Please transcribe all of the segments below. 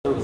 Okay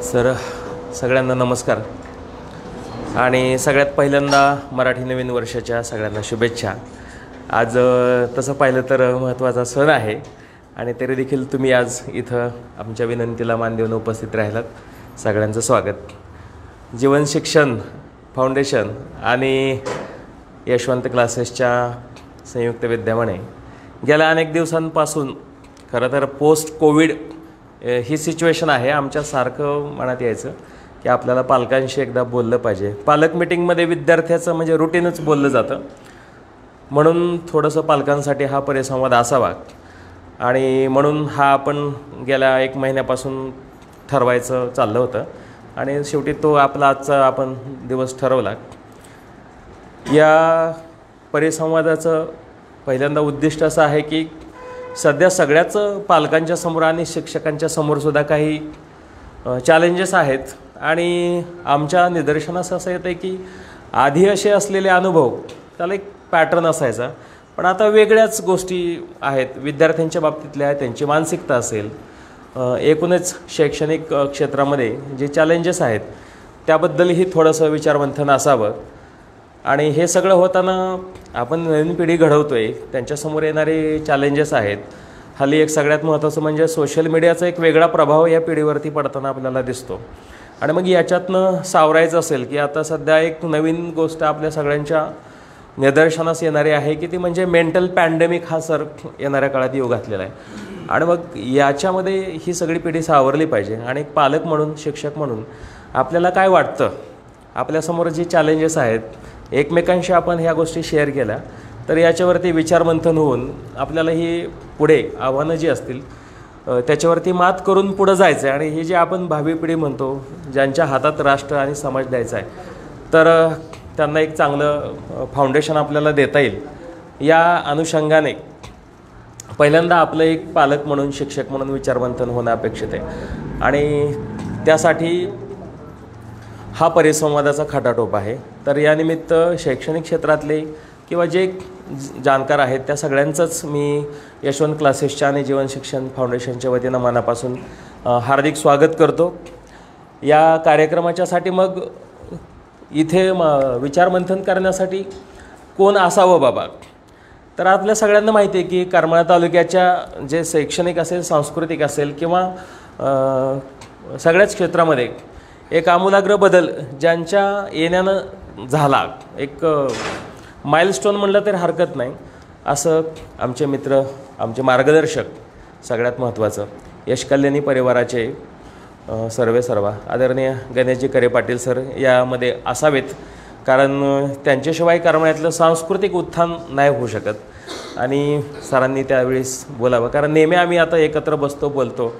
sir, सगळ्यांना नमस्कार आणि सगळ्यात पहिल्यांदा मराठी नवीन वर्षाच्या सगळ्यांना शुभेच्छा. आज तसं पाहिलं तर महत्त्वाचा सण आहे आणि तरी देखील तुम्ही आज इथं आमच्या विनंतीला मान देऊन उपस्थित राहिलात. सगळ्यांचं स्वागत. जीवन शिक्षण फाउंडेशन आणि यशवंत क्लासेसच्या संयुक्त विद्यमाने गेल्या अनेक दिवसांपासून खरं तर पोस्ट कोविड ही सिच्युएशन आहे. आमच्यासारखं मनात यायचं की आपल्याला पालकांशी एकदा बोललं पाहिजे. पालक मिटिंगमध्ये विद्यार्थ्याचं म्हणजे रुटीनच बोललं जातं, म्हणून थोडंसं पालकांसाठी हा परिसंवाद असावा आणि म्हणून हा आपण गेल्या 1 महिन्यापासून ठरवायचं चाललं होतं आणि शेवटी तो आपला आजचा आपण दिवस ठरवला. या परिसंवादाचं पहिल्यांदा उद्दिष्ट असं आहे की सध्या सगळ्याच पालकांच्या समोर आणि शिक्षकांच्या समोरसुद्धा काही चॅलेंजेस आहेत आणि आमच्या निदर्शनास असं येतं की आधी असे असलेले अनुभव त्याला एक पॅटर्न असायचा, पण आता वेगळ्याच गोष्टी आहेत विद्यार्थ्यांच्या बाबतीतल्या. त्यांची मानसिकता असेल, एकूणच शैक्षणिक क्षेत्रामध्ये जे चॅलेंजेस आहेत त्याबद्दलही थोडंसं विचारमंथन असावं. आणि हे सगळं होताना आपण नवीन पिढी घडवतो आहे, त्यांच्यासमोर येणारे चॅलेंजेस आहेत. हल्ली एक सगळ्यात महत्त्वाचं म्हणजे सोशल मीडियाचा एक वेगळा प्रभाव या पिढीवरती पडताना आपल्याला दिसतो. आणि मग याच्यातनं सावरायचं असेल की आता सध्या एक नवीन गोष्ट आपल्या सगळ्यांच्या निदर्शनास येणारी आहे की ती म्हणजे मेंटल पॅन्डेमिक हा सर येणाऱ्या काळात येऊ घातलेला आहे. आणि मग याच्यामध्ये ही सगळी पिढी सावरली पाहिजे. आणि एक पालक म्हणून, शिक्षक म्हणून आपल्याला काय वाटतं, आपल्यासमोर जे चॅलेंजेस आहेत एकमेकांशी आपण ह्या गोष्टी शेअर केल्या तर याच्यावरती विचारमंथन होऊन आपल्याला ही पुढे आव्हानं जी असतील त्याच्यावरती मात करून पुढं जायचं आहे. आणि ही जी आपण भावी पिढी म्हणतो, ज्यांच्या हातात राष्ट्र आणि समाज द्यायचा आहे, तर त्यांना एक चांगलं फाउंडेशन आपल्याला देता येईल. या अनुषंगाने पहिल्यांदा आपलं एक पालक म्हणून, शिक्षक म्हणून विचारमंथन होणं अपेक्षित आहे आणि त्यासाठी हा परिसंवादाचा खटाटोप आहे. तर यानिमित्त शैक्षणिक क्षेत्रातले किंवा जे जाणकार आहेत त्या सगळ्यांचंच मी यशवंत क्लासेसच्या आणि जीवन शिक्षण फाउंडेशनच्या वतीनं मनापासून हार्दिक स्वागत करतो. या कार्यक्रमाच्यासाठी मग इथे विचारमंथन करण्यासाठी कोण असावं बाबा, तर आपल्या सगळ्यांना माहिती आहे की करमाळा तालुक्याच्या जे शैक्षणिक असेल, सांस्कृतिक असेल किंवा सगळ्याच क्षेत्रामध्ये एक आमूलाग्र बदल ज्यांच्या येण्यानं झाला, एक माइलस्टोन म्हणलं तरी हरकत नाही, असं आमचे मित्र, आमचे मार्गदर्शक, सगळ्यात महत्त्वाचं यश कल्याणी परिवाराचे सर्वेसर्वा आदरणीय गणेशजी करे पाटील सर यामध्ये असावेत. कारण त्यांच्याशिवाय करमाळ्यातलं सांस्कृतिक उत्थान नाही होऊ शकत आणि सरांनी त्यावेळेस बोलावं. कारण नेहमी आम्ही आता एकत्र बसतो, बोलतो,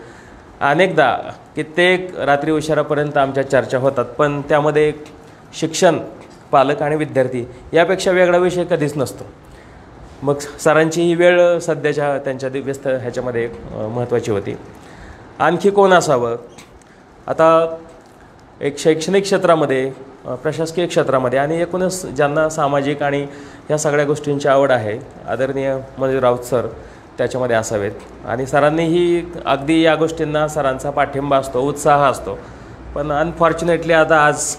अनेकदा कित्येक रात्री उशिरापर्यंत आमच्या चर्चा होतात, पण त्यामध्ये शिक्षण, पालक आणि विद्यार्थी यापेक्षा वेगळा विषय कधीच नसतो. मग सरांची ही वेळ सध्याच्या त्यांच्या व्यस्त ह्याच्यामध्ये महत्त्वाची होती. आणखी कोण असावं, आता एक शैक्षणिक क्षेत्रामध्ये, प्रशासकीय क्षेत्रामध्ये आणि एकूणच ज्यांना सामाजिक आणि ह्या सगळ्या गोष्टींची आवड आहे, आदरणीय मनोज राऊत सर त्याच्यामध्ये असावेत. आणि सरांनीही अगदी या गोष्टींना सरांचा पाठिंबा असतो, उत्साह असतो. पण अनफॉर्च्युनेटली आता आज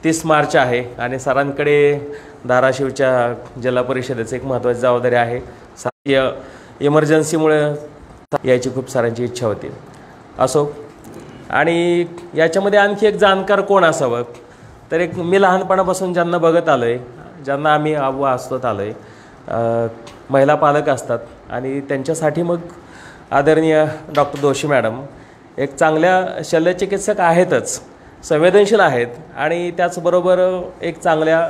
30 मार्च आहे आणि सरांकडे धाराशिवच्या जिल्हा परिषदेचं एक महत्त्वाची जबाबदारी आहे. इमर्जन्सीमुळे यायची खूप सारांची इच्छा होती. असो, आणि याच्यामध्ये आणखी एक जाणकार कोण असावं, तर एक मी लहानपणापासून ज्यांना बघत आलो आहे, ज्यांना आम्ही आव्हा असत आलो आहे, महिला पालक असतात आणि त्यांच्यासाठी मग आदरणीय डॉक्टर दोशी मॅडम एक चांगल्या शल्यचिकित्सक आहेतच, संवेदनशील आहेत आणि त्याचबरोबर एक चांगल्या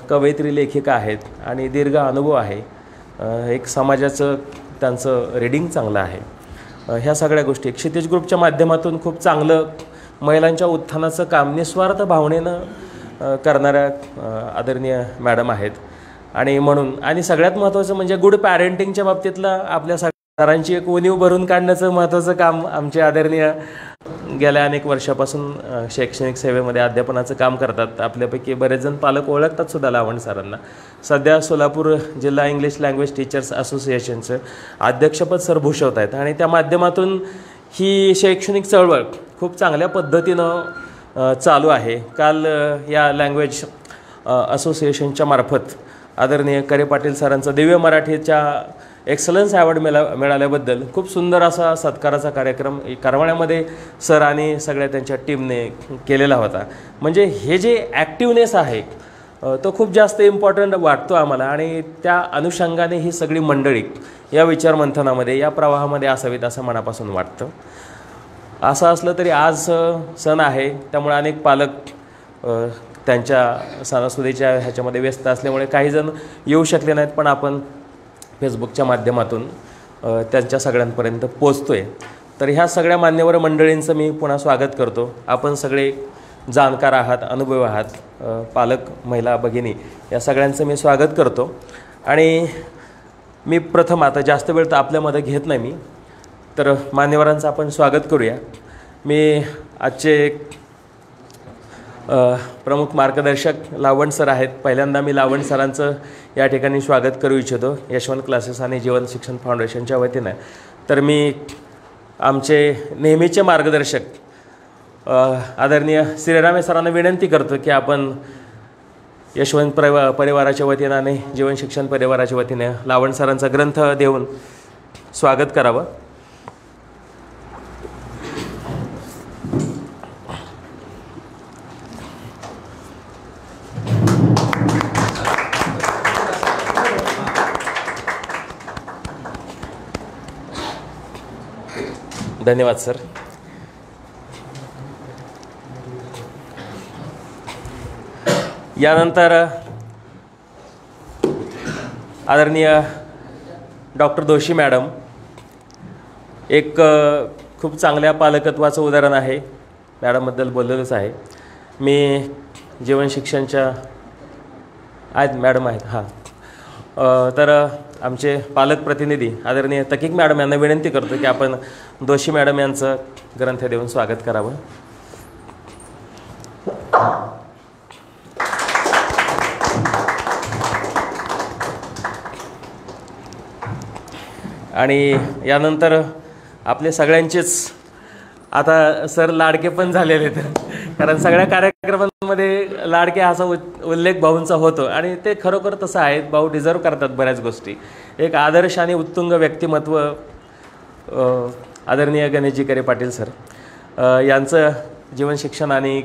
कवयित्री लेखिका आहेत आणि दीर्घ अनुभव आहे. एक समाजाचं त्यांचं रीडिंग चांगलं आहे. ह्या सगळ्या गोष्टी क्षितिज ग्रुपच्या माध्यमातून खूप चांगलं महिलांच्या उत्थानाचं काम निस्वार्थ भावनेनं करणाऱ्या आदरणीय मॅडम आहेत. आणि म्हणून आणि सगळ्यात महत्त्वाचं म्हणजे गुड पॅरेंटिंगच्या बाबतीतलं आपल्या सरांची एक उणीव भरून काढण्याचं महत्त्वाचं काम आमचे आदरणीय गेल्या अनेक वर्षापासून शैक्षणिक सेवेमध्ये अध्यापनाचं काम करतात. आपल्यापैकी बरेच जण पालक ओळखतात सुद्धा लावंड सरांना. सध्या सोलापूर जिल्हा इंग्लिश लँग्वेज टीचर्स असोसिएशनचं अध्यक्षपद सर भूषवत आहेत आणि त्या माध्यमातून ही शैक्षणिक चळवळ खूप चांगल्या पद्धतीनं चालू आहे. काल या लँग्वेज असोसिएशनच्या मार्फत आदरणीय करे पाटील सरांचं दिव्य मराठीच्या एक्सलन्स अवॉर्ड मिळाल्याबद्दल खूप सुंदर असा सत्काराचा कार्यक्रम करवाण्यामध्ये सर आणि सगळ्या त्यांच्या टीमने केलेला होता. म्हणजे हे जे ॲक्टिवनेस आहे तो खूप जास्त इम्पॉर्टंट वाटतो आम्हाला आणि त्या अनुषंगाने ही सगळी मंडळी या विचारमंथनामध्ये या प्रवाहामध्ये असावीत असं मनापासून वाटतं. असं असलं तरी आज सण आहे त्यामुळे अनेक पालक त्यांच्या सणासुदीच्या ह्याच्यामध्ये व्यस्त असल्यामुळे काही जण येऊ शकले नाहीत, पण आपण फेसबुकच्या माध्यमातून त्यांच्या सगळ्यांपर्यंत पोचतो आहे. तर ह्या सगळ्या मान्यवर मंडळींचं मी पुन्हा स्वागत करतो. आपण सगळे जाणकार आहात, अनुभवी आहात, पालक महिला भगिनी या सगळ्यांचं मी स्वागत करतो. आणि मी प्रथम आता जास्त वेळ तर आपल्यामध्ये घेत नाही मी, तर मान्यवरांचं आपण स्वागत करूया. मी आजचे प्रमुख मार्गदर्शक लावंड सर आहेत. पहिल्यांदा मी लावंड सरांचं या ठिकाणी स्वागत करू इच्छितो यशवंत क्लासेस आणि जीवन शिक्षण फाउंडेशनच्या वतीनं. तर मी आमचे नेहमीचे मार्गदर्शक आदरणीय श्रीरामे सरांना विनंती करतो की आपण यशवंत परिवाराच्या वतीनं आणि जीवन शिक्षण परिवाराच्या वतीने लावंड सरांचा ग्रंथ देऊन स्वागत करावं. धन्यवाद सर. यानंतर आदरणीय डॉक्टर दोशी मॅडम एक खूप चांगल्या पालकत्वाचं उदाहरण आहे. मॅडमबद्दल बोललेलंच आहे मी. जीवन शिक्षणच्या आहेत मॅडम आहेत हां. तर आमचे पालक प्रतिनिधी आदरणीय तकीक मॅडम यांना विनंती करतो की आपण दोशी मॅडम यांचं ग्रंथ देऊन स्वागत करावं. आणि यानंतर आपले सगळ्यांचेच आता सर लाडके पण झालेले आहेत, कारण सगळ्या कार्यक्रमांमध्ये लाडके असा उल्लेख भाऊंचा होतो आणि ते खरोखर तसं आहे. भाऊ डिझर्व करतात बऱ्याच गोष्टी. एक आदर्श आणि उत्तुंग व्यक्तिमत्व आदरणीय गणेशजी करे पाटील सर यांचं जीवन शिक्षण आणि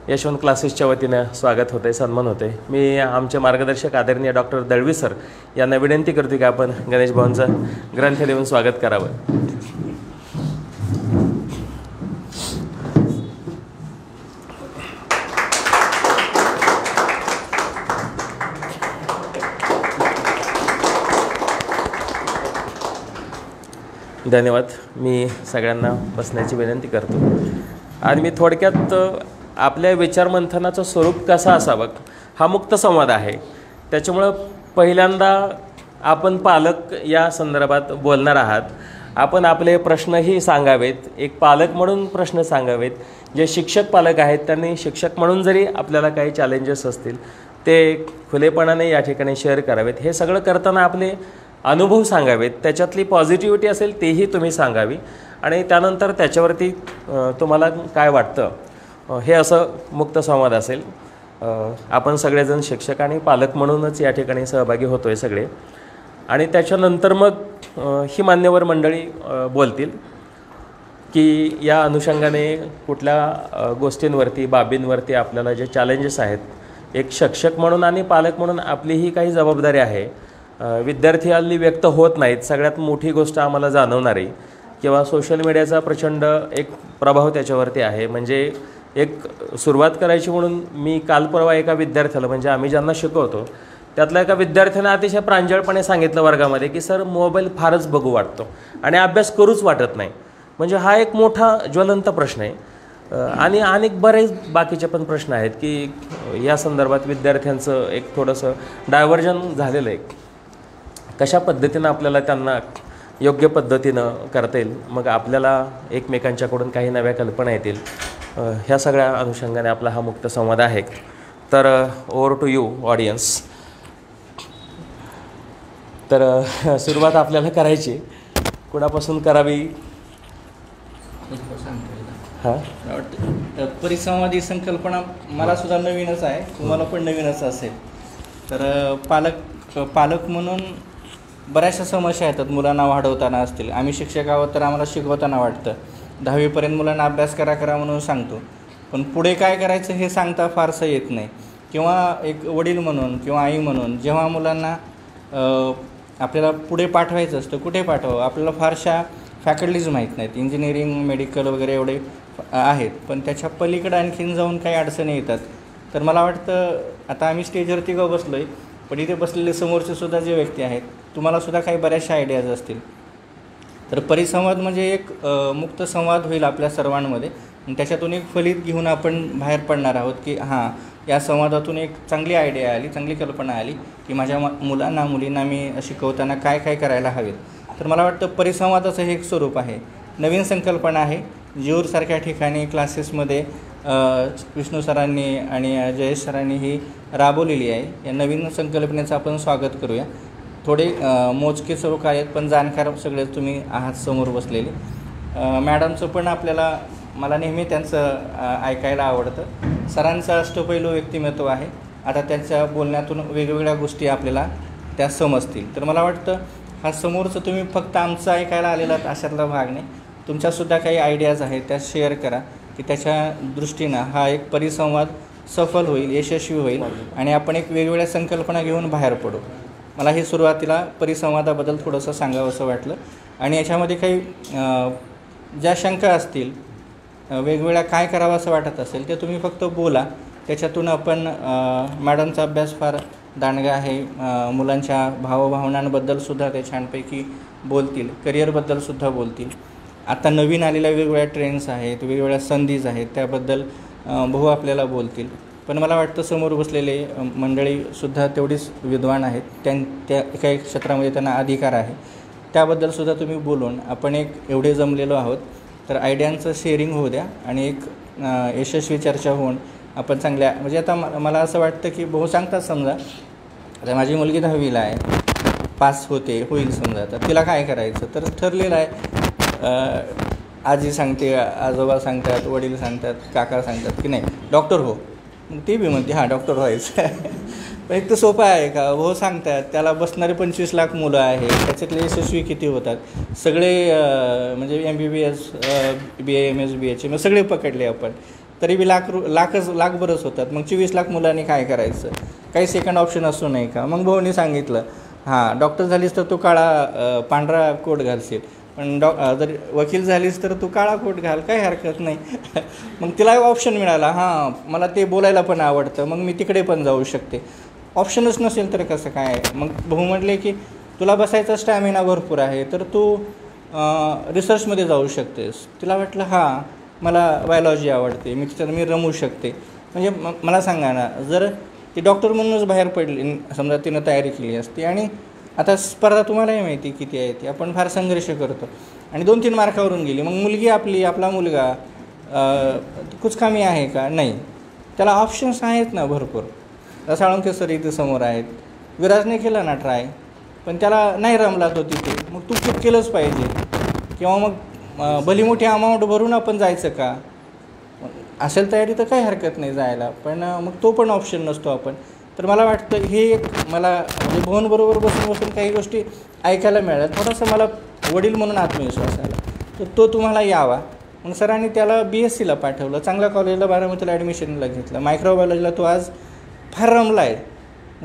यशवंत क्लासेसच्या वतीनं स्वागत होते, सन्मान होते. मी आमचे मार्गदर्शक आदरणीय डॉक्टर दळवी सर यांना विनंती करतो की आपण गणेश भाऊंचं ग्रंथ देऊन स्वागत करावं. धन्यवाद. मी सगळ्यांना बसण्याची विनंती करतो. आणि मी थोडक्यात आपल्या विचारमंथनाचं स्वरूप कसं असावं हा मुक्त संवाद आहे. त्याच्यामुळं पहिल्यांदा आपण पालक या संदर्भात बोलणार आहात. आपण आपले प्रश्नही सांगावेत, एक पालक म्हणून प्रश्न सांगावेत. जे शिक्षक पालक आहेत त्यांनी शिक्षक म्हणून जरी आपल्याला काही चॅलेंजेस असतील ते खुलेपणाने या ठिकाणी शेअर करावेत. हे सगळं करताना आपले अनुभव सांगावेत, त्याच्यातली पॉझिटिव्हिटी असेल तेही तुम्ही सांगावी आणि त्यानंतर त्याच्यावरती तुम्हाला काय वाटतं हे असं मुक्त संवाद असेल. आपण सगळेजण शिक्षक आणि पालक म्हणूनच या ठिकाणी सहभागी होतो आहे सगळे. आणि त्याच्यानंतर मग ही मान्यवर मंडळी बोलतील की या अनुषंगाने कुठल्या गोष्टींवरती बाबींवरती आपल्याला जे चॅलेंजेस आहेत, एक शिक्षक म्हणून आणि पालक म्हणून आपलीही काही जबाबदारी आहे. विद्यार्थी हल्ली व्यक्त होत नाहीत, सगळ्यात मोठी गोष्ट आम्हाला जाणवणारी किंवा सोशल मीडियाचा प्रचंड एक प्रभाव त्याच्यावरती आहे. म्हणजे एक सुरुवात करायची म्हणून मी काल परवा एका विद्यार्थ्याला, म्हणजे आम्ही ज्यांना शिकवतो त्यातल्या एका विद्यार्थ्यानं अतिशय प्रांजळपणे सांगितलं वर्गामध्ये की सर मोबाईल फारच बघू वाटतो आणि अभ्यास करूच वाटत नाही. म्हणजे हा एक मोठा ज्वलंत प्रश्न आहे. आणि अनेक बरेच बाकीचे पण प्रश्न आहेत की या संदर्भात विद्यार्थ्यांचं एक थोडंसं डायव्हर्जन झालेलं आहे. कशा पद्धतीनं आपल्याला त्यांना योग्य पद्धतीनं करता येईल, मग आपल्याला एकमेकांच्याकडून काही नव्या कल्पना येतील, ह्या सगळ्या अनुषंगाने आपला हा मुक्त संवाद आहे. तर ओव्हर टू यू ऑडियन्स. तर सुरुवात आपल्याला करायची, कुणापासून करावी? हां, परिसंवाद ही संकल्पना मला सुद्धा नवीनच आहे, तुम्हाला पण नवीनच असेल. तर पालक म्हणून बऱ्याचशा समस्या येतात मुलांना वाढवताना असतील. आम्ही शिक्षक आहोत तर आम्हाला शिकवताना वाटतं 10वीपर्यंत मुलांना अभ्यास करा म्हणून सांगतो, पण पुढे काय करायचं हे सांगता फारसं येत नाही. किंवा एक वडील म्हणून किंवा आई म्हणून जेव्हा मुलांना आपल्याला पुढे पाठवायचं असतं, कुठे पाठवावं आपल्याला फारशा फॅकल्टीज माहीत नाहीत. इंजिनिअरिंग, मेडिकल वगैरे एवढे आहेत, पण त्याच्या पलीकडे आणखीन जाऊन काही अडचणी येतात. तर मला वाटतं आता आम्ही स्टेजवरती बसलो आहे, पण इथे बसलेले समोरचे सुद्धा जे व्यक्ती आहेत तुम्हालासुद्धा काही बऱ्याचशा आयडियाज असतील. तर परिसंवाद म्हणजे एक मुक्त संवाद होईल आपल्या सर्वांमध्ये, आणि त्याच्यातून एक फलित घेऊन आपण बाहेर पडणार आहोत की हां, या संवादातून एक चांगली आयडिया आली, चांगली कल्पना आली की माझ्या मुलांना मुलींना मी शिकवताना काय काय करायला हवेत. तर मला वाटतं परिसंवादाचं हे एक स्वरूप आहे, नवीन संकल्पना आहे. जेऊरसारख्या ठिकाणी क्लासेसमध्ये विष्णू सरांनी आणि जयेश सरांनी ही राबवलेली आहे. या नवीन संकल्पनेचं आपण स्वागत करूया. थोडे मोजके लोक आहेत, पण जाणकार सगळे तुम्ही आहात समोर बसलेले. मॅडमचं पण मला नेहमी त्यांचं ऐकायला आवडतं. सरांचं अष्टपैलू व्यक्तिमत्व आहे. आता त्यांच्या बोलण्यातून वेगवेगळ्या गोष्टी आपल्याला त्या समजतील. तर मला वाटतं हा समोरचं तुम्ही फक्त आमचं ऐकायला आलेला अशातला भाग नाही, तुमच्यासुद्धा काही आयडियाज आहेत त्या शेअर करा की त्याच्या दृष्टीनं हा एक परिसंवाद सफल होईल, यशस्वी होईल आणि आपण एक वेगवेगळ्या संकल्पना घेऊन बाहेर पडू. मला हे सुरुवातीला परिसंवादाबद्दल थोडंसं सांगावं असं वाटलं. आणि याच्यामध्ये काही ज्या शंका असतील, वेगवेगळ्या काय करावं असं वाटत असेल ते तुम्ही फक्त बोला. त्याच्यातून आपण मॅडमचा अभ्यास फार दांडगा आहे, मुलांच्या भावभावनांबद्दलसुद्धा ते छानपैकी बोलतील, करिअरबद्दलसुद्धा बोलतील. आता नवीन आलेल्या वेगवेगळ्या ट्रेंड्स आहेत, वेगवेगळ्या संधीज आहेत, त्याबद्दल बहु आपल्याला बोलतील. पण मला वाटतं समोर बसलेले मंडळीसुद्धा तेवढीच विद्वान आहेत, त्या एका एक क्षेत्रामध्ये त्यांना अधिकार आहे, त्याबद्दलसुद्धा तुम्ही बोलून आपण एक एवढे जमलेलो आहोत तर आयडियांचं शेअरिंग होऊ द्या आणि एक यशस्वी चर्चा होऊन आपण चांगल्या, म्हणजे आता मला असं वाटतं की बहु सांगतात. समजा आता माझी मुलगी 10वीला आहे, पास होईल समजा, तर तिला काय करायचं तर ठरलेलं आहे. आजी सांगते, आजोबा सांगतात, वडील सांगतात, काका सांगतात की नाही डॉक्टर हो, मग ती बी म्हणते हां डॉक्टर व्हायचं. पण एक तर सोपं आहे का हो, सांगतात त्याला बसणारे 25 लाख मुलं आहेत, त्याच्यातले यशस्वी किती होतात सगळे, म्हणजे MBBS, BA MS BH मग सगळे पकडले आपण तरी बी लाखभरच होतात. मग 24 लाख मुलांनी काय करायचं, काही सेकंड ऑप्शन असू नये का? मग भाऊनी सांगितलं हां डॉक्टर झालीस तर तू पांढरा कोट घालशील, पण जर वकील झालीस तर तू काळा कोट घाल, काही हरकत नाही. मग तिला ऑप्शन मिळाला, हां मला ते बोलायला पण आवडतं, मग मी तिकडे पण जाऊ शकते. ऑप्शनच नसेल तर कसं काय? मग भाऊ म्हटले की तुला बसायचा स्टॅमिना भरपूर आहे तर तू रिसर्चमध्ये जाऊ शकतेस. तिला वाटलं हां मला बायोलॉजी आवडते, मी रमू शकते. म्हणजे मला सांगा ना, जर ती डॉक्टर म्हणूनच बाहेर पडली समजा, तिनं तयारी केली असती आणि आता स्पर्धा तुम्हालाही माहिती किती आहे ती, आपण फार संघर्ष करतो आणि 2-3 मार्कावरून गेली. मग मुलगी आपला मुलगा कुचकामी आहे का? नाही, त्याला ऑप्शन्स आहेत ना भरपूर. साळुंखे सर इथे समोर आहेत, विराजने केलं ना ट्राय, पण त्याला नाही रमला तो तिथे, मग तू केलंच पाहिजे. किंवा मग भली मोठी अमाऊंट भरून आपण जायचं का? असेल तयारी तर काही हरकत नाही जायला, पण मग तो पण ऑप्शन नसतो आपण. तर मला वाटतं हे एक मला म्हणजे भवनबरोबर बसून काही गोष्टी ऐकायला मिळाल्या, थोडासा मला वडील म्हणून आत्मविश्वास आला. तर तो तुम्हाला यावा. मग सरांनी त्याला BScला पाठवलं, चांगल्या कॉलेजला बारामतीला ॲडमिशनला घेतलं. मायक्रोबायोलॉजीला तो आज फार रमला आहे.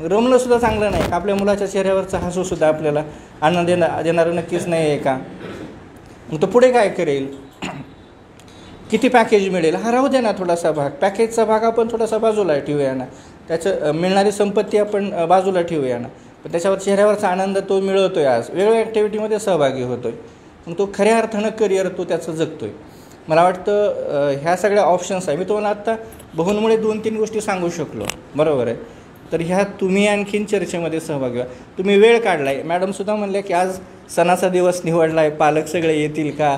रमलंसुद्धा चांगलं नाही का? आपल्या मुलाच्या चेहऱ्यावरचं हसूसुद्धा आपल्याला आनंद देणारं नक्कीच नाही आहे का? मग तो पुढे काय करेल? किती पॅकेज मिळेल हा राहू द्या ना, थोडासा भाग पॅकेजचा भाग आपण थोडासा बाजूला ठेवूया ना, त्याचं मिळणारी संपत्ती आपण बाजूला ठेवूया ना, पण त्याच्यावर चेहऱ्यावरचा आनंद तो मिळवतो आहे, आज वेगवेगळ्या ॲक्टिव्हिटीमध्ये सहभागी होतो आहे, मग तो खऱ्या अर्थानं करिअर तो त्याचं जगतो आहे. मला वाटतं ह्या सगळ्या ऑप्शन्स आहे. मी तुम्हाला आत्ता बहुनमुळे 2-3 गोष्टी सांगू शकलो, बरोबर आहे. तर ह्या तुम्ही आणखीन चर्चेमध्ये सहभागी व्हा. तुम्ही वेळ काढला आहे, मॅडमसुद्धा म्हणल्या की आज सणाचा दिवस निवडला आहे, पालक सगळे येतील का,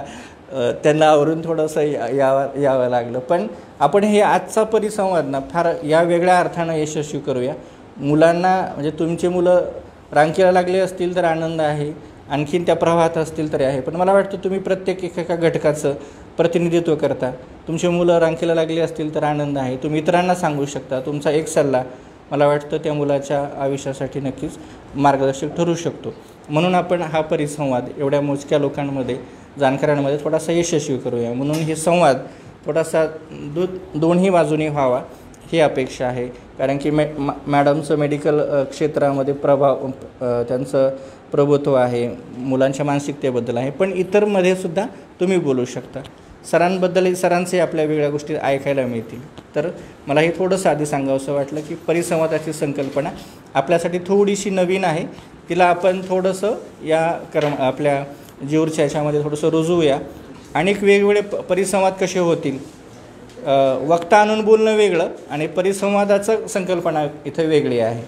त्यांना आवरून थोडंसं यावं लागलं. पण आपण हे आजचा परिसंवाद ना फार या वेगळ्या अर्थानं यशस्वी करूया. मुलांना म्हणजे तुमची मुलं रांकीला लागले असतील तर आनंद आहे, आणखीन त्या प्रवाहात असतील तरी आहे, पण मला वाटतं तुम्ही प्रत्येक एका घटकाचं प्रतिनिधित्व करता. तुमची मुलं रांकीला लागली असतील तर आनंद आहे, तुम्ही इतरांना सांगू शकता. तुमचा एक सल्ला मला वाटतं त्या मुलाच्या आयुष्यासाठी नक्कीच मार्गदर्शक ठरू शकतो. म्हणून आपण हा परिसंवाद एवढ्या मोजक्या लोकांमध्ये, जाणकारांमध्ये थोडासा यशस्वी करूया. म्हणून हे संवाद थोडासा दोन्ही बाजूनी व्हावा ही अपेक्षा आहे. कारण की मॅडमचं मेडिकल क्षेत्रामध्ये प्रभाव, त्यांचं प्रभुत्व आहे, मुलांच्या मानसिकतेबद्दल आहे, पण इतरमध्ये सुद्धा तुम्ही बोलू शकता. सरांबद्दल सरांचे आपल्या वेगळ्या गोष्टी ऐकायला मिळतील. तर मला हे थोडंसं आधी सांगावंसं वाटलं की परिसंवादाची संकल्पना आपल्यासाठी थोडीशी नवीन आहे, तिला आपण थोडंसं या आपल्या जीवरच्या ह्याच्यामध्ये थोडंसं रुजवूया. अनेक वेगवेगळे परिसंवाद कसे होतील, वक्ता आणून बोलणं वेगळं आणि परिसंवादाचं संकल्पना इथं वेगळी आहे.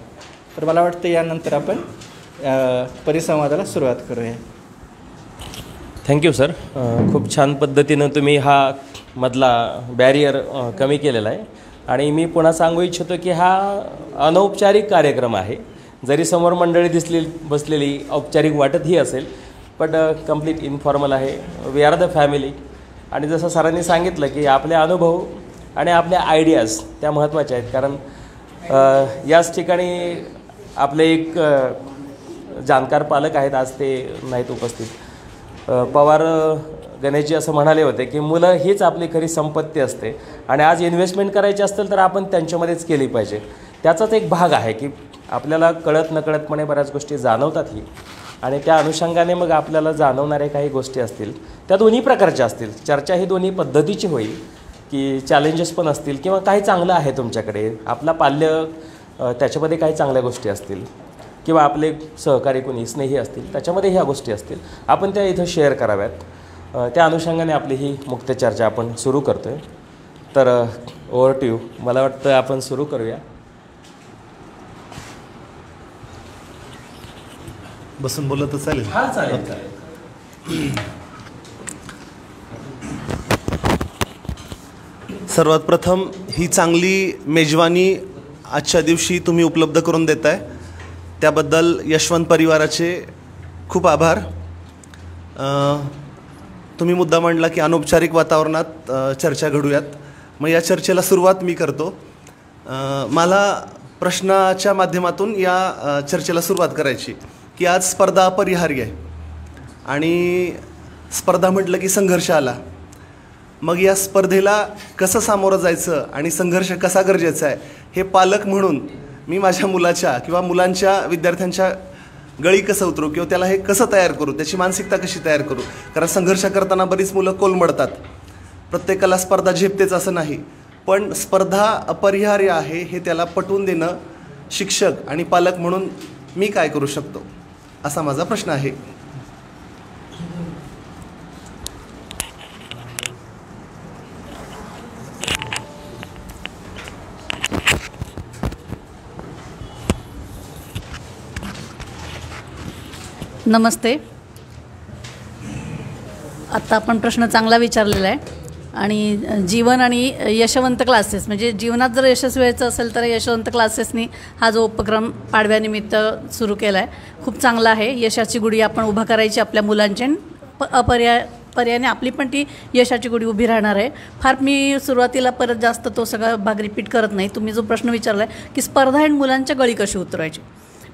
तर मला वाटतं यानंतर आपण परिसंवादाला सुरुवात करूया. Thank you sir. खूप छान पद्धतीनं तुम्ही हा मधला बॅरियर कमी केलेला आहे. आणि मी पुन्हा सांगू इच्छितो की हा अनौपचारिक कार्यक्रम आहे. जरी समोर मंडळी बसलेली औपचारिक वाटतही असेल, बट कम्प्लीट इन्फॉर्मल आहे. We are the family. आणि जसं सरांनी सांगितलं की आपले अनुभव आणि आपल्या आयडियाज त्या महत्त्वाच्या आहेत. कारण याच ठिकाणी आपले एक जाणकार पालक आहेत, आज ते नाहीत उपस्थित. पवार गणेशजी असं म्हणाले होते की मुलं हीच आपली खरी संपत्ती असते आणि आज इन्व्हेस्टमेंट करायची असेल तर आपण त्यांच्यामध्येच केली पाहिजे. त्याचाच एक भाग आहे की आपल्याला कळत नकळतपणे बऱ्याच गोष्टी जाणवतातही, आणि त्या अनुषंगाने मग आपल्याला जाणवणाऱ्या काही गोष्टी असतील त्या दोन्ही प्रकारच्या असतील. चर्चा ही दोन्ही पद्धतीची होईल की चॅलेंजेस पण असतील किंवा काही चांगलं आहे तुमच्याकडे, आपला पाल्य त्याच्यामध्ये काही चांगल्या गोष्टी असतील किंवा आपले सहकारी कोणी स्नेही असतील त्याच्यामध्ये ह्या गोष्टी असतील, आपण त्या इथं शेअर कराव्यात. त्या अनुषंगाने आपली ही मुक्त चर्चा आपण सुरू करतो आहे. तर ओव्हर टू यू. मला वाटतं आपण सुरू करूया. बसून बोललं तर चालेल? हां, चालेल चालेल. सर्वात प्रथम ही चांगली मेजवानी आजच्या दिवशी तुम्ही उपलब्ध करून देताय, त्याबद्दल यशवंत परिवाराचे खूप आभार. तुम्ही मुद्दा मांडला की अनौपचारिक वातावरणात चर्चा घडूयात. मग या चर्चेला सुरुवात मी करतो. मला प्रश्नाच्या माध्यमातून या चर्चेला सुरुवात करायची की आज स्पर्धा अपरिहार्य आहे आणि स्पर्धा म्हटलं की संघर्ष आला. मग या स्पर्धेला कसं सामोरं जायचं आणि संघर्ष कसा गरजेचा आहे हे पालक म्हणून मी माझ्या मुलाच्या किंवा मुलांच्या विद्यार्थ्यांच्या गळी कसं उतरू किंवा त्याला हे कसं तयार करू, त्याची मानसिकता कशी तयार करू. कारण संघर्ष करताना बरीच मुलं कोलमडतात. प्रत्येकाला स्पर्धा झेपतेच असं नाही, पण स्पर्धा अपरिहार्य आहे हे त्याला पटवून देणं शिक्षक आणि पालक म्हणून मी काय करू शकतो, असा माझा प्रश्न आहे. नमस्ते. आत्ता आपण प्रश्न चांगला विचारलेला आहे. आणि जीवन आणि यशवंत क्लासेस, म्हणजे जीवनात जर यशस्वी व्हायचं असेल तर यशवंत क्लासेसनी हा जो उपक्रम पाडव्यानिमित्त सुरू केला आहे खूप चांगला आहे. यशाची गुढी आपण उभा करायची आपल्या मुलांची, पर्यायाने आपली पण ती यशाची गुढी उभी राहणार आहे. फार मी सुरुवातीला परत जास्त तो सगळा भाग रिपीट करत नाही. तुम्ही जो प्रश्न विचारला आहे की स्पर्धा आणि मुलांच्या गळी कशी उतरवायची,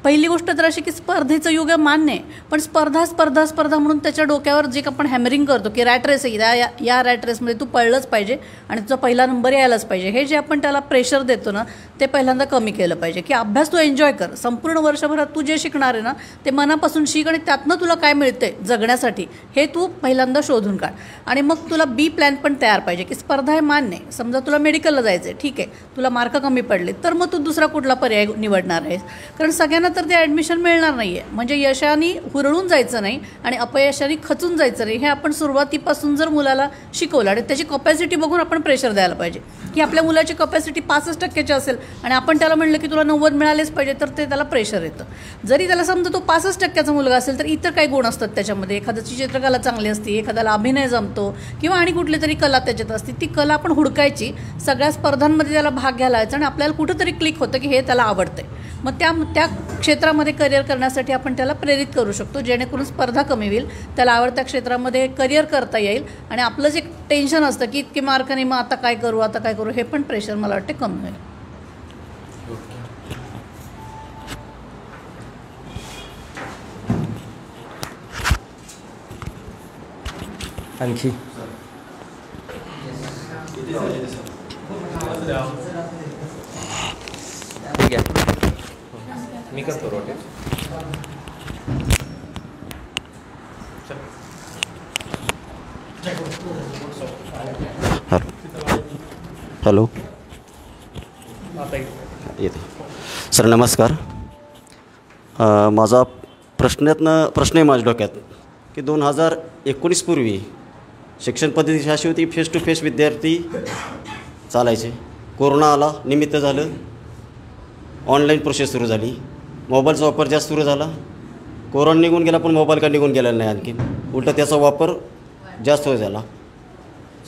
पहिली गोष्ट तर अशी की स्पर्धेचं युग आहे, मान्य आहे, पण स्पर्धा स्पर्धा स्पर्धा म्हणून त्याच्या डोक्यावर जे आपण हॅमरिंग करतो की रॅट रेस आहे, या रॅट रेसमध्ये तू पळलंच पाहिजे आणि तुझा पहिला नंबर यायलाच पाहिजे, हे जे आपण त्याला प्रेशर देतो ना ते पहिल्यांदा कमी केलं पाहिजे. की अभ्यास तू एन्जॉय कर, संपूर्ण वर्षभरात तू जे शिकणार आहे ना ते मनापासून शिक आणि त्यातनं तुला काय मिळतंय जगण्यासाठी हे तू पहिल्यांदा शोधून काढ. आणि मग तुला बी प्लॅन पण तयार पाहिजे की स्पर्धा आहे, मान्य आहे, समजा तुला मेडिकलला जायचं आहे, ठीक आहे, तुला मार्क कमी पडले तर मग तू दुसरा कुठला पर्याय निवडणार आहेस. कारण सगळ्यांना तर ते ॲडमिशन मिळणार नाही आहे. म्हणजे यशाने हुरळून जायचं नाही आणि अपयशाने खचून जायचं नाही, हे आपण सुरुवातीपासून जर मुलाला शिकवलं आणि त्याची कपॅसिटी बघून आपण प्रेशर द्यायला पाहिजे. की आपल्या मुलाची कपॅसिटी 65% असेल आणि आपण त्याला म्हणलं की तुला 90 मिळालेच पाहिजे तर ते त्याला प्रेशर येतं. जरी त्याला समजा तो 65% मुलगा असेल तर इतर काही गुण असतात त्याच्यामध्ये, एखाद्याची चित्रकला चांगली असते, एखाद्याला अभिनय जमतो किंवा आणि कुठली तरी कला त्याच्यात असते, ती कला आपण हुडकायची, सगळ्या स्पर्धांमध्ये त्याला भाग घ्यायला आणि आपल्याला कुठंतरी क्लिक होतं की हे त्याला आवडतंय. मग त्या क्षेत्रामध्ये करिअर करण्यासाठी आपण त्याला प्रेरित करू शकतो, जेणेकरून स्पर्धा कमी होईल, त्याला आवडत्या क्षेत्रामध्ये करिअर करता येईल आणि आपलं जे टेन्शन असतं की इतके मार्क नाही मग आता काय करू हे पण प्रेशर मला वाटते कमी होईल. आणखी ठीक आहे, मी करतो रोटेट. हॅलो येते सर, नमस्कार. माझा प्रश्न आहे माझ्या डोक्यात की 2019 पूर्वी शिक्षण पद्धती अशी होती, फेस टू फेस विद्यार्थी चालायचे. कोरोना आला, निमित्त झालं, ऑनलाईन प्रोसेस सुरू झाली, मोबाईलचा वापर जास्त सुरू झाला. कोरोना निघून गेला पण मोबाईल का निघून गेला नाही, आणखी उलट त्याचा वापर जास्त होत झाला.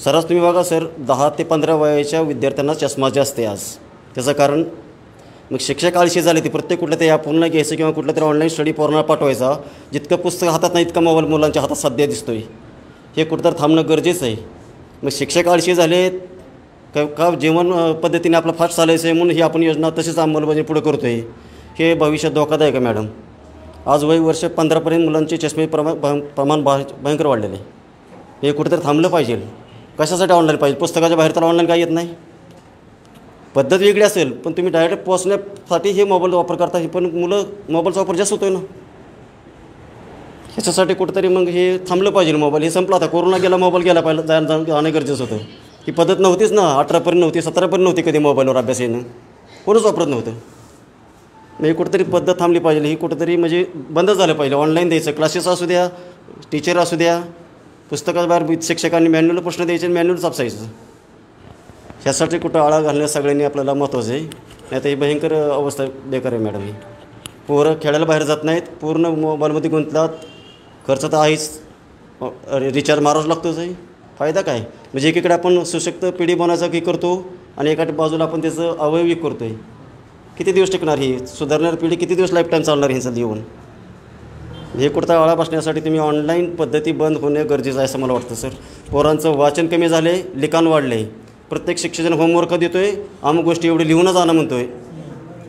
सरास तुम्ही बघा सर, 10 ते 15 वयाच्या विद्यार्थ्यांना चष्मा जास्त आहे आज. त्याचं कारण मग शिक्षक आळशी झाले, ते प्रत्येक कुठलं तरी पूर्ण घ्यायचं किंवा कुठलं तरी ऑनलाईन स्टडी पोरांना पाठवायचा. जितकं पुस्तक हातात नाही इतका मोबाईल मुलांच्या हातात सध्या दिसतो आहे. हे कुठंतरी थांबणं गरजेचं आहे. मग शिक्षक आळशी झाले का जीवन पद्धतीने आपलं फास्ट चालायचं आहे म्हणून ही आपण योजना तशीच अंमलबजावणी पुढे करतो आहे. हे भविष्यात धोकादायक आहे मॅडम. आज वर्ष 15पर्यंत मुलांचे चष्मे प्रमाण भयंकर वाढलेलं आहे. हे कुठेतरी थांबलं पाहिजे. कशासाठी ऑनलाईन पाहिजे? पुस्तकाच्या बाहेर त्याला ऑनलाईन काय येत नाही. पद्धत वेगळी असेल पण तुम्ही डायरेक्ट पोहोचण्यासाठी हे मोबाईलचा वापर करता, पण मुलं मोबाईलचा वापर जास्त होतो आहे ना. ह्याच्यासाठी कुठंतरी मग हे थांबलं पाहिजे. मोबाईल हे संपला, आता कोरोना गेला, मोबाईल गेला, पाहिलं जाणं गरजेचं होतं. ही पद्धत नव्हतीच ना, 18पर्यंत नव्हती, 17पर्यंत नव्हती कधी मोबाईलवर अभ्यास येणं, कोणच वापरत नव्हतं. ही कुठंतरी पद्धत थांबली पाहिजे. ही कुठंतरी म्हणजे बंद झालं पाहिजे. ऑनलाईन द्यायचं, क्लासेस असू द्या, टीचर असू द्या, पुस्तकाच्या बाहेर शिक्षकांनी मॅन्युअल प्रश्न द्यायचे आणि मॅन्युअल चापसायचं. ह्यासाठी कुठं आळा घालणं सगळ्यांनी आपल्याला महत्त्वाचं आहे. नाही तर ही भयंकर अवस्था बेकार आहे मॅडम. ही पोरं खेळायला बाहेर जात नाहीत, पूर्ण मोबाईलमध्ये गुंततात. खर्च तर आहेच, रिचार्ज मारावाच लागतोच आहे. फायदा काय? म्हणजे एकीकडे आपण सशक्त पिढी बनवायचा की करतो आणि एका बाजूला आपण त्याचं अवयवी करतो आहे. किती दिवस टिकणार ही सुधारणारी पिढी? किती दिवस लाईफटाईम चालणार ह्यांचं देऊन? हे कुठं आळा बसण्यासाठी तुम्ही ऑनलाईन पद्धती बंद होणे गरजेचं आहे असं मला वाटतं सर. पोरांचं वाचन कमी झालं आहे, लिखाण वाढलं आहे. प्रत्येक शिक्षकाने होमवर्क देतो आहे, अमुक गोष्टी एवढी लिहूनच आणा म्हणतो आहे.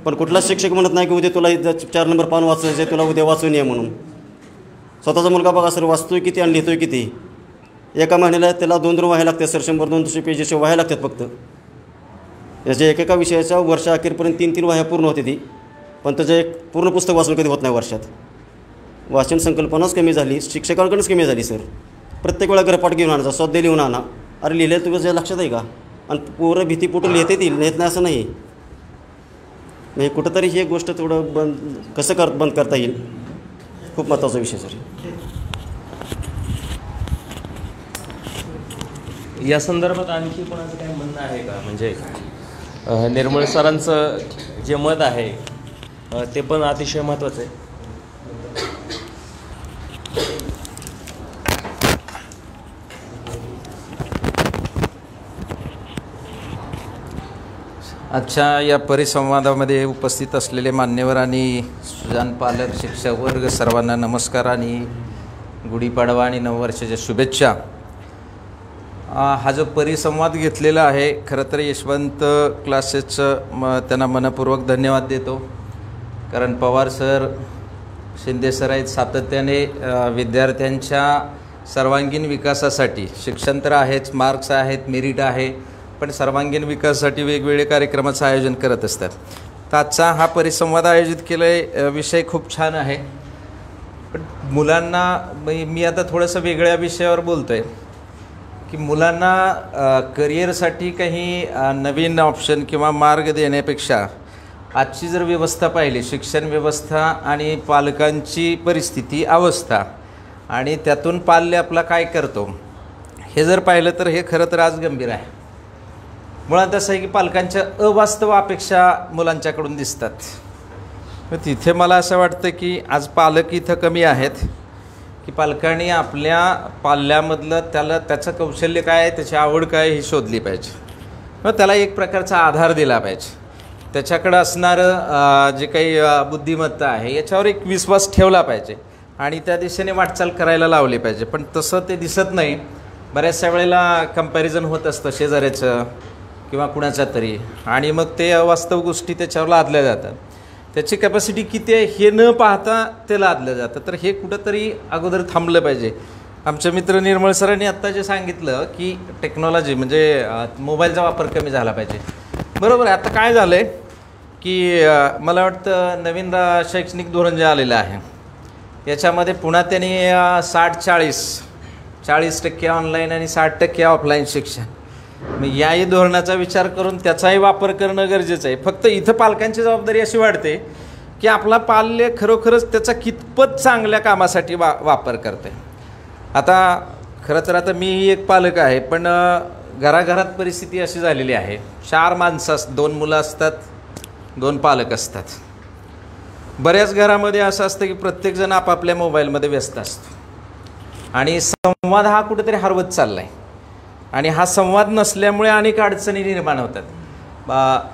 पण कुठलाच शिक्षक म्हणत नाही की उद्या तुला 4 नंबर पान वाचायचं आहे, तुला उद्या वाचून ये म्हणून. स्वतःचा मुलगा बघा सर, वाचतो आहे किती आणि लिहितो आहे किती. एका महिन्याला त्याला 2 वह्या लागतात सर, 100-200 पेजेसच्या वह्या लागतात फक्त. याच्या एकेका विषयाच्या वर्षाअखेरपर्यंत 3-3 वह्या पूर्ण होते ती, पण त्याचं एक पूर्ण पुस्तक वाचून कधी होत नाही वर्षात. वाचन संकल्पनाच कमी झाली, शिक्षकांकडूनच कमी झाली सर. प्रत्येक वेळा गृहपाठ घेऊन आणायचा, स्वाध्याय लिहून आणा. अरे लिहिलं तुझ्या लक्षात आहे का? आणि पोरं भीतीपोटून लिहिता येतील, लिहित नाही असं नाही. म्हणजे कुठंतरी ही गोष्ट थोडं कसं बंद करता येईल, खूप महत्त्वाचा विषय सर. या संदर्भात आणखी कोणाचं काही म्हणणं आहे का? म्हणजे निर्मळ सरांचं जे मत आहे ते पण अतिशय महत्त्वाचं आहे. आजच्या या परिसंवादामध्ये उपस्थित असलेले मान्यवर आणि सुजाण पालक, शिक्षक वर्ग सर्वांना नमस्कार आणि गुढीपाडवा आणि नववर्षाच्या शुभेच्छा. हा जो परिसंवाद घेतलेला आहे, खरं तर यशवंत क्लासेसचं त्यांना मनपूर्वक धन्यवाद देतो. कारण पवार सर, शिंदे सर आहेत, सातत्याने विद्यार्थ्यांच्या सर्वांगीण विकासासाठी, शिक्षण तर आहेच, मार्क्स आहेत, मेरिट आहे, पण सर्वांगीण विकासासाठी वेगवेगळे कार्यक्रमाचं आयोजन करत असतात. तर आजचा हा परिसंवाद आयोजित केला आहे, विषय खूप छान आहे. पण मुलांना मी आता थोडंसं वेगळ्या विषयावर बोलतो आहे की मुलांना करिअरसाठी काही नवीन ऑप्शन किंवा मार्ग देण्यापेक्षा आजची जर व्यवस्था पाहिली, शिक्षण व्यवस्था आणि पालकांची परिस्थिती, अवस्था आणि त्यातून पाल्य आपला काय करतो हे जर पाहिलं तर हे खरं तर आज गंभीर आहे. मुळात असं आहे की पालकांच्या अवास्तव अपेक्षा मुलांच्याकडून दिसतात. तिथे मला असं वाटतं की आज पालक इथं कमी आहेत की पालकांनी आपल्या पाल्यामधलं त्याचं कौशल्य काय आहे, त्याची आवड काय ही शोधली पाहिजे. मग त्याला एक प्रकारचा आधार दिला पाहिजे. त्याच्याकडं असणारं जे काही बुद्धिमत्ता आहे याच्यावर एक विश्वास ठेवला पाहिजे आणि त्या दिशेने वाटचाल करायला लावली पाहिजे. पण तसं ते दिसत नाही. बऱ्याचशा वेळेला कंपॅरिझन होत असतं शेजाऱ्याचं किंवा कुणाच्या तरी, आणि मग ते अवास्तव गोष्टी त्याच्यावर लादल्या जातात. त्याची कॅपॅसिटी किती आहे हे न पाहता ते लादलं जातं. तर हे कुठंतरी अगोदर थांबलं पाहिजे. आमचे मित्र निर्मळ सरांनी आत्ता जे सांगितलं की टेक्नॉलॉजी म्हणजे मोबाईलचा वापर कमी झाला पाहिजे, बरोबर आहे. आता काय झालं आहे की मला वाटतं नवीन शैक्षणिक धोरण जे आलेलं आहे याच्यामध्ये पुन्हा त्यांनी 40% ऑनलाईन आणि 60% ऑफलाईन शिक्षण, मग याही धोरणाचा विचार करून त्याचाही वापर करणं गरजेचं आहे. फक्त इथं पालकांची जबाबदारी अशी वाढते की आपला पाल्य खरोखरच त्याचा कितपत चांगल्या कामासाठी वापर करते. आता खरं तर आता मी एक पालक आहे, पण घराघरात परिस्थिती अशी झालेली आहे, 4 माणसं 2 मुलं असतात, 2 पालक असतात. बऱ्याच घरामध्ये असं असतं की प्रत्येकजण आपापल्या मोबाईलमध्ये व्यस्त असतो आणि संवाद हा कुठेतरी हरवत चालला आहे. आणि हा संवाद नसल्यामुळे अनेक अडचणी निर्माण होतात.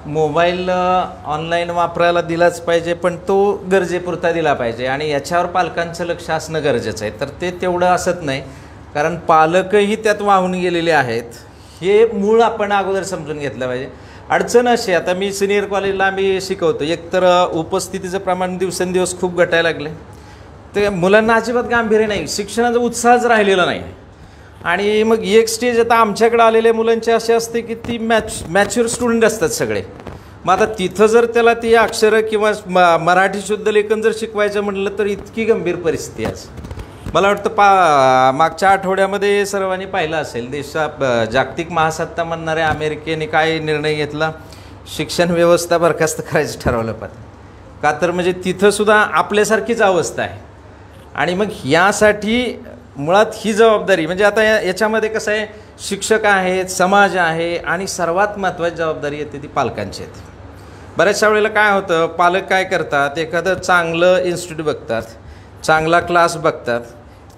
मोबाईल ऑनलाईन वापरायला दिलाच पाहिजे, पण तो गरजेपुरता दिला पाहिजे आणि याच्यावर पालकांचं लक्ष असणं गरजेचं आहे. तर ते तेवढं असत नाही, कारण पालकही त्यात वाहून गेलेले आहेत. हे मूळ आपण अगोदर समजून घेतलं पाहिजे. अडचण अशी, आता मी सिनियर कॉलेजला आम्ही शिकवतो, एकतर उपस्थितीचं प्रमाण दिवसेंदिवस खूप घटायला लागले. ते मुलांना अजिबात गांभीर्य नाही, शिक्षणाचा उत्साहच राहिलेला नाही. आणि मग एक स्टेज आता आमच्याकडे आलेल्या मुलांची अशी असते की ती मॅच्युअर स्टुडंट असतात सगळे. मग आता तिथं जर त्याला ती अक्षरं किंवा मराठी शुद्ध लेखन जर शिकवायचं म्हटलं तर इतकी गंभीर परिस्थिती आज. मला वाटतं मागच्या आठवड्यामध्ये सर्वांनी पाहिलं असेल, जागतिक महासत्ता म्हणणाऱ्या अमेरिकेने काय निर्णय घेतला, शिक्षण व्यवस्था बरखास्त करायचं ठरवलं. पण का तर म्हणजे तिथंसुद्धा आपल्यासारखीच अवस्था आहे. आणि मग यासाठी मुळात ही जबाबदारी म्हणजे आता याच्यामध्ये कसं आहे, शिक्षक आहेत, समाज आहे आणि सर्वात महत्त्वाची जबाबदारी येते ती पालकांची येते. बऱ्याचशा वेळेला काय होतं, पालक काय करतात, एखादं चांगलं इन्स्टिट्यूट बघतात, चांगला क्लास बघतात,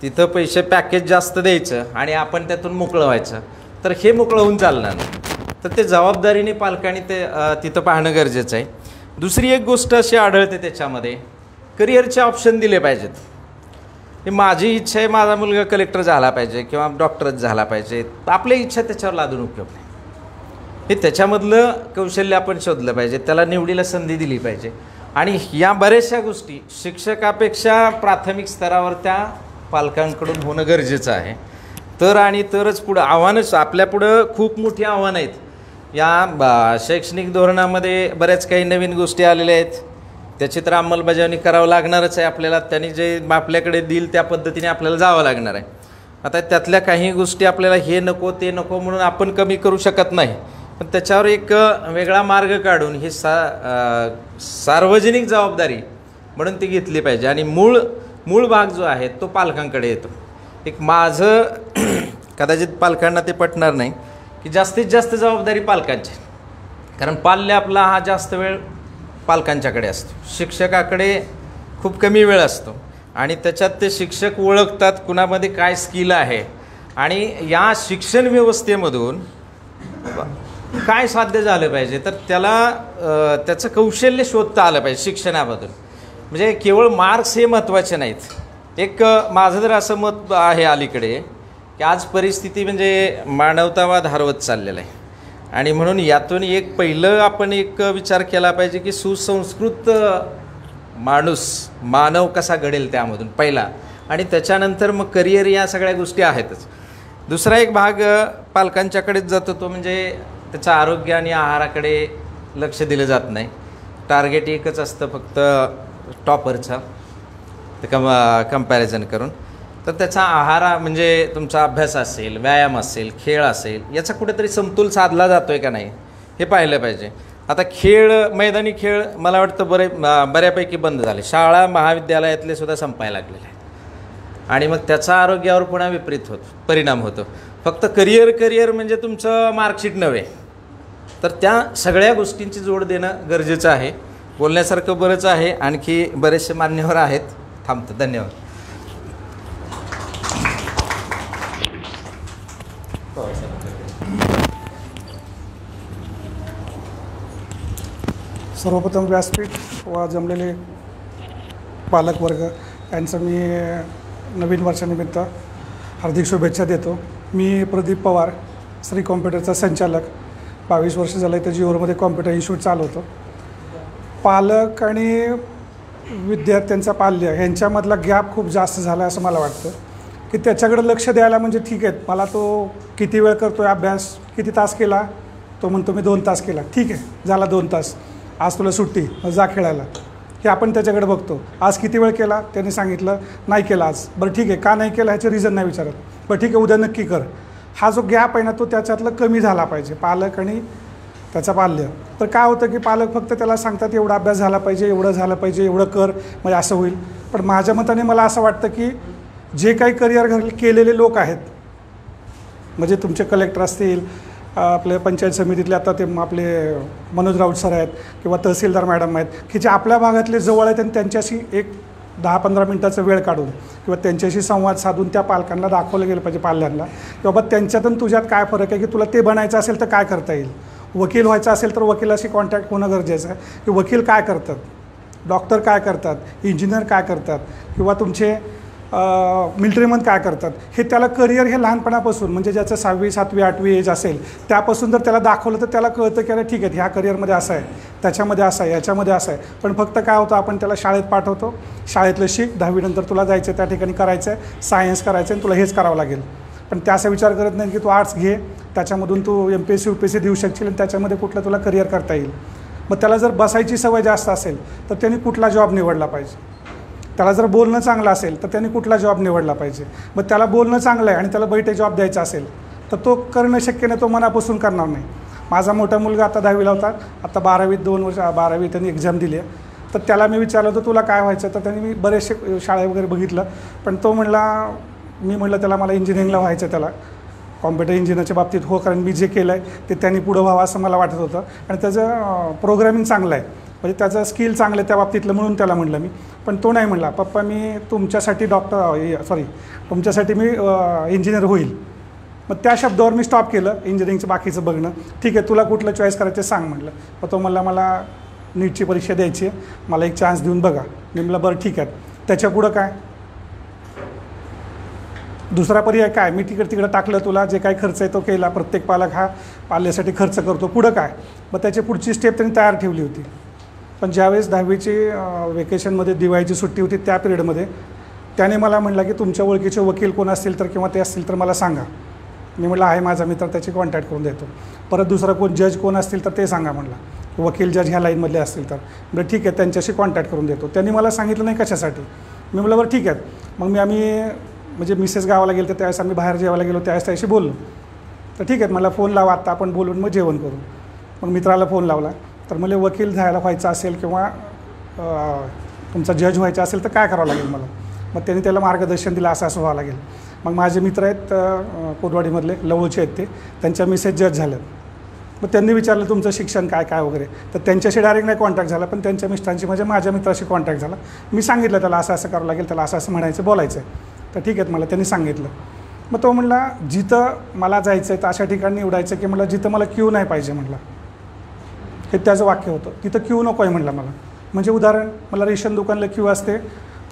तिथं पैसे पॅकेज जास्त द्यायचं आणि आपण त्यातून मोकळं व्हायचं. तर हे मोकळं होऊन चालणार नाही. तर ते जबाबदारीने पालकांनी ते तिथं पाहणं गरजेचं आहे. दुसरी एक गोष्ट अशी आढळते त्याच्यामध्ये, करिअरचे ऑप्शन दिले पाहिजेत. हे माझी इच्छा आहे, माझा मुलगा कलेक्टर झाला पाहिजे किंवा डॉक्टरच झाला पाहिजे, आपल्या इच्छा त्याच्यावर लादून उपयोग नाही. हे त्याच्यामधलं कौशल्य आपण शोधलं पाहिजे, त्याला निवडीला संधी दिली पाहिजे. आणि या बऱ्याचशा गोष्टी शिक्षकापेक्षा प्राथमिक स्तरावर त्या पालकांकडून होणं गरजेचं आहे. तरच पुढं आव्हानच, आपल्यापुढं खूप मोठी आव्हानं आहेत. या शैक्षणिक धोरणामध्ये बऱ्याच काही नवीन गोष्टी आलेल्या आहेत, त्याची तर अंमलबजावणी करावं लागणारच आहे आपल्याला. त्यांनी जे आपल्याकडे देईल त्या पद्धतीने आपल्याला जावं लागणार आहे. आता त्यातल्या काही गोष्टी आपल्याला हे नको ते नको म्हणून आपण कमी करू शकत नाही, पण त्याच्यावर एक वेगळा मार्ग काढून ही सार्वजनिक जबाबदारी म्हणून ती घेतली पाहिजे. आणि मूळ भाग जो आहे तो पालकांकडे येतो. एक माझं कदाचित पालकांना ते पटणार नाही की जास्तीत जास्त जबाबदारी पालकांची, कारण पाल्य आपला हा जास्त वेळ पालकांच्याकडे असतो, शिक्षकाकडे खूप कमी वेळ असतो. आणि त्याच्यात ते शिक्षक ओळखतात कुणामध्ये काय स्किल आहे आणि या शिक्षण व्यवस्थेमधून काय साध्य झालं पाहिजे, तर त्याला त्याचं कौशल्य शोधता आलं पाहिजे शिक्षणामधून. म्हणजे केवळ मार्क्स हे महत्त्वाचे नाहीत. एक माझं जर असं मत आहे अलीकडे की आज परिस्थिती म्हणजे मानवतावाद हरवत चाललेला आहे. आणि म्हणून यातून एक पहिलं आपण एक विचार केला पाहिजे की सुसंस्कृत माणूस मानव कसा घडेल त्यामधून पहिला, आणि त्याच्यानंतर मग करिअर या सगळ्या गोष्टी आहेतच. दुसरा एक भाग पालकांच्याकडेच जातो, तो म्हणजे त्याचं आरोग्य आणि आहाराकडे लक्ष दिलं जात नाही. टार्गेट एकच असतं फक्त टॉपरचा कंपॅरिझन करून. तर त्याचा आहार म्हणजे तुमचा अभ्यास असेल, व्यायाम असेल, खेळ असेल, याचा कुठेतरी समतोल साधला जातो आहे का नाही हे पाहिलं पाहिजे. आता खेळ, मैदानी खेळ मला वाटतं बऱ्यापैकी बंद झाले. शाळा महाविद्यालयातले सुद्धा संपायला लागलेले आहेत आणि मग त्याचा आरोग्यावर पुन्हा विपरीत परिणाम होतो. फक्त करिअर म्हणजे तुमचं मार्कशीट नव्हे, तर त्या सगळ्या गोष्टींची जोड देणं गरजेचं आहे. बोलण्यासारखं बरंच आहे, आणखी बरेचसे मान्यवर आहेत. थांबतो. धन्यवाद. सर्वप्रथम व्यासपीठ व जमलेले पालकवर्ग यांचं मी नवीन वर्षानिमित्त हार्दिक शुभेच्छा देतो. मी प्रदीप पवार, श्री कॉम्प्युटरचा संचालक. 22 वर्ष झालं इथं जिओमध्ये कॉम्प्युटर इन्स्टिट्यूट चालवतो. पालक आणि विद्यार्थ्यांचा पाल्य ह्यांच्यामधला गॅप खूप जास्त झाला असं मला वाटतं, की त्याच्याकडे लक्ष द्यायला म्हणजे ठीक आहे, मला तो किती वेळ करतो आहे अभ्यास, किती तास केला, तो म्हणतो मी 2 तास केला, ठीक आहे झाला 2 तास, आज तुला सुट्टी, जा खेळायला, हे आपण त्याच्याकडे बघतो. आज किती वेळ केला, त्याने सांगितलं नाही केला आज, बरं ठीक आहे, का नाही केला ह्याचे रिझन नाही विचारत, बरं ठीक आहे उद्या नक्की कर. हा जो गॅप आहे ना तो त्याच्यातलं कमी झाला पाहिजे, पालक आणि त्याचा पाल्य. तर काय होतं की पालक फक्त त्याला सांगतात एवढा अभ्यास झाला पाहिजे, एवढं झालं पाहिजे, एवढं कर, म्हणजे असं होईल. पण माझ्या मताने मला असं वाटतं की जे काही करिअर केलेले लोक आहेत, म्हणजे तुमचे कलेक्टर असतील, आपले पंचायत समितीतले आता ते आपले मनोज राऊत सर आहेत किंवा तहसीलदार मॅडम आहेत, की जे आपल्या भागातले जवळ आहेत आणि त्यांच्याशी एक 10-15 मिनटाचा वेळ काढून किंवा त्यांच्याशी संवाद साधून त्या पालकांना दाखवलं गेलं पाहिजे, पाल्यांना, की बाबा त्यांच्यातून तुझ्यात काय फरक आहे, की तुला ते बनायचं असेल तर काय करता येईल. वकील व्हायचं असेल तर वकिलाशी कॉन्टॅक्ट होणं गरजेचं आहे, की वकील काय करतात, डॉक्टर काय करतात, इंजिनियर काय करतात, किंवा तुमचे मिलिटरीमन काय करतात, हे त्याला करिअर हे लहानपणापासून, म्हणजे ज्याचं 6वी 7वी 8वी एज असेल त्यापासून जर त्याला दाखवलं तर त्याला कळतं की अरे ठीक आहे ह्या करिअरमध्ये असं आहे, त्याच्यामध्ये असं आहे, याच्यामध्ये असं आहे. पण फक्त काय होतं, आपण त्याला शाळेत पाठवतो, शाळेतलं शिक, 10वी नंतर तुला जायचं त्या ठिकाणी करायचं आहे, सायन्स करायचं आहे, तुला हेच करावं लागेल. पण त्या असा विचार करत नाही की तू आर्ट्स घे, त्याच्यामधून तू MPSC UPSC देऊ शकशील आणि त्याच्यामध्ये कुठलं तुला करिअर करता येईल. मग त्याला जर बसायची सवय जास्त असेल तर त्यांनी कुठला जॉब निवडला पाहिजे. त्याला जर बोलणं चांगलं असेल तर त्यांनी कुठला जॉब निवडला पाहिजे. मग त्याला बोलणं चांगलं आहे आणि त्याला बैठे जॉब द्यायचा असेल तर तो करणं शक्य नाही, तो मनापासून करणार नाही. माझा मोठा मुलगा आता 10वीला होता, आता 12वीत 2 वर्ष 12वी त्यांनी एक्झाम दिली आहे. तर त्याला मी विचारलं होतं तुला काय व्हायचं, तर त्यांनी मी बरेचसे शाळा वगैरे बघितलं, पण तो म्हणला, मी म्हटलं त्याला मला इंजिनिअरिंगला व्हायचं, त्याला कॉम्प्युटर इंजिनिअरच्या बाबतीत हो, कारण मी जे केलं आहे ते त्यांनी पुढं व्हावं असं मला वाटत होतं आणि त्याचं प्रोग्रामिंग चांगलं आहे, म्हणजे त्याचं स्किल चांगलं आहे त्या बाबतीतलं, म्हणून त्याला म्हटलं मी. पण तो नाही म्हणला, पप्पा मी तुमच्यासाठी तुमच्यासाठी मी इंजिनियर होईल. मग त्या शब्दावर मी स्टॉप केलं इंजिनिअरिंगचं बाकीचं बघणं. ठीक आहे तुला कुठलं चॉईस करायचं सांग म्हटलं. पण तो म्हणला मला नीटची परीक्षा द्यायची आहे, मला एक चान्स देऊन बघा. मी म्हटलं बरं ठीक आहे, त्याच्या पुढं काय, दुसरा पर्याय काय, मी तिकडं टाकलं, तुला जे काही खर्च आहे तो केला, प्रत्येक पालक हा पाल्यासाठी खर्च करतो, पुढं काय. मग त्याची पुढची स्टेप त्यांनी तयार ठेवली होती. पण ज्यावेळेस 10वीची वेकेशनमध्ये दिवाळीची सुट्टी होती त्या पिरियडमध्ये त्याने मला म्हटलं की तुमच्या ओळखीचे वकील कोण असतील तर किंवा ते असतील तर मला सांगा. मी म्हटलं आहे माझा मित्र, त्याची कॉन्टॅक्ट करून देतो. परत दुसरा कोण जज कोण असतील तर ते सांगा म्हटलं, वकील जज ह्या लाईनमधले असतील तर. म्हणजे ठीक आहे त्यांच्याशी कॉन्टॅक्ट करून देतो. त्यांनी मला सांगितलं नाही कशासाठी. मी म्हटलं बरं ठीक आहे. मग आम्ही म्हणजे मिसेस गावाला गेलो तर त्यावेळेस आम्ही बाहेर जेवायला गेलो, त्यावेळेस त्याशी बोललो. तर ठीक आहे मला फोन लावा, आत्ता आपण बोलून मग जेवण करू. मग मित्राला फोन लावला, तर मला वकील झायला व्हायचं असेल किंवा तुमचा जज व्हायचा असेल तर काय करावं लागेल मला. मग त्यांनी त्याला मार्गदर्शन दिलं, असं असं व्हावं लागेल. मग माझे मित्र आहेत कोटवाडीमधले, लवळचे आहेत ते, त्यांच्या मिसेस जज झाल्या. मग त्यांनी विचारलं तुमचं शिक्षण काय काय वगैरे, तर त्यांच्याशी डायरेक्ट नाही कॉन्टॅक्ट झाला, पण त्यांच्या मिस्टरांशी म्हणजे माझ्या मित्राशी कॉन्टॅक्ट झाला. मी सांगितलं त्याला असं असं करावं लागेल, त्याला असं असं म्हणायचं बोलायचं आहे. तर ठीक आहेत मला त्यांनी सांगितलं. मग तो म्हणला जिथं मला जायचं आहे तर अशा ठिकाणी निवडायचं की म्हटलं जिथं मला क्यू नाही पाहिजे म्हटलं. हे त्याचं वाक्य होतं, तिथं क्यू नको आहे म्हटलं मला. म्हणजे उदाहरण, मला रेशन दुकानला क्यू असते,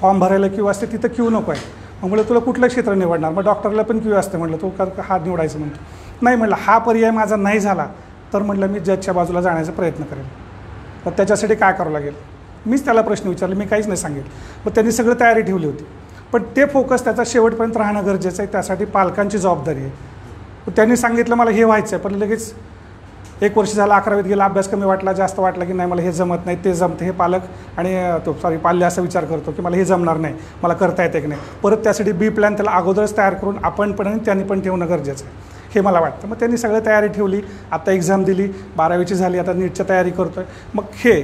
फॉर्म भरायला क्यू असते, तिथं क्यू नको आहे. मग म्हटलं तुला कुठलं क्षेत्र निवडणार, मग डॉक्टरला पण क्यू असते म्हटलं, तू हा निवडायचं म्हणतो. नाही म्हटलं हा पर्याय माझा नाही झाला तर म्हटलं मी जजच्या बाजूला जाण्याचा प्रयत्न करेन. तर त्याच्यासाठी काय करावं लागेल. मीच त्याला प्रश्न विचारले, मी काहीच नाही सांगितलं. मग त्यांनी सगळं तयारी ठेवली होती, पण ते फोकस त्याचा शेवटपर्यंत राहणं गरजेचं आहे. त्यासाठी पालकांची जबाबदारी आहे. त्यांनी सांगितलं मला हे व्हायचं आहे, पण लगेच 1 वर्ष झालं 11वीत गेला, अभ्यास कमी वाटला, जास्त वाटला की नाही मला हे जमत नाही, ते जमतं. हे पालक आणि पाल्य असा विचार करतो की मला हे जमणार नाही, मला करता येते की नाही. परत त्यासाठी बी प्लॅन त्याला अगोदरच तयार करून आपण पण आणि त्यांनी पण ठेवणं गरजेचं आहे, हे मला वाटतं. मग त्यांनी सगळं तयारी ठेवली, आता एक्झाम दिली, 12वीची झाली, आता नीटची तयारी करतो आहे. मग हे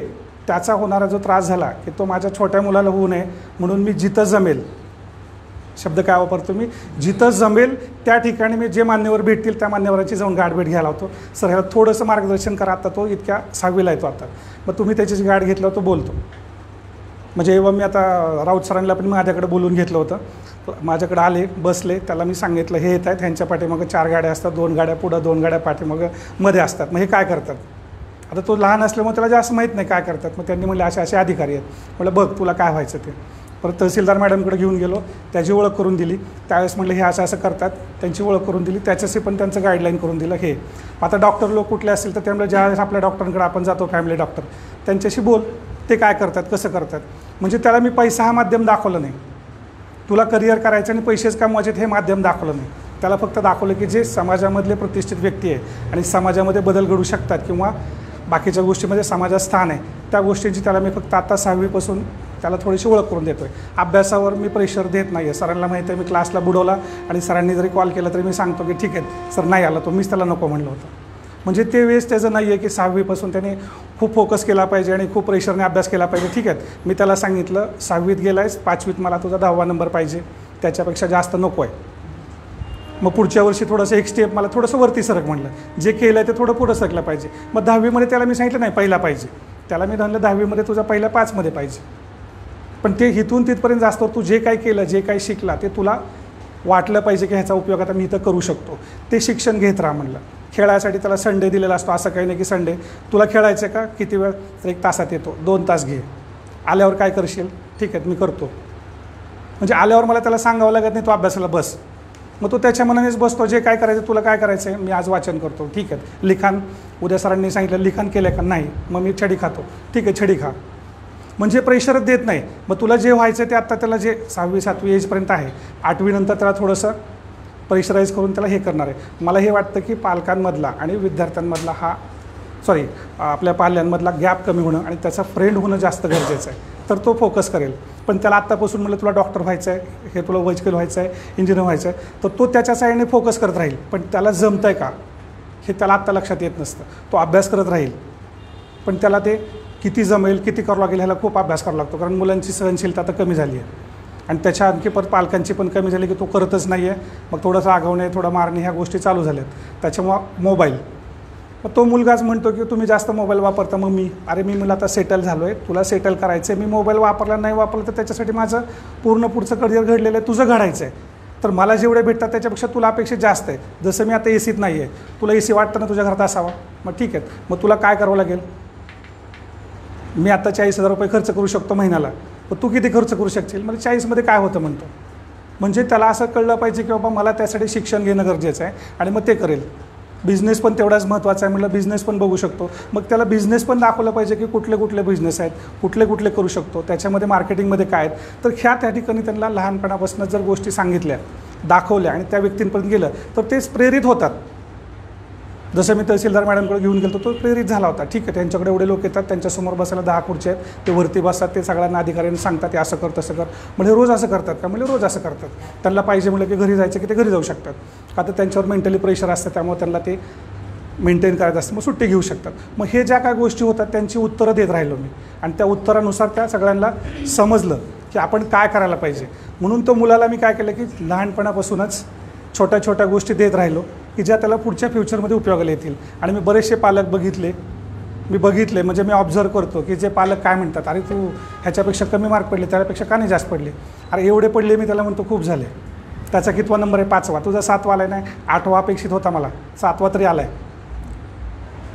त्याचा होणारा जो त्रास झाला की तो माझ्या छोट्या मुलाला होऊ नये म्हणून मी जिथं जमेल, शब्द काय वापरतो मी, जिथं जमेल त्या ठिकाणी मी जे मान्यवर भेटतील त्या मान्यवरांची जाऊन गाठभेट घ्यायला होतो. सर ह्याला थोडंसं मार्गदर्शन करा, आता तो इतक्या 6वीला येतो आता, मग तुम्ही त्याची गाठ घेतलं तो बोलतो. म्हणजे जेव्हा मी आता राऊत सरांना पण माझ्याकडे बोलून घेतलं होतं, माझ्याकडे आले, बसले, त्याला मी सांगितलं हे येत आहेत, ह्यांच्या पाठीमागं 4 गाड्या असतात, 2 गाड्या पुढं, 2 गाड्या पाठीमागं मध्ये असतात, मग हे काय करतात. आता तो लहान असल्यामुळे त्याला जास्त माहीत नाही काय करतात. मग त्यांनी म्हणले असे अधिकारी आहेत. म्हटलं बघ तुला काय व्हायचं ते. परत तहसीलदार मॅडमकडे घेऊन गेलो, त्याची ओळख करून दिली. त्यावेळेस म्हटलं हे असं करतात, त्यांची ओळख करून दिली, त्याच्याशी पण त्यांचं गाईडलाईन करून दिलं. हे आता डॉक्टर लोक कुठले असतील तर त्यामुळे ज्यावेळेस आपल्या डॉक्टरांकडे आपण जातो, फॅमिली डॉक्टर, त्यांच्याशी बोल, ते काय करतात, कसं करतात. म्हणजे त्याला मी पैसा हा माध्यम दाखवलं नाही, तुला करिअर करायचं आणि पैसेच कमवायचे हे माध्यम दाखवलं नाही. त्याला फक्त दाखवलं की जे समाजामधले प्रतिष्ठित व्यक्ती आहे आणि समाजामध्ये बदल घडू शकतात किंवा बाकीच्या गोष्टीमध्ये समाजात स्थान आहे, त्या गोष्टींची त्याला मी फक्त आता 6वीपासून त्याला थोडीशी ओळख करून देतो आहे. अभ्यासावर मी प्रेशर देत नाही आहे. सरांना माहिती आहे मी क्लासला बुडवला आणि सरांनी जरी कॉल केला तरी मी सांगतो की ठीक आहे सर, नाही आला तो, मीच त्याला नको म्हणलं होतं. म्हणजे ते वेळेस त्याचं नाही आहे की 6वीपासून त्याने खूप फोकस केला पाहिजे आणि खूप प्रेशरने अभ्यास केला पाहिजे. ठीक आहे, मी त्याला सांगितलं 6वीत गेला आहेस, 5वीत मला तुझा 10वा नंबर पाहिजे, त्याच्यापेक्षा जास्त नको आहे. मग पुढच्या वर्षी थोडंसं एक स्टेप मला थोडंसं वरती सरक म्हणलं, जे केलं आहे ते थोडं पुढं सरकलं पाहिजे. मग 10वीमध्ये त्याला मी सांगितलं नाही पहिला पाहिजे, त्याला मी म्हणलं 10वीमध्ये तुझा पहिला 5मध्ये पाहिजे. पण ते इथून तिथपर्यंत जास्त तू जे काही केलं, जे काही शिकला ते तुला वाटलं पाहिजे की ह्याचा उपयोग आता मी इथं करू शकतो, ते शिक्षण घेत राहा म्हणलं. खेळायसाठी त्याला संडे दिलेला असतो, असं काही नाही की संडे तुला खेळायचं आहे का, किती वेळ, तर 1 तासात येतो, 2 तास घे, आल्यावर काय करशील, ठीक आहे मी करतो. म्हणजे आल्यावर मला त्याला सांगावं लागत नाही, तो अभ्यासाला बस. मग तो त्याच्या मनानेच बसतो, जे काय करायचं तुला काय करायचं आहे, मी आज वाचन करतो, ठीक आहे. लिखाण, उद्या सरांनी सांगितलं लिखाण केलं का, नाही, मग मी छडी खातो, ठीक आहे छडी खा. म्हणजे प्रेशरच देत नाही. मग तुला जे व्हायचं ते आत्ता त्याला जे 6वी 7वी एजपर्यंत आहे, 8वी नंतर त्याला थोडंसं प्रेशराईज करून त्याला हे करणार आहे. मला हे वाटतं की पालकांमधला आणि विद्यार्थ्यांमधला आपल्या पाल्यांमधला गॅप कमी होणं आणि त्याचा फ्रेंड होणं जास्त गरजेचं आहे, तर तो फोकस करेल. पण त्याला आत्तापासून म्हटलं तुला डॉक्टर व्हायचं आहे, हे तुला वैद्यकीय व्हायचं आहे, इंजिनियर व्हायचं आहे, तर तो त्याच्या साईडने फोकस करत राहील. पण त्याला जमतं आहे का हे त्याला आत्ता लक्षात येत नसतं. तो अभ्यास करत राहील, पण त्याला ते किती जमेल, किती करावं लागेल ह्याला खूप अभ्यास करावा लागतो. कारण मुलांची सहनशीलता आता कमी झाली आहे आणि त्याच्या आणखी परत पालकांची पण कमी झाली की तो करतच नाही आहे. मग थोडंसं रागवणे, थोडं मारणे, ह्या गोष्टी चालू झाल्यात. त्याच्यामुळं मोबाईल, मग तो मुलगाच म्हणतो की तुम्ही जास्त मोबाईल वापरता. मग मी मला आता सेटल झालो आहे, तुला सेटल करायचं आहे, मी मोबाईल वापरला नाही वापरला तर त्याच्यासाठी माझं पूर्ण पुढचं करिअर घडलेलं आहे, तुझं घडायचं आहे. तर मला जेवढे भेटतात त्याच्यापेक्षा तुला अपेक्षित जास्त आहे. जसं मी आता एसीत नाही आहे, तुला एसी वाटतं ना तुझ्या घरात असावा, मग ठीक आहे, मग तुला काय करावं लागेल, मी आता 40,000 रुपये खर्च करू शकतो महिन्याला, तर तू किती खर्च करू शकशील, म्हणजे 40मध्ये काय होतं म्हणतो. म्हणजे त्याला असं कळलं पाहिजे की बाबा मला त्यासाठी शिक्षण घेणं गरजेचं आहे आणि मग ते करेल. बिझनेस पण तेवढाच महत्त्वाचा आहे, म्हटलं बिझनेस पण बघू शकतो. मग त्याला बिझनेस पण दाखवलं पाहिजे की कुठले कुठले बिझनेस आहेत, कुठले कुठले करू शकतो, त्याच्यामध्ये मार्केटिंगमध्ये काय आहेत. तर त्या ठिकाणी त्यांना लहानपणापासून जर गोष्टी सांगितल्या, दाखवल्या आणि त्या व्यक्तींपर्यंत गेलं तर तेच प्रेरित होतात. जसं मी तहसीलदार मॅडमकडे घेऊन गेलो तो प्रेरित झाला होता. ठीक आहे, त्यांच्याकडे एवढे लोक येतात, त्यांच्यासमोर बसायला 10 खुर्च्या आहेत, ते वरती बसतात, ते सगळ्यांना अधिकाऱ्यांनी सांगतात ते असं कर तसं कर. म्हणजे रोज असं करतात का, म्हणजे रोज असं करतात. त्यांना पाहिजे म्हटलं की घरी जायचं की ते घरी जाऊ शकतात, का तर त्यांच्यावर मेंटली प्रेशर असतं, त्यामुळे त्यांना ते मेंटेन करायचं असतं, मग सुट्टी घेऊ शकतात. मग हे ज्या काय गोष्टी होतात त्यांची उत्तरं देत राहिलो मी आणि त्या उत्तरानुसार त्या सगळ्यांना समजलं की आपण काय करायला पाहिजे. म्हणून तो मुलाला मी काय केलं की लहानपणापासूनच छोट्या छोट्या गोष्टी देत राहिलो की ज्या त्याला पुढच्या फ्युचरमध्ये उपयोगाला येतील. आणि मी बरेचसे पालक बघितले म्हणजे मी ऑब्झर्व करतो की जे पालक काय म्हणतात, अरे तू ह्याच्यापेक्षा कमी मार्क पडले, त्याच्यापेक्षा का नाही जास्त पडले, अरे एवढे पडले, मी त्याला म्हणतो खूप झाले, त्याचा कितवा नंबर आहे, 5वा, तुझा 7वा आला नाही, 8वा अपेक्षित होता मला, 7वा तरी आला आहे,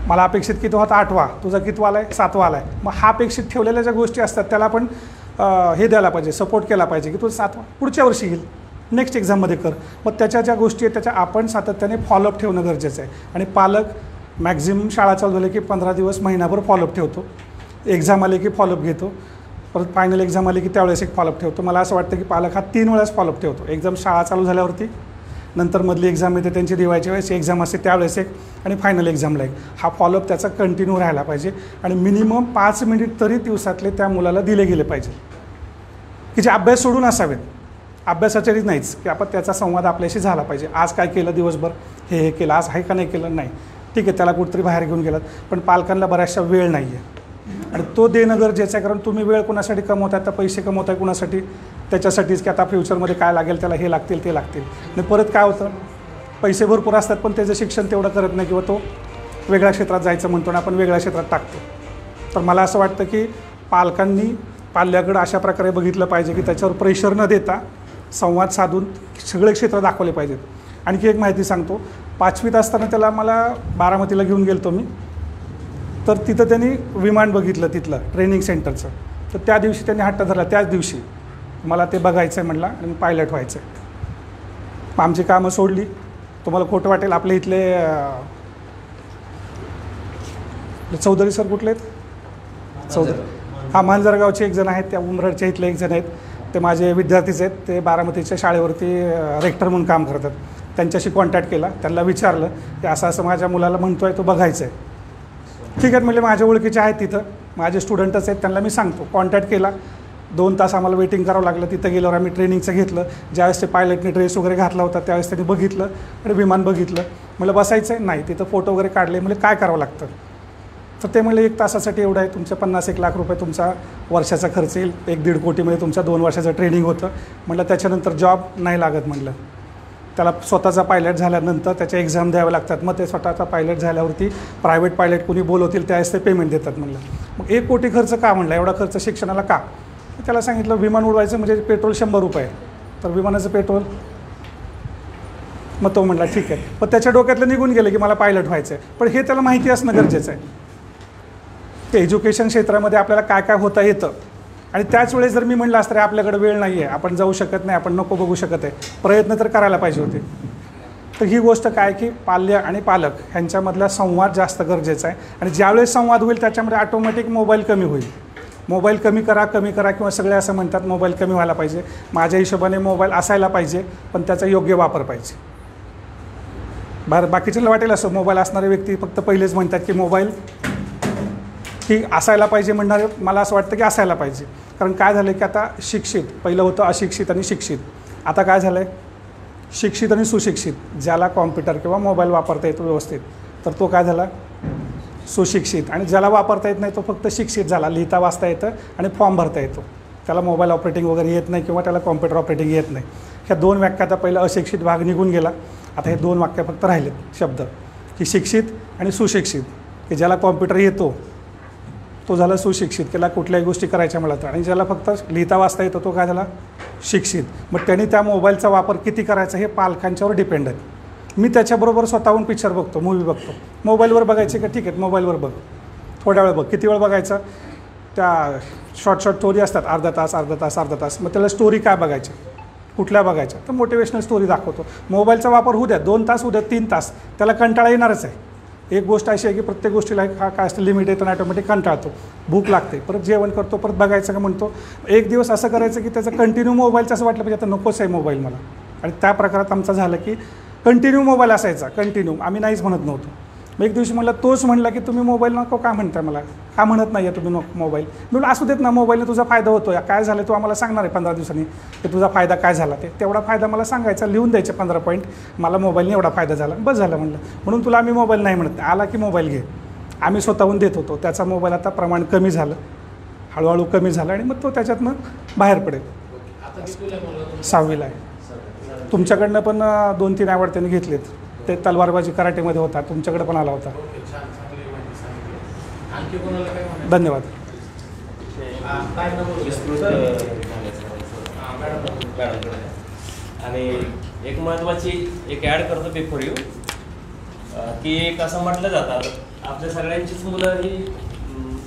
मला अपेक्षित किती होता 8वा, तुझा कितवा आला आहे, 7वा आला आहे. मग हा अपेक्षित ठेवलेल्या ज्या गोष्टी असतात त्याला आपण हे द्यायला पाहिजे, सपोर्ट केला पाहिजे की तुझं 7वा पुढच्या वर्षी येईल, नेक्स्ट एक्झाममध्ये कर. मग त्याच्या ज्या गोष्टी आहेत त्याच्या आपण सातत्याने फॉलोअप ठेवणं गरजेचं आहे. आणि पालक मॅक्झिमम शाळा चालू झाली की 15 दिवस, महिनाभर फॉलोअप ठेवतो, एक्झाम आले की फॉलोअप घेतो. परत फायनल एक्झाम आली की त्यावेळेस एक फॉलोअप ठेवतो. मला असं वाटतं की पालक हा 3 वेळेस फॉलोअप ठेवतो. एकदम शाळा चालू झाल्यावरती, नंतर मधली एक्झाम येते त्यांची दिवाळीच्या वेळेस एक्झाम असते त्यावेळेस एक, आणि फायनल एक्झामला एक. हा फॉलोअप त्याचा कंटिन्यू राहायला पाहिजे आणि मिनिमम 5 मिनिट तरी दिवसातले त्या मुलाला दिले गेले पाहिजे, की जे अभ्यास सोडून असावेत. अभ्यासाच्याच नाहीच, की आपण त्याचा संवाद आपल्याशी झाला पाहिजे. आज काय केलं दिवसभर, हे केलं, आज आहे का नाही केलं, नाही ठीक आहे त्याला कुठेतरी बाहेर घेऊन गेलात, पण पालकांना बऱ्याचशा वेळ नाही आहे आणि तो देणं गरजेचं आहे. कारण तुम्ही वेळ कोणासाठी कमवताय, तर पैसे कमवताय कुणासाठी, त्याच्यासाठीच की आता फ्युचरमध्ये काय लागेल त्याला, हे लागतील ते लागतील. आणि परत काय होतं, पैसे भरपूर असतात पण त्याचं शिक्षण तेवढं करत नाही, किंवा तो वेगळ्या क्षेत्रात जायचं म्हणतो आणि आपण वेगळ्या क्षेत्रात टाकतो. तर मला असं वाटतं की पालकांनी पाल्याकडं अशा प्रकारे बघितलं पाहिजे की त्याच्यावर प्रेशर न देता संवाद साधून सगळे क्षेत्र दाखवले पाहिजेत. आणखी एक माहिती सांगतो, 5वीत असताना त्याला मला बारामतीला घेऊन गेलतो मी, तर तिथं त्यांनी विमान बघितलं तिथलं ट्रेनिंग सेंटरचं. तर त्या दिवशी त्यांनी हट्ट धरला, त्याच दिवशी मला ते बघायचं आहे म्हणला आणि पायलट व्हायचं आहे. मग आमची कामं सोडली. तुम्हाला खोटं वाटेल, आपले इथले चौधरी सर कुठले आहेत, चौधरी हां मांजरगावचे एक जण आहेत, त्या उमरडच्या इथले एक जण आहेत, ते माझे विद्यार्थीच आहेत. ते बारामतीच्या शाळेवरती रेक्टर म्हणून काम करतात. त्यांच्याशी कॉन्टॅक्ट केला, त्यांना विचारलं की असं असं माझ्या मुलाला म्हणतो आहे, तो बघायचं आहे. ठीक आहे म्हणजे माझ्या ओळखीचे आहेत तिथं, माझे स्टुडंटच आहेत, त्यांना मी सांगतो. कॉन्टॅक्ट केला, 2 तास आम्हाला वेटिंग करावं लागलं. तिथं गेल्यावर आम्ही ट्रेनिंगचं घेतलं. ज्यावेळेस ते पायलटने ड्रेस वगैरे घातला होता त्यावेळेस त्यांनी बघितलं आणि विमान बघितलं. मला बसायचं आहे, नाही तिथं फोटो वगैरे काढले. म्हणजे काय करावं लागतं, तर ते म्हणले 1 तासासाठी एवढं आहे, तुमचे 50-1 लाख रुपये तुमचा वर्षाचा खर्च येईल, 1-1.5 कोटीमध्ये तुमच्या 2 वर्षाचं ट्रेनिंग होतं. म्हटलं त्याच्यानंतर जॉब नाही लागत. म्हटलं त्याला स्वतःचा पायलट झाल्यानंतर त्याच्या एक्झाम द्याव्या लागतात, मग ते स्वतःचा पायलट झाल्यावरती प्रायव्हेट पायलट कोणी बोलवतील त्यावेळेस ते पेमेंट देतात. म्हणलं मग 1 कोटी खर्च का, म्हणलं एवढा खर्च शिक्षणाला का. त्याला सांगितलं विमान उडवायचं म्हणजे पेट्रोल 100 रुपये, तर विमानाचं पेट्रोल. मग तो म्हटला ठीक आहे. पण त्याच्या डोक्यातलं निघून गेलं की मला पायलट व्हायचं आहे. पण हे त्याला माहिती असणं गरजेचं आहे. ते एज्युकेशन क्षेत्रामध्ये आपल्याला काय काय होता येतं, आणि त्याच वेळेस जर मी म्हटलं असतं आपल्याकडे वेळ नाही आहे, आपण जाऊ शकत नाही, आपण नको बघू शकत आहे, प्रयत्न तर करायला पाहिजे होते. तर ही गोष्ट काय की पाल्य आणि पालक ह्यांच्यामधला संवाद जास्त गरजेचा आहे. आणि ज्यावेळेस संवाद होईल त्याच्यामध्ये ऑटोमॅटिक मोबाईल कमी होईल. मोबाईल कमी करा किंवा सगळे असं म्हणतात मोबाईल कमी व्हायला पाहिजे. माझ्या हिशोबाने मोबाईल असायला पाहिजे, पण त्याचा योग्य वापर पाहिजे. बाकीच्याला वाटेल असं, मोबाईल असणारे व्यक्ती फक्त पहिलेच म्हणतात की मोबाईल ही असायला पाहिजे म्हणणारे. मला असं वाटतं की असायला पाहिजे. कारण काय झालं की आता शिक्षित, पहिलं होतं अशिक्षित आणि शिक्षित, आता काय झालं आहे शिक्षित आणि सुशिक्षित. ज्याला कॉम्प्युटर किंवा मोबाईल वापरता येतो व्यवस्थित, तर तो काय झाला सुशिक्षित. आणि ज्याला वापरता येत नाही तो फक्त शिक्षित झाला, लिहिता वाचता येतं आणि फॉर्म भरता येतो, त्याला मोबाईल ऑपरेटिंग वगैरे येत नाही किंवा त्याला कॉम्प्युटर ऑपरेटिंग येत नाही. ह्या 2 व्याख्या, आता पहिलं अशिक्षित भाग निघून गेला, आता हे 2 वाक्य फक्त राहिलेत शब्द, की शिक्षित आणि सुशिक्षित. की ज्याला कॉम्प्युटर येतो तो झाला सुशिक्षित, त्याला कुठल्याही गोष्टी करायच्या मला तर. आणि ज्याला फक्त लिहिता वाचता येतो तो काय झाला शिक्षित. मग त्यांनी त्या मोबाईलचा वापर किती करायचा हे पालकांच्यावर डिपेंड आहे. मी त्याच्याबरोबर स्वतःहून पिक्चर बघतो, मूवी बघतो. मोबाईलवर बघायचे का, ठीक आहे मोबाईलवर बघ, थोड्या वेळ बघ. किती वेळ बघायचं, त्या शॉर्ट स्टोरी असतात, अर्धा तास. मग त्याला स्टोरी काय बघायची, कुठल्या बघायच्या, तर मोटिवेशनल स्टोरी दाखवतो. मोबाईलचा वापर होऊ द्या 2 तास, होऊ द्या 3 तास, त्याला कंटाळा येणारच आहे. एक गोष्ट अशी आहे की प्रत्येक गोष्टीला काय असतं लिमिट येतं, ऑटोमॅटिक कंटाळतो, भूक लागते, परत जेवण करतो, परत बघायचं का म्हणतो. एक दिवस असं करायचं की त्याचं कंटिन्यू मोबाईलचं असं वाटलं पाहिजे आता नकोच आहे मोबाईल मला. आणि त्या प्रकारात आमचं झालं की कंटिन्यू मोबाईल असायचा, कंटिन्यू, आम्ही नाहीच म्हणत नव्हतो. मग एक दिवशी म्हणलं, तोच म्हणला की तुम्ही मोबाईल नको का म्हणताय, मला का म्हणत नाही आहे तुम्ही मोबाईल. मी असू देत ना, मोबाईलने तुझा फायदा होतो, काय झालं तू आम्हाला सांगणार आहे 15 दिवसांनी की तुझा फायदा काय झाला. तेवढा फायदा मला सांगायचा, लिहून द्यायचे 15 पॉईंट, मला मोबाईलने एवढा फायदा झाला, बस झालं म्हणलं. म्हणून तुला आम्ही मोबाईल नाही म्हणत नाही, आला की मोबाईल घे, आम्ही स्वतःहून देत होतो. त्याचा मोबाईल आता प्रमाण कमी झालं, हळूहळू कमी झालं, आणि मग तो त्याच्यातनं बाहेर पडेल. 6वीला आहे. तुमच्याकडनं पण 2-3 अवॉर्ड त्यांनी घेतलेत. ते तलवारबाजी कराटेमध्ये होता, तुमच्याकडे पण आला होता. धन्यवाद. आणि एक महत्त्वाची एक ॲड करतो बिफोर यू, की एक असं म्हटलं जातं आपल्या सगळ्यांचीच मुलं ही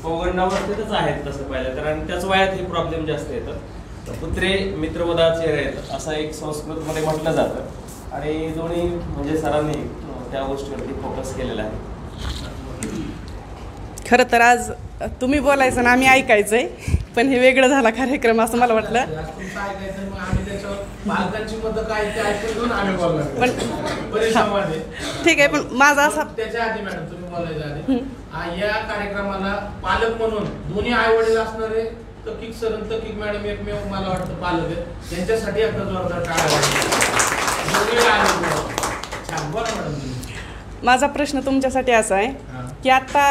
पौगंडावस्थेतच आहेत तसं पाहिलं तर, आणि त्याच वयात हे प्रॉब्लेम जास्त येतं. पुत्रे मित्रवदाचे आहेत असं एक संस्कृतमध्ये म्हटलं जातं. आणि दोन्ही म्हणजे सरांनी त्या गोष्टीवरती फोकस केलेला आहे. खरं तर आज तुम्ही बोलायचं ना आम्ही ऐकायचंय. पण हे वेगळं झाला कार्यक्रम असं मला वाटलं. पण ठीक आहे, पण माझा असा त्याच्या आधी मॅडम तुम्ही बोलायच्या आधी या कार्यक्रमाला पालक म्हणून दोन्ही आई वडील असणारे तकीक सर आणि तकीक मॅडम एकमेव मला वाटतं पालक आहेत, त्यांच्यासाठी एकदा जोरदार टाळ्या. माझा प्रश्न तुमच्यासाठी असा आहे की आता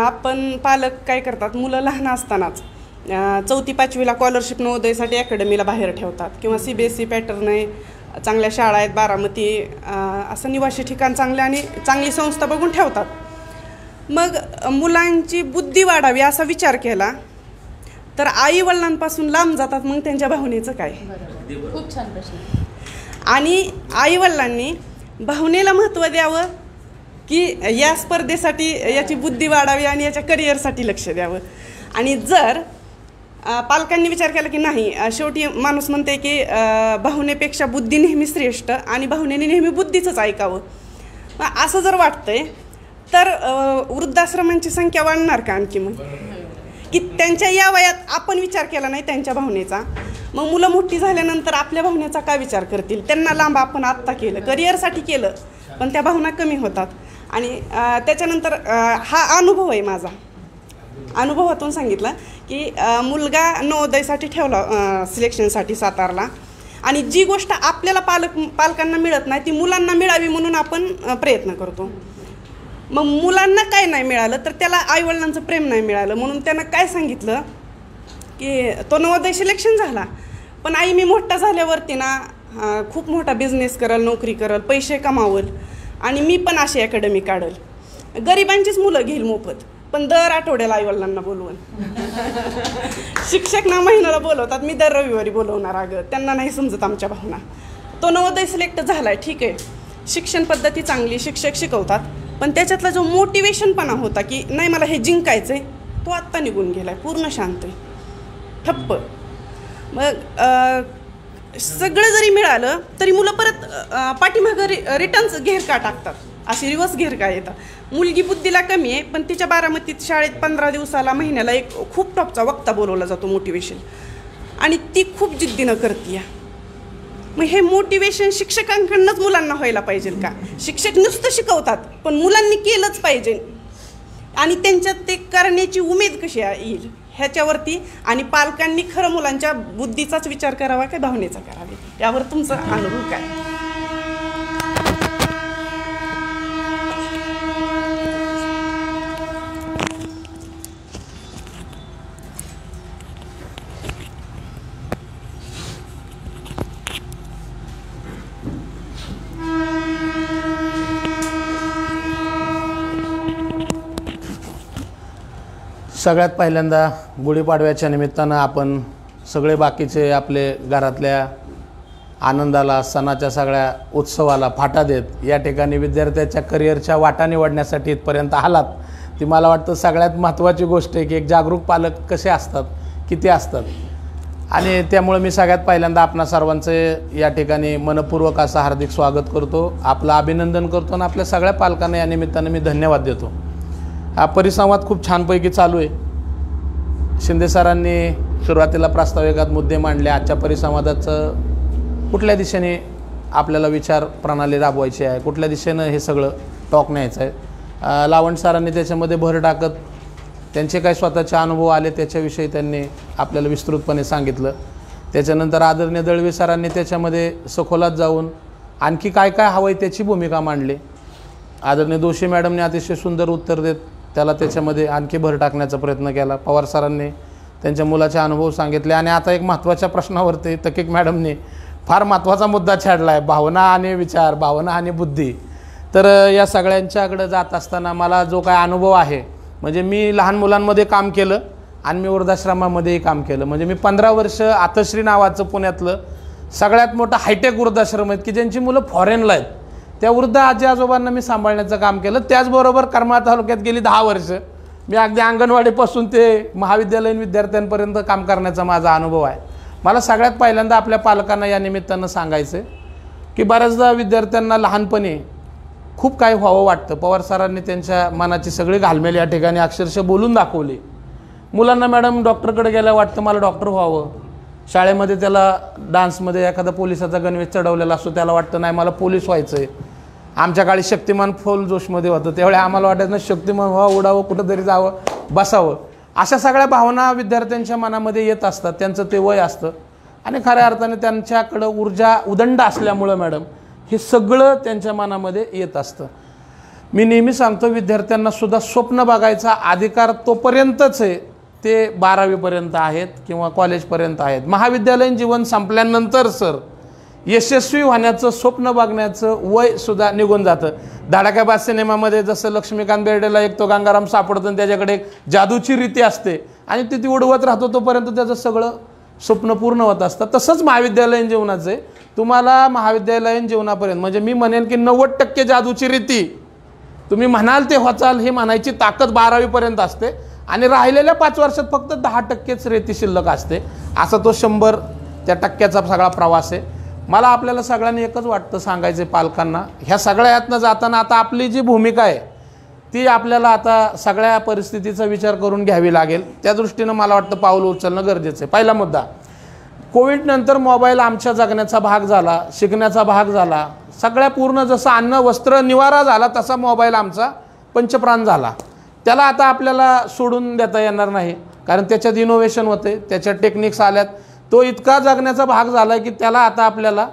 आपण पालक काय करतात, मुलं लहान असतानाच 4वी 5वीला स्कॉलरशिप नवोदयसाठी अकॅडमीला बाहेर ठेवतात किंवा CBSE पॅटर्न आहे, चांगल्या शाळा आहेत, बारामती असं निवासी ठिकाण चांगले आणि चांगली संस्था बघून ठेवतात. मग मुलांची बुद्धी वाढावी असा विचार केला तर आई वडिलांपासून लांब जातात, मग त्यांच्या भावनेचं काय? खूप छान प्रश्न. आणि आई वडिलांनी भावनेला महत्त्व द्यावं की या स्पर्धेसाठी याची बुद्धी वाढावी आणि याच्या करिअरसाठी लक्ष द्यावं. आणि जर पालकांनी विचार केला की नाही, शेवटी माणूस म्हणते की भावनेपेक्षा बुद्धी नेहमी श्रेष्ठ आणि भावनेने नेहमी बुद्धीचंच ऐकावं, असं जर वाटतंय तर वृद्धाश्रमांची संख्या वाढणार का आणखी? मग की त्यांच्या या वयात आपण विचार केला नाही त्यांच्या भावनेचा, मग मुलं मोठी झाल्यानंतर आपल्या भावनेचा काय विचार करतील? त्यांना लांब आपण आत्ता केलं, करिअरसाठी केलं, पण त्या भावना कमी होतात. आणि त्याच्यानंतर हा अनुभव आहे माझा, अनुभवातून सांगितलं की मुलगा नवोदयसाठी ठेवला सिलेक्शनसाठी सातारला, आणि जी गोष्ट आपल्याला पालकांना मिळत नाही ती मुलांना मिळावी म्हणून आपण प्रयत्न करतो. मग मुलांना काय नाही मिळालं तर त्याला आईवडिलांचं प्रेम नाही मिळालं, म्हणून त्यानं काय सांगितलं की तो नवोदय सिलेक्शन झाला, पण आई मी मोठा झाल्यावरती ना खूप मोठा बिझनेस करल, नोकरी करल, पैसे कमावल आणि मी पण अशी अकॅडमी काढल, गरिबांचीच मुलं घेईल मोफत, पण दर आठवड्याला आईवडिलांना बोलवून. शिक्षक ना महिन्याला बोलवतात, मी दर रविवारी बोलवणार. अगं त्यांना नाही समजत आमच्या भावना. तो नवोदय सिलेक्ट झालाय, ठीक आहे, शिक्षण पद्धती चांगली, शिक्षक शिकवतात, पण त्याच्यातला जो मोटिवेशनपणा होता की नाही मला हे जिंकायचंय, तो आत्ता निघून गेलाय, पूर्ण शांत आहे, ठप्प. मग सगळं जरी मिळालं तरी मुलं परत पाठीमागं रिटर्न्स घेर का टाकतात, अशी रिवर्स घेर का येतात. मुलगी बुद्धीला कमी आहे, पण तिच्या बारामतीत शाळेत 15 दिवसाला महिन्याला एक खूप टॉपचा वक्ता बोलवला जातो मोटिवेशन, आणि ती खूप जिद्दीनं करते. मग हे मोटिवेशन शिक्षकांकडूनच मुलांना व्हायला पाहिजे का? शिक्षक नुसतं शिकवतात, पण मुलांनी केलंच पाहिजे, आणि त्यांच्यात ते करण्याची उमेद कशी येईल ह्याच्यावरती. आणि पालकांनी खरं मुलांच्या बुद्धीचाच विचार करावा काय भावनेचा करावा, यावर तुमचा अनुभव काय? सगळ्यात पहिल्यांदा गुढीपाडव्याच्या निमित्तानं आपण सगळे बाकीचे आपले घरातल्या आनंदाला, सणाच्या सगळ्या उत्सवाला फाटा देत या ठिकाणी विद्यार्थ्याच्या करिअरच्या वाटा निवडण्यासाठी इथपर्यंत आलात. ती मला वाटतं सगळ्यात महत्त्वाची गोष्ट आहे की एक जागरूक पालक कसे असतात, किती असतात. आणि त्यामुळे मी सगळ्यात पहिल्यांदा आपणा सर्वांचे या ठिकाणी मनपूर्वक असं हार्दिक स्वागत करतो, आपलं अभिनंदन करतो आणि आपल्या सगळ्या पालकांना या निमित्तानं मी धन्यवाद देतो. हा परिसंवाद खूप छानपैकी चालू आहे. शिंदे सरांनी सुरुवातीला प्रास्ताविकात मुद्दे मांडले. आजच्या परिसंवादाचं कुठल्या दिशेने आपल्याला विचार प्रणाली राबवायची आहे, कुठल्या दिशेनं हे सगळं टॉक न्यायचं आहे. लावंड सरांनी त्याच्यामध्ये भर टाकत त्यांचे काही स्वतःचे अनुभव आले त्याच्याविषयी त्यांनी आपल्याला विस्तृतपणे सांगितलं. त्याच्यानंतर आदरणीय दळवी सरांनी त्याच्यामध्ये सखोलात जाऊन आणखी काय काय हवं आहे त्याची भूमिका मांडली. आदरणीय दोशी मॅडमने अतिशय सुंदर उत्तर देत त्याला त्याच्यामध्ये आणखी भर टाकण्याचा प्रयत्न केला. पवार सरांनी त्यांच्या मुलाचे अनुभव सांगितले. आणि आता एक महत्त्वाच्या प्रश्नावरती तकीक मॅडमने फार महत्त्वाचा मुद्दा छेडला आहे, भावना आणि विचार, भावना आणि बुद्धी. तर या सगळ्यांच्याकडे जात असताना मला जो काय अनुभव आहे, म्हणजे मी लहान मुलांमध्ये काम केलं आणि मी वृद्धाश्रमामध्येही काम केलं. म्हणजे मी 15 वर्ष आतश्री नावाचं पुण्यातलं सगळ्यात मोठं हायटेक वृद्धाश्रम आहेत की ज्यांची मुलं फॉरेनला आहेत, त्या वृद्ध आजी आजोबांना मी सांभाळण्याचं काम केलं. त्याचबरोबर करमाळा तालुक्यात गेली 10 वर्ष मी अगदी अंगणवाडीपासून ते महाविद्यालयीन विद्यार्थ्यांपर्यंत काम करण्याचा माझा अनुभव आहे. मला सगळ्यात पहिल्यांदा आपल्या पालकांना या निमित्तानं सांगायचं आहे की बऱ्याचदा विद्यार्थ्यांना लहानपणी खूप काही व्हावं वाटतं. पवार सरांनी त्यांच्या मनाची सगळी घालमेल या ठिकाणी अक्षरशः बोलून दाखवली. मुलांना मॅडम डॉक्टरकडे गेल्या वाटतं मला डॉक्टर व्हावं, शाळेमध्ये त्याला डान्समध्ये एखादा पोलिसाचा गणवेश चढवलेला असतो, त्याला वाटतं नाही मला पोलीस व्हायचं आहे. आमच्या काळी शक्तिमान फुल जोशमध्ये होतं, त्यावेळी आम्हाला वाटायचं ना शक्तिमान व्हावं, उडावं, कुठंतरी जावं, बसावं. अशा सगळ्या भावना विद्यार्थ्यांच्या मनामध्ये येत असतात. त्यांचं ते वय असतं आणि खऱ्या अर्थाने त्यांच्याकडं ऊर्जा उदंड असल्यामुळं मॅडम हे सगळं त्यांच्या मनामध्ये येत असतं. मी नेहमी सांगतो विद्यार्थ्यांना सुद्धा स्वप्न बघायचा अधिकार तोपर्यंतच आहे, ते 12वीपर्यंत आहेत किंवा कॉलेजपर्यंत आहेत. महाविद्यालयीन जीवन संपल्यानंतर सर यशस्वी होण्याचं स्वप्न बघण्याचं वयसुद्धा निघून जातं. धडाक्याबाज सिनेमामध्ये जसं लक्ष्मीकांत बेर्डेला एक तो गंगाराम सापडतो आणि त्याच्याकडे एक जादूची रीती असते आणि ती उडवत राहतो तोपर्यंत त्याचं सगळं स्वप्न पूर्ण होत असतं. तसंच महाविद्यालयीन जीवनाचं आहे. तुम्हाला महाविद्यालयीन जीवनापर्यंत म्हणजे मी म्हणेन की 90% जादूची रीती तुम्ही म्हणाल ते व्हाचाल हे म्हणायची ताकद 12वीपर्यंत असते आणि राहिलेल्या 5 वर्षात फक्त 10%च रेती शिल्लक असते. असा तो 100% सगळा प्रवास आहे. मला आपल्याला सगळ्यांनी एकच वाटतं सांगायचं पालकांना, ह्या सगळ्या यातनं जाताना आता आपली जी भूमिका आहे ती आपल्याला आता सगळ्या परिस्थितीचा विचार करून घ्यावी लागेल. त्या दृष्टीनं मला वाटतं पाऊल उचलणं गरजेचं आहे. पहिला मुद्दा, कोविडनंतर मोबाईल आमच्या जगण्याचा भाग झाला, शिकण्याचा भाग झाला, सगळ्या पूर्ण जसं अन्न वस्त्र निवारा झाला तसा मोबाईल आमचा पंचप्राण झाला. त्याला आता आपल्याला सोडून देता येणार नाही, कारण त्याच्यात इनोव्हेशन होते, त्याच्यात टेक्निक्स आल्यात. तो इतका जगण्याचा भाग झाला की त्याला आता आपल्याला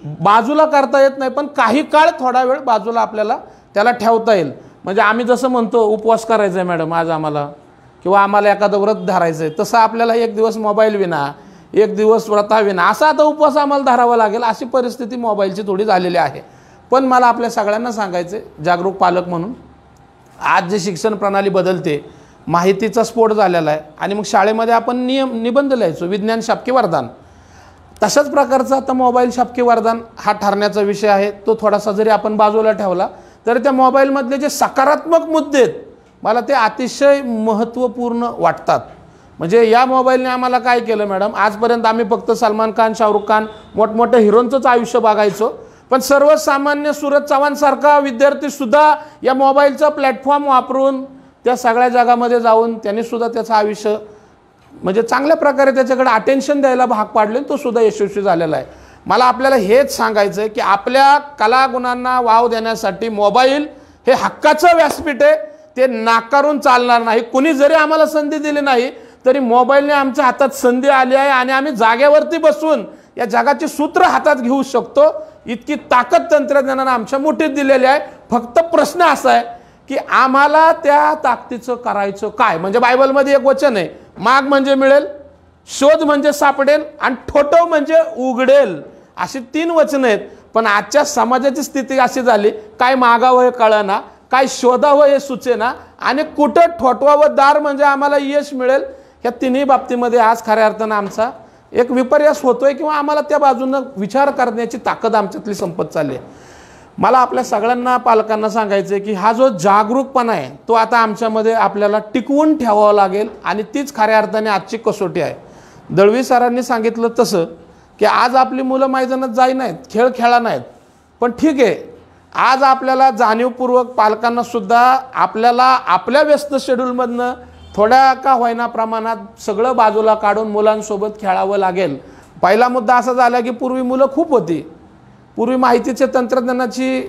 बाजूला करता येत नाही, पण काही काळ थोडा वेळ बाजूला आपल्याला त्याला ठेवता येईल. म्हणजे आम्ही जसं म्हणतो उपवास करायचा आहे मॅडम आज आम्हाला, किंवा आम्हाला एखादं व्रत धरायचं आहे, तसं आपल्याला एक दिवस मोबाईल विना, एक दिवस व्रताविना असा आता उपवास आम्हाला धरावा लागेल. अशी परिस्थिती मोबाईलची थोडी झालेली आहे. पण मला आपल्या सगळ्यांना सांगायचं आहे जागरूक पालक म्हणून, आज जे शिक्षण प्रणाली बदलते, माहितीचा स्फोट झालेला आहे आणि मग शाळेमध्ये आपण निबंध लिहायचो विज्ञान शापके वरदान, तशाच प्रकारचा आता मोबाईल शापके वरदान हा ठरण्याचा विषय आहे. तो थोडासा जरी आपण बाजूला ठेवला तर त्या मोबाईलमधले जे सकारात्मक मुद्दे आहेत मला ते अतिशय महत्त्वपूर्ण वाटतात. म्हणजे या मोबाईलने आम्हाला काय केलं मॅडम, आजपर्यंत आम्ही फक्त सलमान खान, शाहरुख खान, मोठमोठ्या हिरोंचंच आयुष्य बघायचो, पण सर्वसामान्य सूरज चव्हाणसारखा विद्यार्थीसुद्धा या मोबाईलचा प्लॅटफॉर्म वापरून त्या सगळ्या जगामध्ये जाऊन त्यांनीसुद्धा त्याचं आयुष्य म्हणजे चांगल्या प्रकारे त्याच्याकडे अटेन्शन द्यायला भाग पाडले, तो सुद्धा यशस्वी झालेला आहे. मला आपल्याला हेच सांगायचं आहे की आपल्या कलागुणांना वाव देण्यासाठी मोबाईल हे हक्काचं व्यासपीठ आहे, ते नाकारून चालणार नाही. कुणी जरी आम्हाला संधी दिली नाही तरी मोबाईलने आमच्या हातात संधी आली आहे आणि आम्ही जागेवरती बसून या जगाची सूत्र हातात घेऊ शकतो. इतकी ताकद तंत्रज्ञानानं आमच्या मुठीत दिलेली आहे. फक्त प्रश्न असा आहे की आम्हाला त्या ताकदीचं करायचं काय. म्हणजे बायबलमध्ये एक वचन आहे, माग म्हणजे मिळेल, शोध म्हणजे सापडेल आणि ठोठव म्हणजे उघडेल, अशी 3 वचनं आहेत. पण आजच्या समाजाची स्थिती अशी झाली, काय मागावं हे कळेना, काय शोधावं हे सुचेना आणि कुठं ठोठवावं दार म्हणजे आम्हाला यश मिळेल. ह्या तिन्ही बाबतीमध्ये आज खऱ्या अर्थानं आमचा एक विपर्यास होतोय किंवा आम्हाला त्या बाजूनं विचार करण्याची ताकद आमच्यातली संपत चालली आहे. मला आपल्या सगळ्यांना पालकांना सांगायचं आहे की हा जो जागरूकपणा आहे तो आता आमच्यामध्ये आपल्याला टिकवून ठेवावा लागेल आणि तीच खऱ्या अर्थाने आजची कसोटी आहे. दळवी सरांनी सांगितलं तसं की आज आपली मुलं मैदानात जाई नाहीत, खेळ खेळा नाहीत, पण ठीक आहे, आज आपल्याला जाणीवपूर्वक पालकांना सुद्धा आपल्याला आपल्या व्यस्त शेड्यूलमधनं थोड्या का होईना प्रमाणात सगळं बाजूला काढून मुलांसोबत खेळावं लागेल. पहिला मुद्दा असा झाला की पूर्वी मुलं खूप होती, पूर्वी माहितीच्या तंत्रज्ञानाची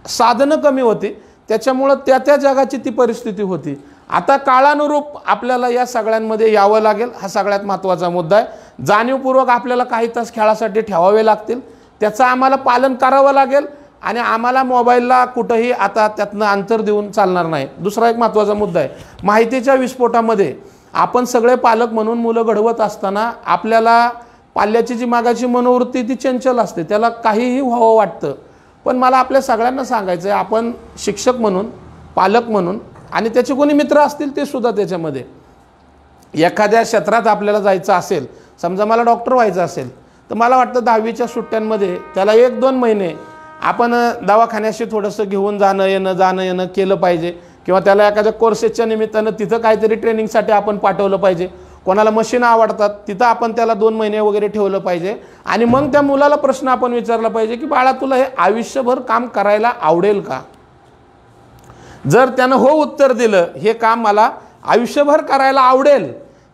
साधनं कमी होती, त्याच्यामुळं त्या जगाची ती परिस्थिती होती. आता काळानुरूप आपल्याला या सगळ्यांमध्ये यावं लागेल, हा सगळ्यात महत्त्वाचा मुद्दा आहे. जाणीवपूर्वक आपल्याला काही तास खेळासाठी ठेवावे लागतील, त्याचं आम्हाला पालन करावं लागेल आणि आम्हाला मोबाईलला कुठंही आता त्यातनं अंतर देऊन चालणार नाही. दुसरा एक महत्त्वाचा मुद्दा आहे, माहितीच्या विस्फोटामध्ये आपण सगळे पालक म्हणून मुलं घडवत असताना आपल्याला पाल्याची जी मागाची मनोवृत्ती ती चंचल असते, त्याला काहीही व्हावं वाटतं. पण मला आपल्या सगळ्यांना सांगायचं आहे, आपण शिक्षक म्हणून, पालक म्हणून आणि त्याचे कोणी मित्र असतील ते सुद्धा त्याच्यामध्ये एखाद्या क्षेत्रात आपल्याला जायचं असेल, समजा मला डॉक्टर व्हायचं असेल तर मला वाटतं 10वीच्या सुट्ट्यांमध्ये त्याला 1-2 महिने आपण दवाखान्याशी थोडंसं घेऊन जाणं येणं केलं पाहिजे किंवा त्याला एखाद्या कोर्सेसच्या निमित्तानं तिथं काहीतरी ट्रेनिंगसाठी आपण पाठवलं पाहिजे. कोणाला मशीन आवडतात तिथं आपण त्याला 2 महिने वगैरे ठेवलं पाहिजे आणि मग त्या मुलाला प्रश्न आपण विचारला पाहिजे की बाळा तुला हे आयुष्यभर काम करायला आवडेल का. जर त्यानं हो उत्तर दिलं हे काम मला आयुष्यभर करायला आवडेल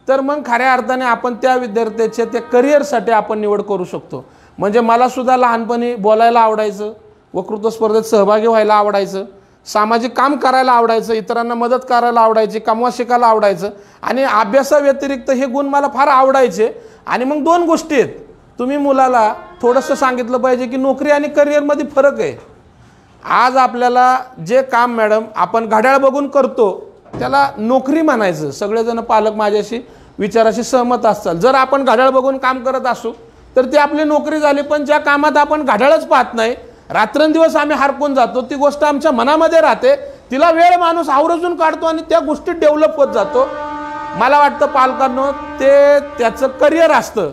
तर मग खऱ्या अर्थाने आपण त्या विद्यार्थ्याच्या त्या करिअरसाठी आपण निवड करू शकतो. म्हणजे मलासुद्धा लहानपणी बोलायला आवडायचं, वक्तृत्व स्पर्धेत सहभागी व्हायला आवडायचं, सामाजिक काम करायला आवडायचं, इतरांना मदत करायला आवडायची, कमवा शिकायला आवडायचं आणि अभ्यासाव्यतिरिक्त हे गुण मला फार आवडायचे. आणि मग 2 गोष्टी आहेत, तुम्ही मुलाला थोडंसं सांगितलं पाहिजे की नोकरी आणि करिअरमध्ये फरक आहे. आज आपल्याला जे काम मॅडम आपण घड्याळ बघून करतो त्याला नोकरी म्हणायचं. सगळेजण पालक माझ्याशी विचाराशी सहमत असतात. जर आपण घड्याळ बघून काम करत असू तर ती आपली नोकरी झाली. पण ज्या कामात आपण घड्याळच पाहत नाही, रात्रंदिवस आम्ही हरकून जातो, ती गोष्ट आमच्या मनामध्ये राहते, तिला वेळ माणूस आवर्जून काढतो आणि त्या गोष्टी डेव्हलप होत जातो. मला वाटतं पालकांनो ते त्याचं करिअर असतं.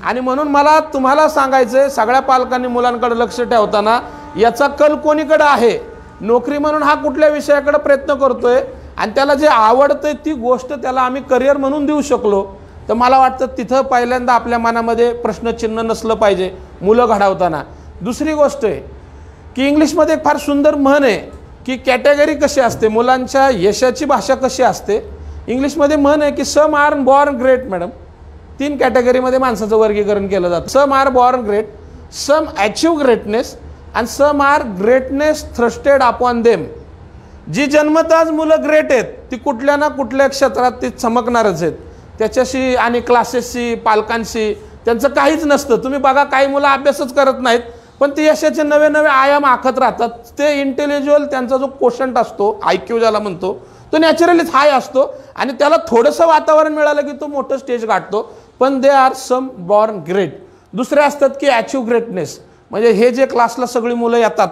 आणि म्हणून मला तुम्हाला सांगायचं आहे, सगळ्या पालकांनी मुलांकडे लक्ष ठेवताना याचा कल कोणीकडे आहे, नोकरी म्हणून हा कुठल्या विषयाकडे प्रयत्न करतोय आणि त्याला जे आवडतंय ती गोष्ट त्याला आम्ही करिअर म्हणून देऊ शकलो तर मला वाटतं तिथं पहिल्यांदा आपल्या मनामध्ये प्रश्नचिन्ह नसलं पाहिजे मुलं घडवताना. दुसरी गोष्ट आहे की इंग्लिशमध्ये एक फार सुंदर म्हण आहे की कॅटेगरी कशी असते, मुलांच्या यशाची भाषा कशी असते. इंग्लिशमध्ये म्हण आहे की some are born great. Madam 3 कॅटेगरीमध्ये माणसाचं वर्गीकरण केलं जातं. Some are born great, some achieve greatness and some are greatness thrusted upon them. जी जन्मताच मुलं ग्रेट आहेत ती कुठल्या ना कुठल्या क्षेत्रात ती चमकणारच आहेत. त्याच्याशी आणि क्लासेसशी पालकांशी त्यांचं काहीच नसतं. तुम्ही बघा काही मुलं अभ्यासच करत नाहीत पण ते यशाचे नवे नवे आयाम आखत राहतात. ते इंटेलेक्च्युअल त्यांचा जो कोशंट असतो, IQ ज्याला म्हणतो, तो नॅचरलीच हाय असतो आणि त्याला थोडंसं वातावरण मिळालं की तो मोठं स्टेज गाठतो. पण they are some born great. दुसरे असतात की अचीव ग्रेटनेस. म्हणजे हे जे क्लासला सगळी मुलं येतात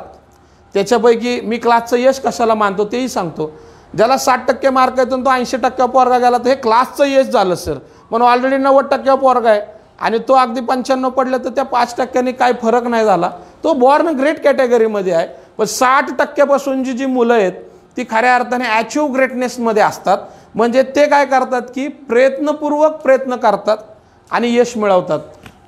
त्याच्यापैकी मी क्लासचं यश कशाला मानतो तेही सांगतो. ज्याला 60% मार्क येतो तो 80% पोरगा गेला तर हे क्लासचं यश झालं सर. पण ऑलरेडी 90% पोरगा आहे आणि तो अगदी 95 पडले तर त्या 5% काही फरक नाही झाला. तो बॉर्न ग्रेट कॅटेगरीमध्ये आहे. पण 60% जी मुलं आहेत ती खऱ्या अर्थाने अचीव ग्रेटनेसमध्ये असतात. म्हणजे ते काय करतात की प्रयत्नपूर्वक प्रयत्न करतात आणि यश मिळवतात.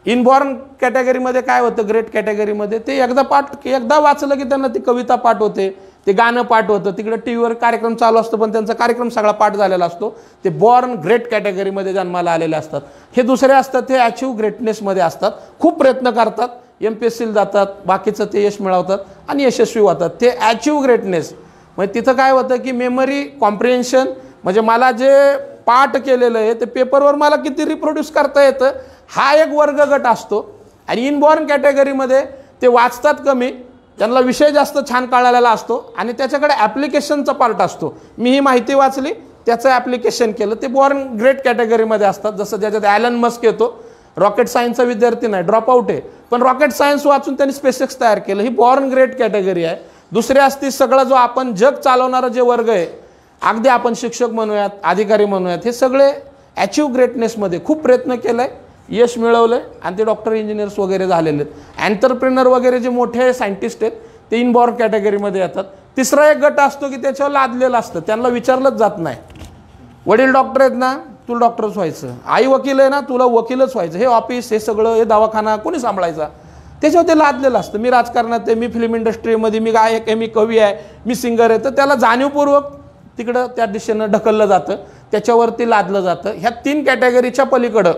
इनबॉर्न कॅटेगरीमध्ये काय होतं, ग्रेट कॅटेगरीमध्ये ते एकदा वाचलं की त्यांना ती कविता पाठ होते, ते गाणं पाठ होतं, तिकडे टीव्हीवर कार्यक्रम चालू असतो पण त्यांचा कार्यक्रम सगळा पाठ झालेला असतो. ते बॉर्न ग्रेट कॅटेगरीमध्ये जन्माला आलेले असतात. हे दुसरे असतात ते अचीव ग्रेटनेसमध्ये असतात. खूप प्रयत्न करतात, MPSCला जातात, बाकीचं ते यश मिळवतात आणि यशस्वी होतात. ते अचीव ग्रेटनेस. म्हणजे तिथं काय होतं की मेमरी कॉम्प्रिहेन्शन, म्हणजे मला जे पाठ केलेलं आहे ते पेपरवर मला किती रिप्रोड्यूस करता येतं हा एक वर्ग गट असतो. आणि इनबॉर्न कॅटेगरीमध्ये ते वाचतात कमी, त्यांना विषय जास्त छान कळलेला असतो आणि त्याच्याकडे ॲप्लिकेशनचा पार्ट असतो. मी ही माहिती वाचली, त्याचं ॲप्लिकेशन केलं, ते बॉर्न ग्रेट कॅटेगरीमध्ये असतात. जसं ज्याच्यात ॲलन मस्क येतो, रॉकेट सायन्सचा विद्यार्थी नाही, ड्रॉपआउट आहे, पण रॉकेट सायन्स वाचून त्यांनी स्पेसएक्स तयार केलं. ही बॉर्न ग्रेट कॅटेगरी आहे. दुसरी असती सगळं जो आपण जग चालवणारा जे वर्ग आहे, अगदी आपण शिक्षक म्हणूयात, अधिकारी म्हणूयात, हे सगळे अचीव ग्रेटनेसमध्ये खूप प्रयत्न केला आहे, यश मिळवलं आहे आणि ते डॉक्टर इंजिनियर्स वगैरे झालेले आहेत. एंटरप्रेनर वगैरे जे मोठे सायंटिस्ट आहेत ते इनबॉर्न कॅटेगरीमध्ये येतात. तिसरा एक गट असतो की त्याच्यावर लादलेलं असतं, त्यांना विचारलंच जात नाही. वडील डॉक्टर आहेत ना, तुला डॉक्टरच व्हायचं, आई वकील आहे ना, तुला वकीलच व्हायचं, हे ऑफिस, हे सगळं, हे दवाखाना कोणी सांभाळायचा, त्याच्यावर ते लादलेलं असतं. मी राजकारणात आहे, मी फिल्म इंडस्ट्रीमध्ये, मी गायक आहे, मी कवी आहे, मी सिंगर आहे, तर त्याला जाणीवपूर्वक तिकडं त्या दिशेनं ढकललं जातं, त्याच्यावरती लादलं जातं. ह्या 3 कॅटेगरीच्या पलीकडं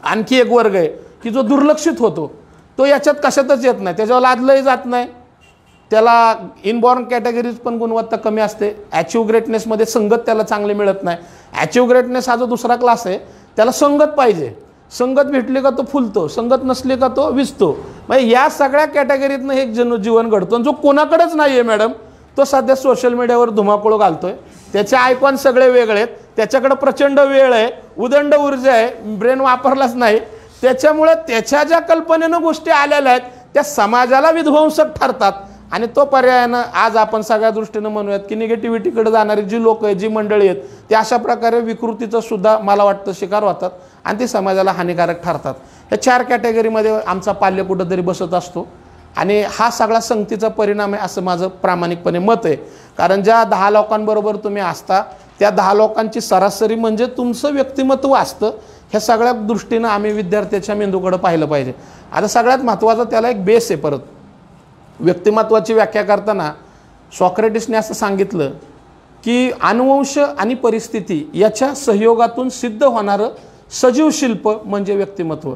आणखी एक वर्ग आहे की जो दुर्लक्षित होतो, तो याच्यात कशातच येत नाही, त्याच्यावर लादलंही जात नाही, त्याला इनबॉर्न कॅटेगरीज पण गुणवत्ता कमी असते. अचीव ग्रेटनेसमध्ये संगत त्याला चांगली मिळत नाही. अचीव ग्रेटनेस हा जो दुसरा क्लास आहे त्याला संगत पाहिजे, संगत भेटली का तो फुलतो, संगत नसली का तो विजतो. म्हणजे या सगळ्या कॅटेगरीतनं एक जीवन घडतो. जो कोणाकडेच नाही आहे मॅडम तो सध्या सोशल मीडियावर धुमाकूळ घालतोय, त्याचे आयकॉन सगळे वेगळे आहेत, त्याच्याकडे प्रचंड वेळ आहे, उदंड ऊर्जा आहे, ब्रेन वापरलाच नाही, त्याच्यामुळे त्याच्या ज्या कल्पनेनं गोष्टी आलेल्या आहेत त्या समाजाला विध्वंसक ठरतात. आणि तो पर्यायानं आज आपण सगळ्या दृष्टीनं म्हणूयात की निगेटिव्हिटीकडे जाणारी जी लोक आहेत, जी मंडळी आहेत, ते अशा प्रकारे विकृतीचं सुद्धा मला वाटतं शिकार होतात आणि ती समाजाला हानिकारक ठरतात. या 4 कॅटेगरीमध्ये आमचा पाल्य कुठंतरी बसत असतो आणि हा सगळा संगतीचा परिणाम आहे असं माझं प्रामाणिकपणे मत आहे. कारण ज्या 10 लोकांबरोबर तुम्ही असता त्या 10 लोकांची सरासरी म्हणजे तुमचं व्यक्तिमत्व असतं. ह्या सगळ्या दृष्टीनं आम्ही विद्यार्थ्याच्या मेंदूकडे पाहिलं पाहिजे. आता सगळ्यात महत्त्वाचं त्याला एक बेस आहे. परत व्यक्तिमत्वाची व्याख्या करताना सॉक्रेटिसने असं सांगितलं की अनुवंश आणि परिस्थिती याच्या सहयोगातून सिद्ध होणारं सजीव शिल्प म्हणजे व्यक्तिमत्व.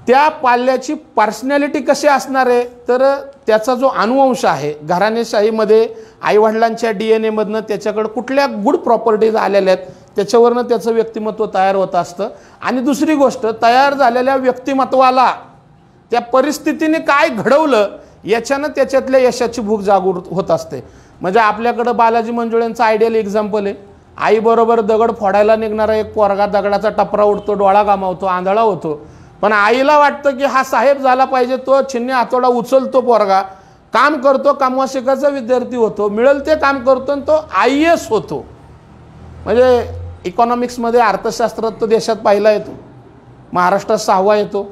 त्या पाल्याची पर्सनॅलिटी कशी असणार आहे, तर त्याचा जो अनुवंश आहे, घराणेशाहीमध्ये आईवडिलांच्या DNA मधनं त्याच्याकडं कुठल्या गुड प्रॉपर्टीज आलेल्या आहेत त्याच्यावरनं त्याचं व्यक्तिमत्व तयार होत असतं. आणि दुसरी गोष्ट, तयार झालेल्या व्यक्तिमत्वाला त्या परिस्थितीने काय घडवलं याच्यानं त्याच्यातल्या यशाची भूक जागृत होत असते. म्हणजे आपल्याकडं बालाजी मंजुळेंचं आयडियल एक्झाम्पल आहे. आईबरोबर दगड फोडायला निघणारा एक पोरगा दगडाचा टपरा उडतो, डोळा गमावतो, आंधळा होतो. पण आईला वाटतं की हा साहेब झाला पाहिजे, तो छिन्नी हातोडा उचलतो, पोरगा काम करतो, कामवा शिकायचा विद्यार्थी होतो, मिळेल ते काम करतो आणि तो IAS होतो. म्हणजे इकॉनॉमिक्समध्ये अर्थशास्त्रात तो देशात पहिला येतो, महाराष्ट्रात 6वा येतो,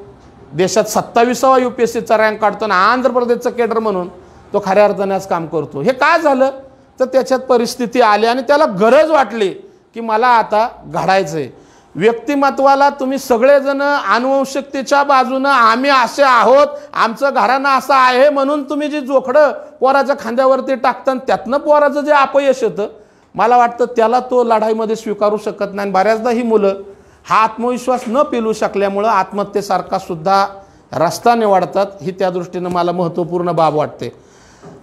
देशात 27वा UPSCचा रँक काढतो आणि आंध्र प्रदेशचा केडर म्हणून तो खऱ्या अर्थाने आज काम करतो. हे काय झालं तर त्याच्यात परिस्थिती आली आणि त्याला गरज वाटली की मला आता घडायचं आहे. व्यक्तिमत्वाला तुम्ही सगळेजण आनुवंशिकतेच्या बाजूनं आम्ही असे आहोत, आमचं घराणं असं आहे म्हणून तुम्ही जी जोखडं पोराच्या खांद्यावरती टाकता त्यातनं पोराचं जे अपयश येतं, मला वाटतं त्याला तो लढाईमध्ये स्वीकारू शकत नाही. बऱ्याचदा ही मुलं हा आत्मविश्वास न पेलू शकल्यामुळं आत्महत्येसारखा सुद्धा रस्ता निवडतात. ही त्या दृष्टीनं मला महत्त्वपूर्ण बाब वाटते.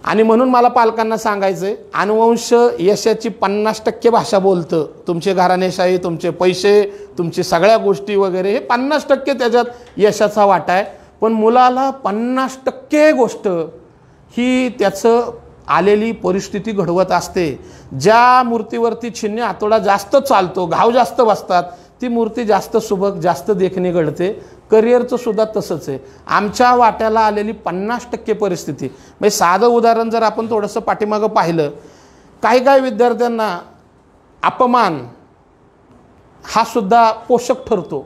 आणि म्हणून मला पालकांना सांगायचं आहे, अनुवंश यशाची 50% भाषा बोलतं. तुमचे घराणेशाही, तुमचे पैसे, तुमची सगळ्या गोष्टी वगैरे हे 50% त्याच्यात यशाचा वाटा आहे. पण मुलाला 50% गोष्ट ही त्याचं आलेली परिस्थिती घडवत असते. ज्या मूर्तीवरती छिन्नी हातोडा जास्त चालतो, घाव जास्त बसतात, ती मूर्ती जास्त सुबक, जास्त देखणी घडते. करिअरचं सुद्धा तसंच आहे. आमच्या वाट्याला आलेली 50% परिस्थिती, म्हणजे साधं उदाहरण जर आपण थोडंसं पाठीमागं पाहिलं, काही विद्यार्थ्यांना अपमान हा सुद्धा पोषक ठरतो.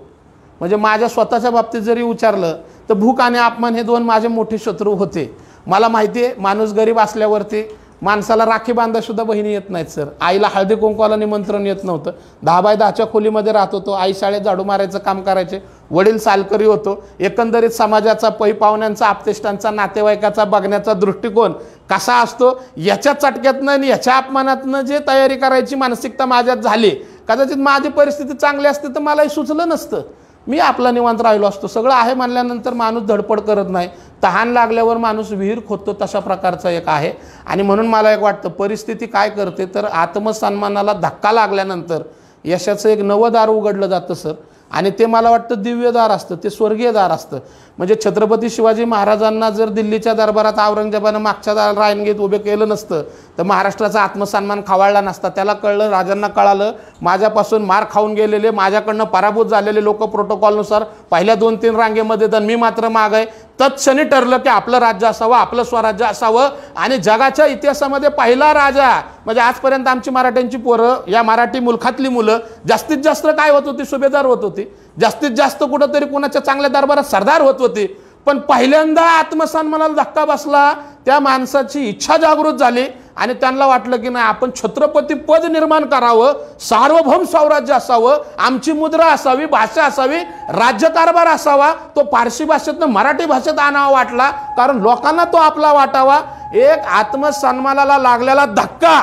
म्हणजे माझ्या स्वतःच्या बाबतीत जरी विचारलं तर भूक आणि अपमान हे 2 माझे मोठे शत्रू होते. मला माहिती आहे, माणूस गरीब असल्यावरती माणसाला राखी बांधासुद्धा बहिणी येत नाहीत सर. आईला हळदी कुंकवाला निमंत्रण येत नव्हतं. 10 बाय 10च्या खोलीमध्ये राहत होतो. आई शाळेत झाडू मारायचं काम करायचे, वडील सालकरी होतो. एकंदरीत समाजाचा, पै पाहुण्यांचा, आपतेष्टांचा, नातेवाईकाचा बघण्याचा दृष्टिकोन कसा असतो याच्या चटक्यातनं आणि याच्या अपमानातनं जे तयारी करायची मानसिकता माझ्यात झाली, कदाचित माझी परिस्थिती चांगली असते तर मलाही सुचलं नसतं. मी आपला निवांत राहिलो असतो. सगळं आहे म्हणल्यानंतर माणूस धडपड करत नाही. तहान लागल्यावर माणूस विहीर खोदतो, तशा प्रकारचा एक आहे. आणि म्हणून मला एक वाटतं, परिस्थिती काय करते तर आत्मसन्मानाला धक्का लागल्यानंतर यशाचं एक नवं दार उघडलं जातं सर. आणि ते मला वाटतं दिव्य दार असतं, ते स्वर्गीय दार असतं. म्हणजे छत्रपती शिवाजी महाराजांना जर दिल्लीच्या दरबारात औरंगजेबानं मागच्या दार रायनगीत उभे केलं नसतं तर महाराष्ट्राचा आत्मसन्मान खवळला नसता. त्याला कळलं, राजांना कळालं, माझ्यापासून मार खाऊन गेलेले, माझ्याकडनं पराभूत झालेले लोक प्रोटोकॉलनुसार पहिल्या 2-3 रांगेमध्ये तर मी मात्र माग आहे. तत्क्षणी ठरलं की आपलं राज्य असावं, आपलं स्वराज्य असावं. आणि जगाच्या इतिहासामध्ये पहिला राजा, म्हणजे आजपर्यंत आमची मराठ्यांची पोरं, या मराठी मुलखातली मुलं जास्तीत जास्त काय होत होती, सुभेदार होत होती. जास्तीत जास्त कुठंतरी कोणाच्या चांगल्या दरबारात सरदार होत होते. पण पहिल्यांदा आत्मसन्मानाला धक्का बसला, त्या माणसाची इच्छा जागृत झाली आणि त्यांना वाटलं की नाही, आपण छत्रपती पद निर्माण करावं, सार्वभौम स्वराज्य असावं, आमची मुद्रा असावी, भाषा असावी, राज्यकारभार असावा. तो पारशी भाषेतनं मराठी भाषेत आणावा वाटला, कारण लोकांना तो आपला वाटावा. एक आत्मसन्मानाला लागलेला धक्का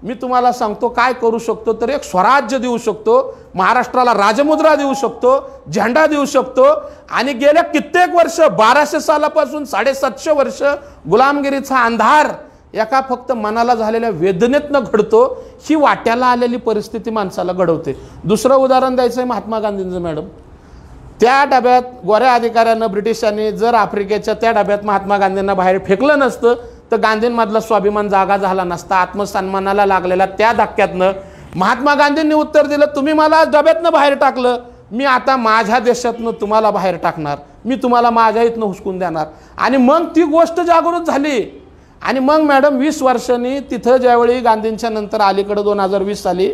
मी तुम्हाला सांगतो काय करू शकतो, तर एक स्वराज्य देऊ शकतो, महाराष्ट्राला राजमुद्रा देऊ शकतो, झेंडा देऊ शकतो. आणि गेल्या कित्येक वर्ष, 1200 सालापासून 750 वर्ष गुलामगिरीचा अंधार एका फक्त मनाला झालेल्या वेदनेतनं घडतो. ही वाट्याला आलेली परिस्थिती माणसाला घडवते. दुसरं उदाहरण द्यायचं आहे महात्मा गांधींचं मॅडम. त्या डब्यात गोऱ्या अधिकाऱ्यांना ब्रिटिशांनी जर आफ्रिकेच्या त्या डब्यात महात्मा गांधींना बाहेर फेकलं नसतं तर गांधींमधला स्वाभिमान जागा झाला नसता. आत्मसन्मानाला लागलेला त्या धक्क्यातनं महात्मा गांधींनी उत्तर दिलं, तुम्ही मला डब्यातनं बाहेर टाकलं, मी आता माझ्या देशातनं तुम्हाला बाहेर टाकणार, मी तुम्हाला माझ्या इथनं हुसकून देणार. आणि मग ती गोष्ट जागृत झाली. आणि मग मॅडम 20 वर्षांनी तिथं ज्यावेळी गांधींच्या नंतर अलीकडं 2020 साली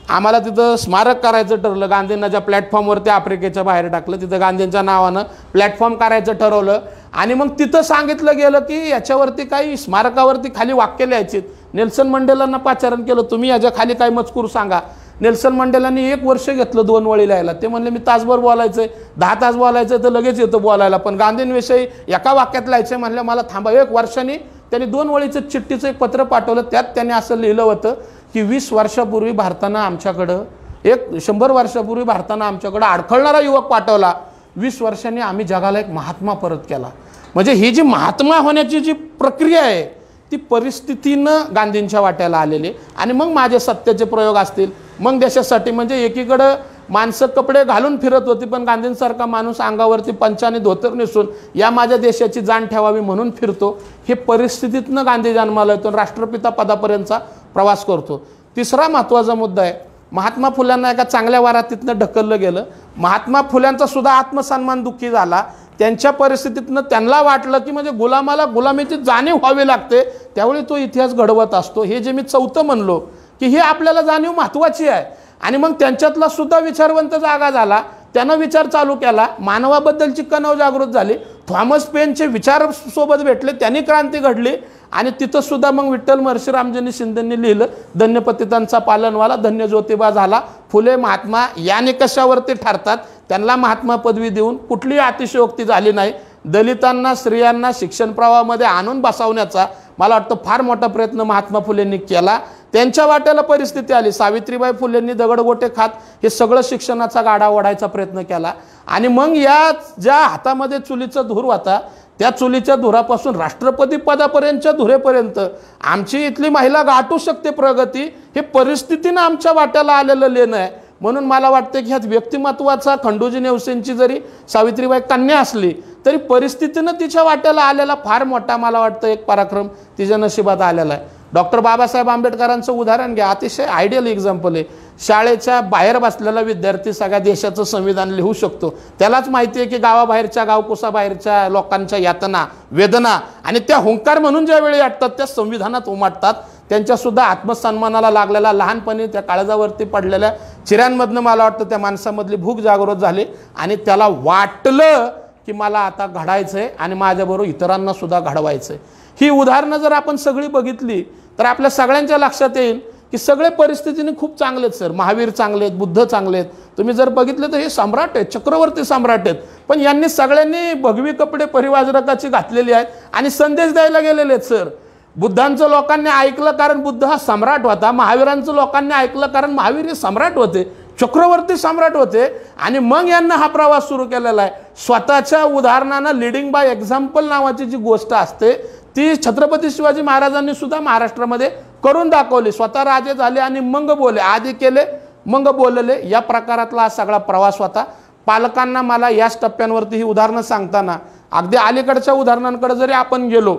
आम्हाला तिथं स्मारक करायचं ठरलं. गांधींना ज्या प्लॅटफॉर्मवरती आफ्रिकेच्या बाहेर टाकलं तिथं गांधींच्या नावानं प्लॅटफॉर्म करायचं ठरवलं. आणि मग तिथं सांगितलं गेलं की याच्यावरती काही स्मारकावरती खाली वाक्य लिहायची. नेल्सन मंडेलांना पाचारण केलं, तुम्ही याच्या खाली काही मजकूर सांगा. नेल्सन मंडेलांनी 1 वर्ष घेतलं 2 वळी लिहायला. ते म्हणले मी तासभर बोलायचंय, 10 तास बोलायचं तर लगेच येतं बोलायला, पण गांधींविषयी एका वाक्यात लिहायचं म्हणलं मला थांबा. 1 वर्षांनी त्यांनी 2 ओळीचं चिठ्ठीचं एक पत्र पाठवलं. त्यात त्यांनी असं लिहिलं होतं की 20 वर्षापूर्वी भारतानं आमच्याकडं 100 वर्षापूर्वी भारतानं आमच्याकडं अडखळणारा युवक पाठवला, 20 वर्षांनी आम्ही जगाला एक महात्मा परत केला. म्हणजे ही जी महात्मा होण्याची जी प्रक्रिया आहे ती परिस्थितीनं गांधींच्या वाट्याला आलेली. आणि मग माझे सत्याचे प्रयोग असतील, मग देशासाठी, म्हणजे एकीकडं माणसं कपडे घालून फिरत होती पण गांधींसारखा माणूस अंगावरती पंचाने धोतर नेसून या माझ्या देशाची जाण ठेवावी म्हणून फिरतो. हे परिस्थितीतनं गांधी जन्माला येतो, राष्ट्रपिता पदापर्यंतचा प्रवास करतो. तिसरा महत्त्वाचा मुद्दा आहे, महात्मा फुल्यांना एका चांगल्या वारातीतनं ढकललं गेलं. महात्मा फुल्यांचा सुद्धा आत्मसन्मान दुःखी झाला. त्यांच्या परिस्थितीतनं त्यांना वाटलं की म्हणजे गुलामाला गुलामीची जाणीव व्हावी लागते, त्यावेळी तो इतिहास घडवत असतो. हे जे मी 4थं म्हणलो की हे आपल्याला जाणीव महत्त्वाची आहे. आणि मग त्यांच्यातला सुद्धा विचारवंत जागा झाला, त्यानं विचार चालू केला, मानवाबद्दलची कणव जागृत झाली. थॉमस पेनचे विचार सोबत भेटले, त्यांनी क्रांती घडली. आणि तिथं सुद्धा मग विठ्ठल महर्षी रामजनी शिंदेंनी लिहिलं, धन्यपतितांचा पालनवाला धन्य ज्योतिबा झाला. फुले महात्मा या निकषावरती ठरतात, त्यांना महात्मा पदवी देऊन कुठलीही अतिशयोक्ती झाली नाही. दलितांना स्त्रियांना शिक्षण प्रवाहामध्ये आणून बसवण्याचा मला वाटतं फार मोठा प्रयत्न महात्मा फुलेंनी केला. त्यांच्या वाट्याला परिस्थिती आली, सावित्रीबाई फुलेंनी दगडगोटे खात हे सगळं शिक्षणाचा गाडा ओढायचा प्रयत्न केला. आणि मग या ज्या हातामध्ये चुलीचा धूर होता त्या चुलीच्या धुरापासून राष्ट्रपती पदापर्यंतच्या धुरेपर्यंत आमची इथली महिला गाठू शकते प्रगती, हे परिस्थितीनं आमच्या वाट्याला आलेलं लेणं आहे. म्हणून मला वाटतं की ह्यात व्यक्तिमत्वाचा खंडोजी नेवसेंची जरी सावित्रीबाई कन्या असली तरी परिस्थितीनं तिच्या वाट्याला आलेला फार मोठा मला वाटतं एक पराक्रम तिच्या नशिबात आलेला आहे. डॉक्टर बाबासाहेब आंबेडकरांचं उदाहरण घ्या, अतिशय आयडियल एक्झाम्पल आहे. शाळेच्या बाहेर बसलेला विद्यार्थी सगळ्या देशाचं संविधान लिहू शकतो. त्यालाच माहिती आहे की गावाबाहेरच्या गावकुसाबाहेरच्या लोकांच्या यातना वेदना आणि त्या हुंकार म्हणून ज्यावेळी वाटतात त्या संविधानात उमटतात. त्यांच्यासुद्धा आत्मसन्मानाला लागलेला लहानपणी त्या काळजावरती पडलेल्या चिऱ्यांमधनं मला वाटतं त्या माणसामधली भूक जागृत झाली आणि त्याला वाटलं की मला आता घडायचं आहे आणि माझ्याबरोबर इतरांना सुद्धा घडवायचं आहे. ही उदाहरणं जर आपण सगळी बघितली तर आपल्या सगळ्यांच्या लक्षात येईल की सगळे परिस्थितीने खूप चांगले आहेत सर. महावीर चांगले आहेत, बुद्ध चांगले आहेत. तुम्ही जर बघितलं तर हे सम्राट आहेत, चक्रवर्ती सम्राट आहेत, पण यांनी सगळ्यांनी भगवी कपडे परिवाजरकाची घातलेली आहेत आणि संदेश द्यायला गेलेले आहेत सर. बुद्धांचं लोकांनी ऐकलं कारण बुद्ध हा सम्राट होता, महावीरांचं लोकांनी ऐकलं कारण महावीर हे सम्राट होते, चक्रवर्ती सम्राट होते. आणि मग यांना हा प्रवास सुरू केलेला आहे. स्वतःच्या उदाहरणानं लिडिंग बाय एक्झाम्पल नावाची जी गोष्ट असते ती छत्रपती शिवाजी महाराजांनी सुद्धा महाराष्ट्रामध्ये करून दाखवली. स्वतः राजे झाले आणि मग बोले, आधी केले मग बोलले, या प्रकारातला हा सगळा प्रवास होता. पालकांना मला याच टप्प्यांवरती ही उदाहरणं सांगताना अगदी अलीकडच्या उदाहरणांकडे जरी आपण गेलो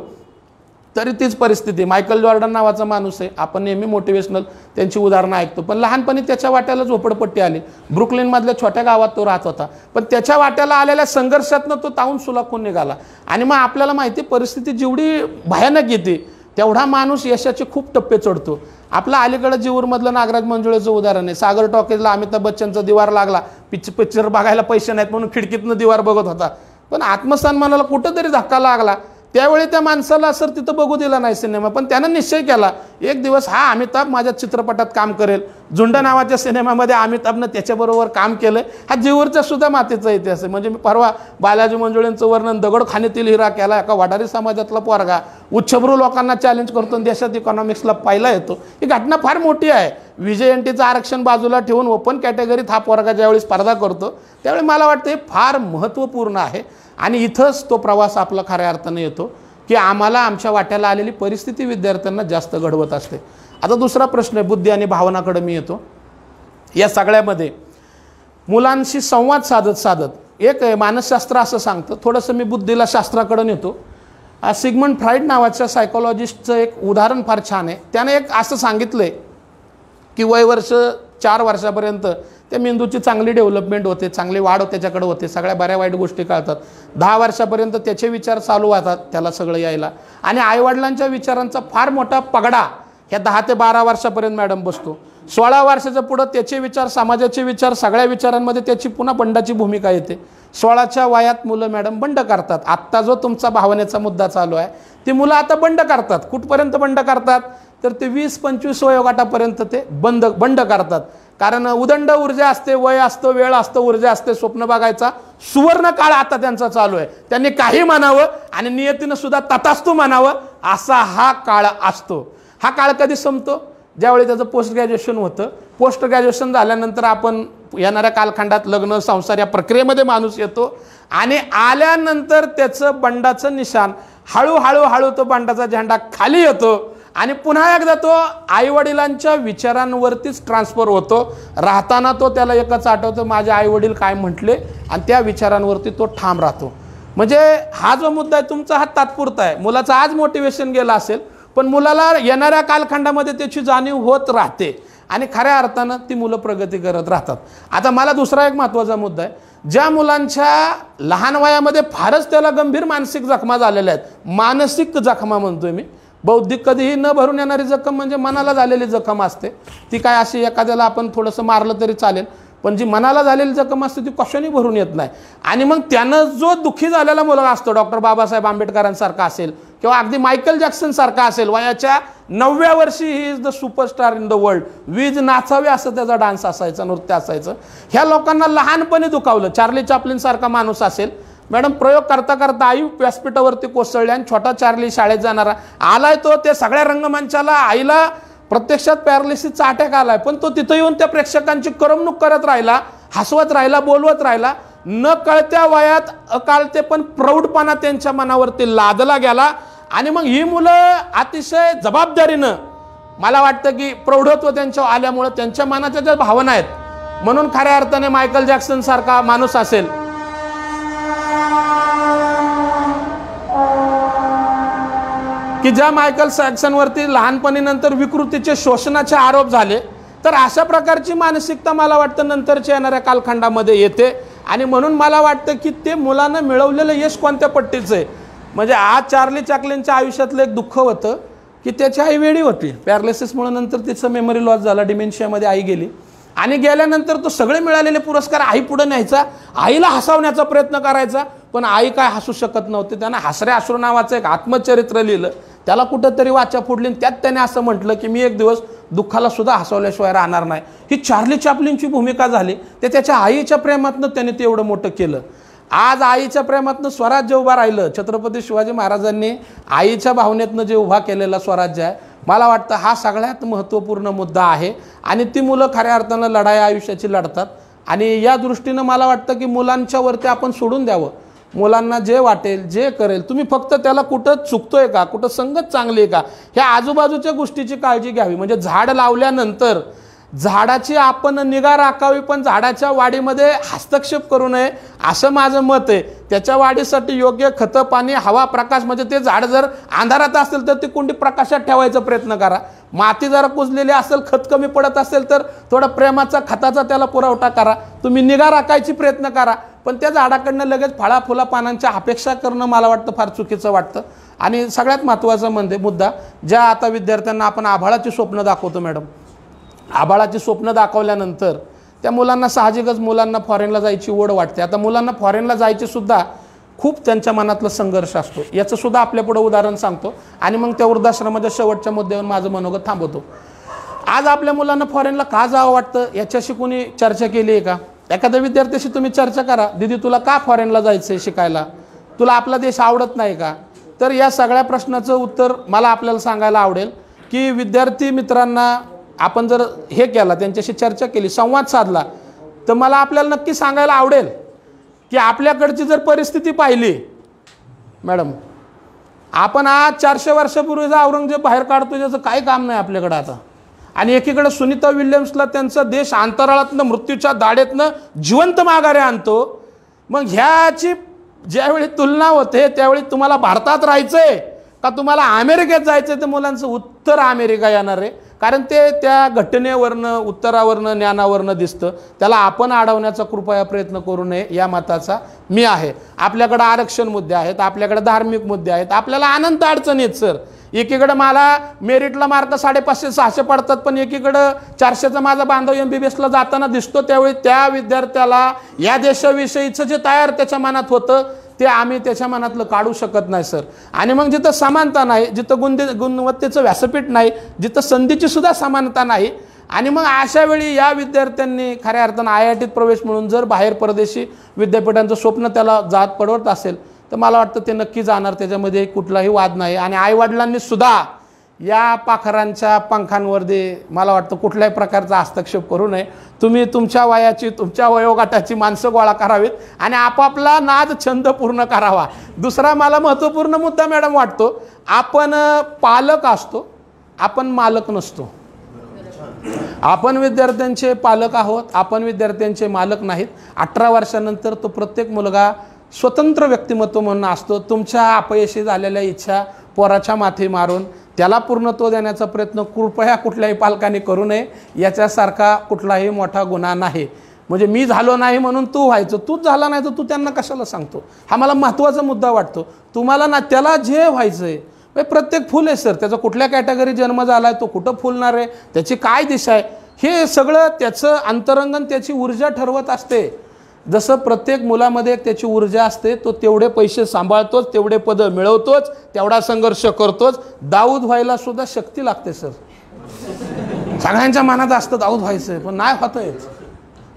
तरी तीच परिस्थिती. मायकल जॉर्डन नावाचा माणूस आहे, आपण नेहमी मोटिवेशनल त्यांची उदाहरणं ऐकतो, पण लहानपणी त्याच्या वाट्याला झोपडपट्टी आली. ब्रुकलिनमधल्या छोट्या गावात तो राहत होता, पण त्याच्या वाट्याला आलेल्या संघर्षातनं तो तावून सुलाखून निघाला. आणि मग आपल्याला माहिती परिस्थिती जेवढी भयानक येते तेवढा माणूस यशाचे खूप टप्पे चढतो. आपला अलीकडं जीवरमधलं नागराज मंजुळेचं उदाहरण आहे. सागर टॉकीजला अमिताभ बच्चनचा दिवार लागला, पिक्चर बघायला पैसे नाहीत म्हणून खिडकीतनं दिवार बघत होता, पण आत्मसन्मानाला कुठंतरी धक्का लागला. त्यावेळी त्या माणसाला सर तिथं बघू दिला नाही सिनेमा, पण त्यानं निश्चय केला एक दिवस हा अमिताभ माझ्या चित्रपटात काम करेल. झुंड नावाच्या सिनेमामध्ये अमिताभनं त्याच्याबरोबर काम केलं. हा जीवरच्या सुद्धा मातीचा इतिहास आहे. म्हणजे मी परवा बालाजी मंजुळेंचं वर्णन दगडखान्यातील हिरा केला, एका वडारी समाजातला पोरगा उच्चभ्रू लोकांना चॅलेंज करतो आणि देशात इकॉनॉमिक्सला पाहिला येतो. ही घटना फार मोठी आहे. VJNTचं आरक्षण बाजूला ठेवून ओपन कॅटेगरीत हा पोरगा ज्यावेळी स्पर्धा करतो त्यावेळी मला वाटतं हे फार महत्त्वपूर्ण आहे. आणि इथंच तो प्रवास आपला खऱ्या अर्थाने येतो की आम्हाला आमच्या वाट्याला आलेली परिस्थिती विद्यार्थ्यांना जास्त घडवत असते. आता दुसरा प्रश्न आहे, बुद्धी आणि भावनाकडे मी येतो. या सगळ्यामध्ये मुलांशी संवाद साधत साधत एक मानसशास्त्र असं सांगतं, थोडंसं मी बुद्धीला शास्त्राकडे नेतो. सिगमंड फ्राईड नावाच्या सायकोलॉजिस्टचं एक उदाहरण फार छान आहे. त्याने एक असं सांगितलं आहे की वयवर्ष 4 वर्षापर्यंत त्या मेंदूची चांगली डेव्हलपमेंट होते, चांगली वाढ त्याच्याकडे होते, सगळ्या बऱ्या वाईट गोष्टी कळतात. 10 वर्षापर्यंत त्याचे विचार चालू होतात, त्याला सगळं यायला. आणि आईवडिलांच्या विचारांचा फार मोठा पगडा ह्या 10 ते 12 वर्षापर्यंत मॅडम बसतो. 16 वर्षाच्या पुढं त्याचे विचार, समाजाचे विचार, सगळ्या विचारांमध्ये त्याची पुन्हा बंडाची भूमिका येते. 16च्या वयात मुलं मॅडम बंड करतात. आत्ता जो तुमचा भावनेचा मुद्दा चालू आहे ती मुलं आता बंड करतात. कुठपर्यंत बंड करतात तर ते 20-25 वयोगटापर्यंत ते बंड करतात. कारण उदंड ऊर्जा असते, वय असतं, वेळ असतं, ऊर्जा असते, स्वप्न बघायचा सुवर्ण काळ आता त्यांचा चालू आहे. त्यांनी काही म्हणावं आणि नियतीनं सुद्धा तथास्तु म्हणावं असा हा काळ असतो. हा काळ कधी संपतो? ज्यावेळी त्याचं पोस्ट ग्रॅज्युएशन होतं. पोस्ट ग्रॅज्युएशन झाल्यानंतर आपण येणाऱ्या कालखंडात लग्न संसार या प्रक्रियेमध्ये माणूस येतो आणि आल्यानंतर त्याचं बंडाचं निशाण हळूहळू तो बंडाचा झेंडा खाली येतो आणि पुन्हा एकदा तो आईवडिलांच्या विचारांवरतीच ट्रान्सफर होतो. राहताना तो त्याला एकच आठवतं, माझे आईवडील काय म्हटले, आणि त्या विचारांवरती तो ठाम राहतो. म्हणजे हा जो मुद्दा आहे तुमचा हा तात्पुरता आहे. मुलाचं आज मोटिवेशन गेलं असेल, पण मुलाला येणाऱ्या कालखंडामध्ये त्याची जाणीव होत राहते आणि खऱ्या अर्थानं ती मुलं प्रगती करत राहतात. आता मला दुसरा एक महत्त्वाचा मुद्दा आहे, ज्या मुलांच्या लहान वयामध्ये फारच त्याला गंभीर मानसिक जखमा झालेल्या आहेत, मानसिक जखमा म्हणतोय मी, बौद्धिक कधीही न भरून येणारी जखम म्हणजे मनाला झालेली जखम असते. ती काय अशी एखाद्याला आपण थोडंसं मारलं तरी चालेल, पण जी मनाला झालेली जखम असते ती कशाने भरून येत नाही. आणि मग त्यानं जो दुःखी झालेला मुलगा असतो, डॉक्टर बाबासाहेब आंबेडकरांसारखा असेल किंवा अगदी मायकल जॅक्सन सारखा असेल, वयाच्या 9व्या वर्षी he is the superstar in the world, वीज नाचावे असं त्याचा डान्स असायचा, नृत्य असायचं. ह्या लोकांना लहानपणी दुखावलं. चार्ली चॅप्लिन सारखा माणूस असेल, मॅडम प्रयोग करता करता आई व्यासपीठावरती कोसळली आणि छोटा चार्ली शाळेत जाणारा आलाय, तो त्या सगळ्या रंगमंचाला आईला प्रत्यक्षात पॅरालिसिसचा अटॅक आलाय, पण तो तिथं येऊन त्या प्रेक्षकांची करमणूक करत राहिला, हसवत राहिला, बोलवत राहिला. न कळत्या वयात अकाळते पण प्रौढपणा त्यांच्या मनावरती लादला गेला. आणि मग ही मुलं अतिशय जबाबदारीनं, मला वाटतं की प्रौढत्व त्यांच्या आल्यामुळं त्यांच्या मनाच्या ज्या भावना आहेत, म्हणून खऱ्या अर्थाने मायकल जॅक्सन सारखा माणूस असेल, की ज्या मायकल जॅक्सनवरती लहानपणी नंतर विकृतीचे शोषणाचे आरोप झाले, तर अशा प्रकारची मानसिकता मला वाटतं नंतरच्या येणाऱ्या कालखंडामध्ये येते. आणि म्हणून मला वाटतं की ते मुलानं मिळवलेलं यश कोणत्या पट्टीचं आहे. म्हणजे आज चार्ली चॅप्लिनच्या आयुष्यातलं एक दुःख होतं की त्याची आई वेडी होती, पॅरालिसिसमुळे नंतर तिचं मेमरी लॉस झाला, डिमेन्शियामध्ये आई गेली. आणि गेल्यानंतर तो सगळे मिळालेले पुरस्कार आई पुढे न्यायचा, आईला हसवण्याचा प्रयत्न करायचा, पण आई काय हसू शकत नव्हते. त्यानं हसरे अश्रू नावाचं एक आत्मचरित्र लिहिलं, त्याला कुठंतरी वाचा फुडली. त्यात त्याने असं म्हटलं की मी एक दिवस दुःखाला सुद्धा हसवल्याशिवाय राहणार नाही. ही चार्ली चॅप्लिनची भूमिका झाली. ते त्याच्या आईच्या प्रेमातनं त्याने ते एवढं मोठं केलं. आज आईच्या प्रेमातनं स्वराज्य उभा राहिलं. छत्रपती शिवाजी महाराजांनी आईच्या भावनेतनं जे उभा केलेला स्वराज्य आहे, मला वाटतं हा सगळ्यात महत्त्वपूर्ण मुद्दा आहे. आणि ती मुलं खऱ्या अर्थानं लढाई आयुष्याची लढतात. आणि या दृष्टीनं मला वाटतं की मुलांच्यावरती आपण सोडून द्यावं. मुलांना जे वाटेल, जे करेल, तुम्ही फक्त त्याला कुठं चुकतोय का, कुठं संगत चांगली आहे का, ह्या आजूबाजूच्या गोष्टीची काळजी घ्यावी. म्हणजे झाड लावल्यानंतर झाडाची आपण निगा राखावी, पण झाडाच्या वाढीमध्ये हस्तक्षेप करू नये असं माझं मत आहे. त्याच्या वाढीसाठी योग्य खतं, पाणी, हवा, प्रकाश, म्हणजे ते झाड जर अंधारात असेल तर ती कुंडी प्रकाशात ठेवायचा प्रयत्न करा. माती जरा कुजलेली असेल, खत कमी पडत असेल तर थोडा प्रेमाचा, खताचा त्याला पुरवठा करा. तुम्ही निगा राखायची प्रयत्न करा, पण त्या झाडाकडनं लगेच फळा फुला पानांच्या अपेक्षा करणं मला वाटतं फार चुकीचं वाटतं. आणि सगळ्यात महत्त्वाचा म्हणजे मुद्दा, ज्या आता विद्यार्थ्यांना आपण आभाळाची स्वप्न दाखवतो मॅडम, आभाळाची स्वप्न दाखवल्यानंतर त्या मुलांना साहजिकच मुलांना फॉरेनला जायची ओढ वाटते. आता मुलांना फॉरेनला जायची सुद्धा खूप त्यांच्या मनातला संघर्ष असतो. याचं सुद्धा आपल्यापुढं उदाहरण सांगतो आणि मग त्या वृद्धाश्रमाच्या शेवटच्या मुद्द्यावर माझं मनोगत थांबवतो. आज आपल्या मुलांना फॉरेनला का जावं वाटतं याच्याशी कोणी चर्चा केली आहे का? एखाद्या विद्यार्थ्याशी तुम्ही चर्चा करा, दीदी तुला का फॉरेनला जायचं आहे शिकायला, तुला आपला देश आवडत नाही का? तर या सगळ्या प्रश्नाचं उत्तर मला आपल्याला सांगायला आवडेल की विद्यार्थी मित्रांना आपण जर हे केला, त्यांच्याशी चर्चा केली, संवाद साधला, तर मला आपल्याला नक्की सांगायला आवडेल की आपल्याकडची जर परिस्थिती पाहिली मॅडम, आपण आज 400 वर्षापूर्वीचा औरंगजेब बाहेर काढतो त्याचं काही काम नाही आपल्याकडं आता. आणि एकीकडे सुनीता विल्यम्सला त्यांचा देश अंतराळातनं मृत्यूच्या दाढेतनं जिवंत माघारे आणतो. मग ह्याची ज्यावेळी तुलना होते त्यावेळी तुम्हाला भारतात राहायचंय का तुम्हाला अमेरिकेत जायचंय, तर मुलांचं उत्तर अमेरिका येणार आहे. कारण ते त्या घटनेवरनं, उत्तरावरनं, ज्ञानावरनं दिसतं. त्याला आपण अडवण्याचा कृपया प्रयत्न करू नये या मताचा मी आहे. आपल्याकडं आरक्षण मुद्दे आहेत, आपल्याकडे धार्मिक मुद्दे आहेत, आपल्याला अनंत अडचणी आहेत सर. एकीकडं मला मेरिटला मार्क 550-600 पडतात, पण एकीकडं 400चा माझा बांधव MBBSला जाताना दिसतो. त्यावेळी त्या विद्यार्थ्याला या देशाविषयीचं जे तयार त्याच्या मनात होतं ते आम्ही त्याच्या मनातलं काढू शकत नाही सर. आणि मग जिथं समानता नाही, जिथं गुणवत्तेचं व्यासपीठ नाही, जिथं संधीची सुद्धा समानता नाही, आणि मग अशा वेळी या विद्यार्थ्यांनी खऱ्या अर्थानं IITत प्रवेश म्हणून जर बाहेर परदेशी विद्यापीठांचं स्वप्न त्याला जात पडवत असेल तर मला वाटतं ते नक्की जाणार, त्याच्यामध्ये कुठलाही वाद नाही. आणि आईवडिलांनी सुद्धा या पाखरांच्या पंखांवरती मला वाटतं कुठल्याही प्रकारचा हस्तक्षेप करू नये. तुम्ही तुमच्या वयाची, तुमच्या वयोगटाची माणसं गोळा करावीत आणि आपापला नाद छंद पूर्ण करावा. दुसरा मला महत्त्वपूर्ण मुद्दा मॅडम वाटतो, आपण पालक असतो, आपण मालक नसतो. आपण विद्यार्थ्यांचे पालक आहोत, आपण विद्यार्थ्यांचे मालक नाहीत. 18 वर्षानंतर तो प्रत्येक मुलगा स्वतंत्र व्यक्तिमत्व म्हणून असतो. तुमच्या अपयशी झालेल्या इच्छा पोराच्या माथी मारून त्याला पूर्णत्व देण्याचा प्रयत्न कृपया कुठल्याही पालकांनी करू नये. याच्यासारखा कुठलाही मोठा गुन्हा नाही. म्हणजे मी झालो नाही म्हणून तू व्हायचं, तूच झाला नाही तर तू त्यांना कशाला सांगतो, हा मला महत्त्वाचा मुद्दा वाटतो. तुम्हाला ना त्याला जे व्हायचं आहे, प्रत्येक फुल आहे सर, त्याचा कुठल्या कॅटेगरी जन्म झाला आहे, तो कुठं फुलणार आहे, त्याची काय दिशा आहे, हे सगळं त्याचं अंतरंगन, त्याची ऊर्जा ठरवत असते. जसं प्रत्येक मुलामध्ये त्याची ऊर्जा असते, तो तेवढे पैसे सांभाळतोच, तेवढे पदं मिळवतोच, तेवढा संघर्ष करतोच. दाऊद व्हायला सुद्धा शक्ती लागते सर. सगळ्यांच्या मनात असतं दाऊद व्हायचं, पण नाही होत आहे.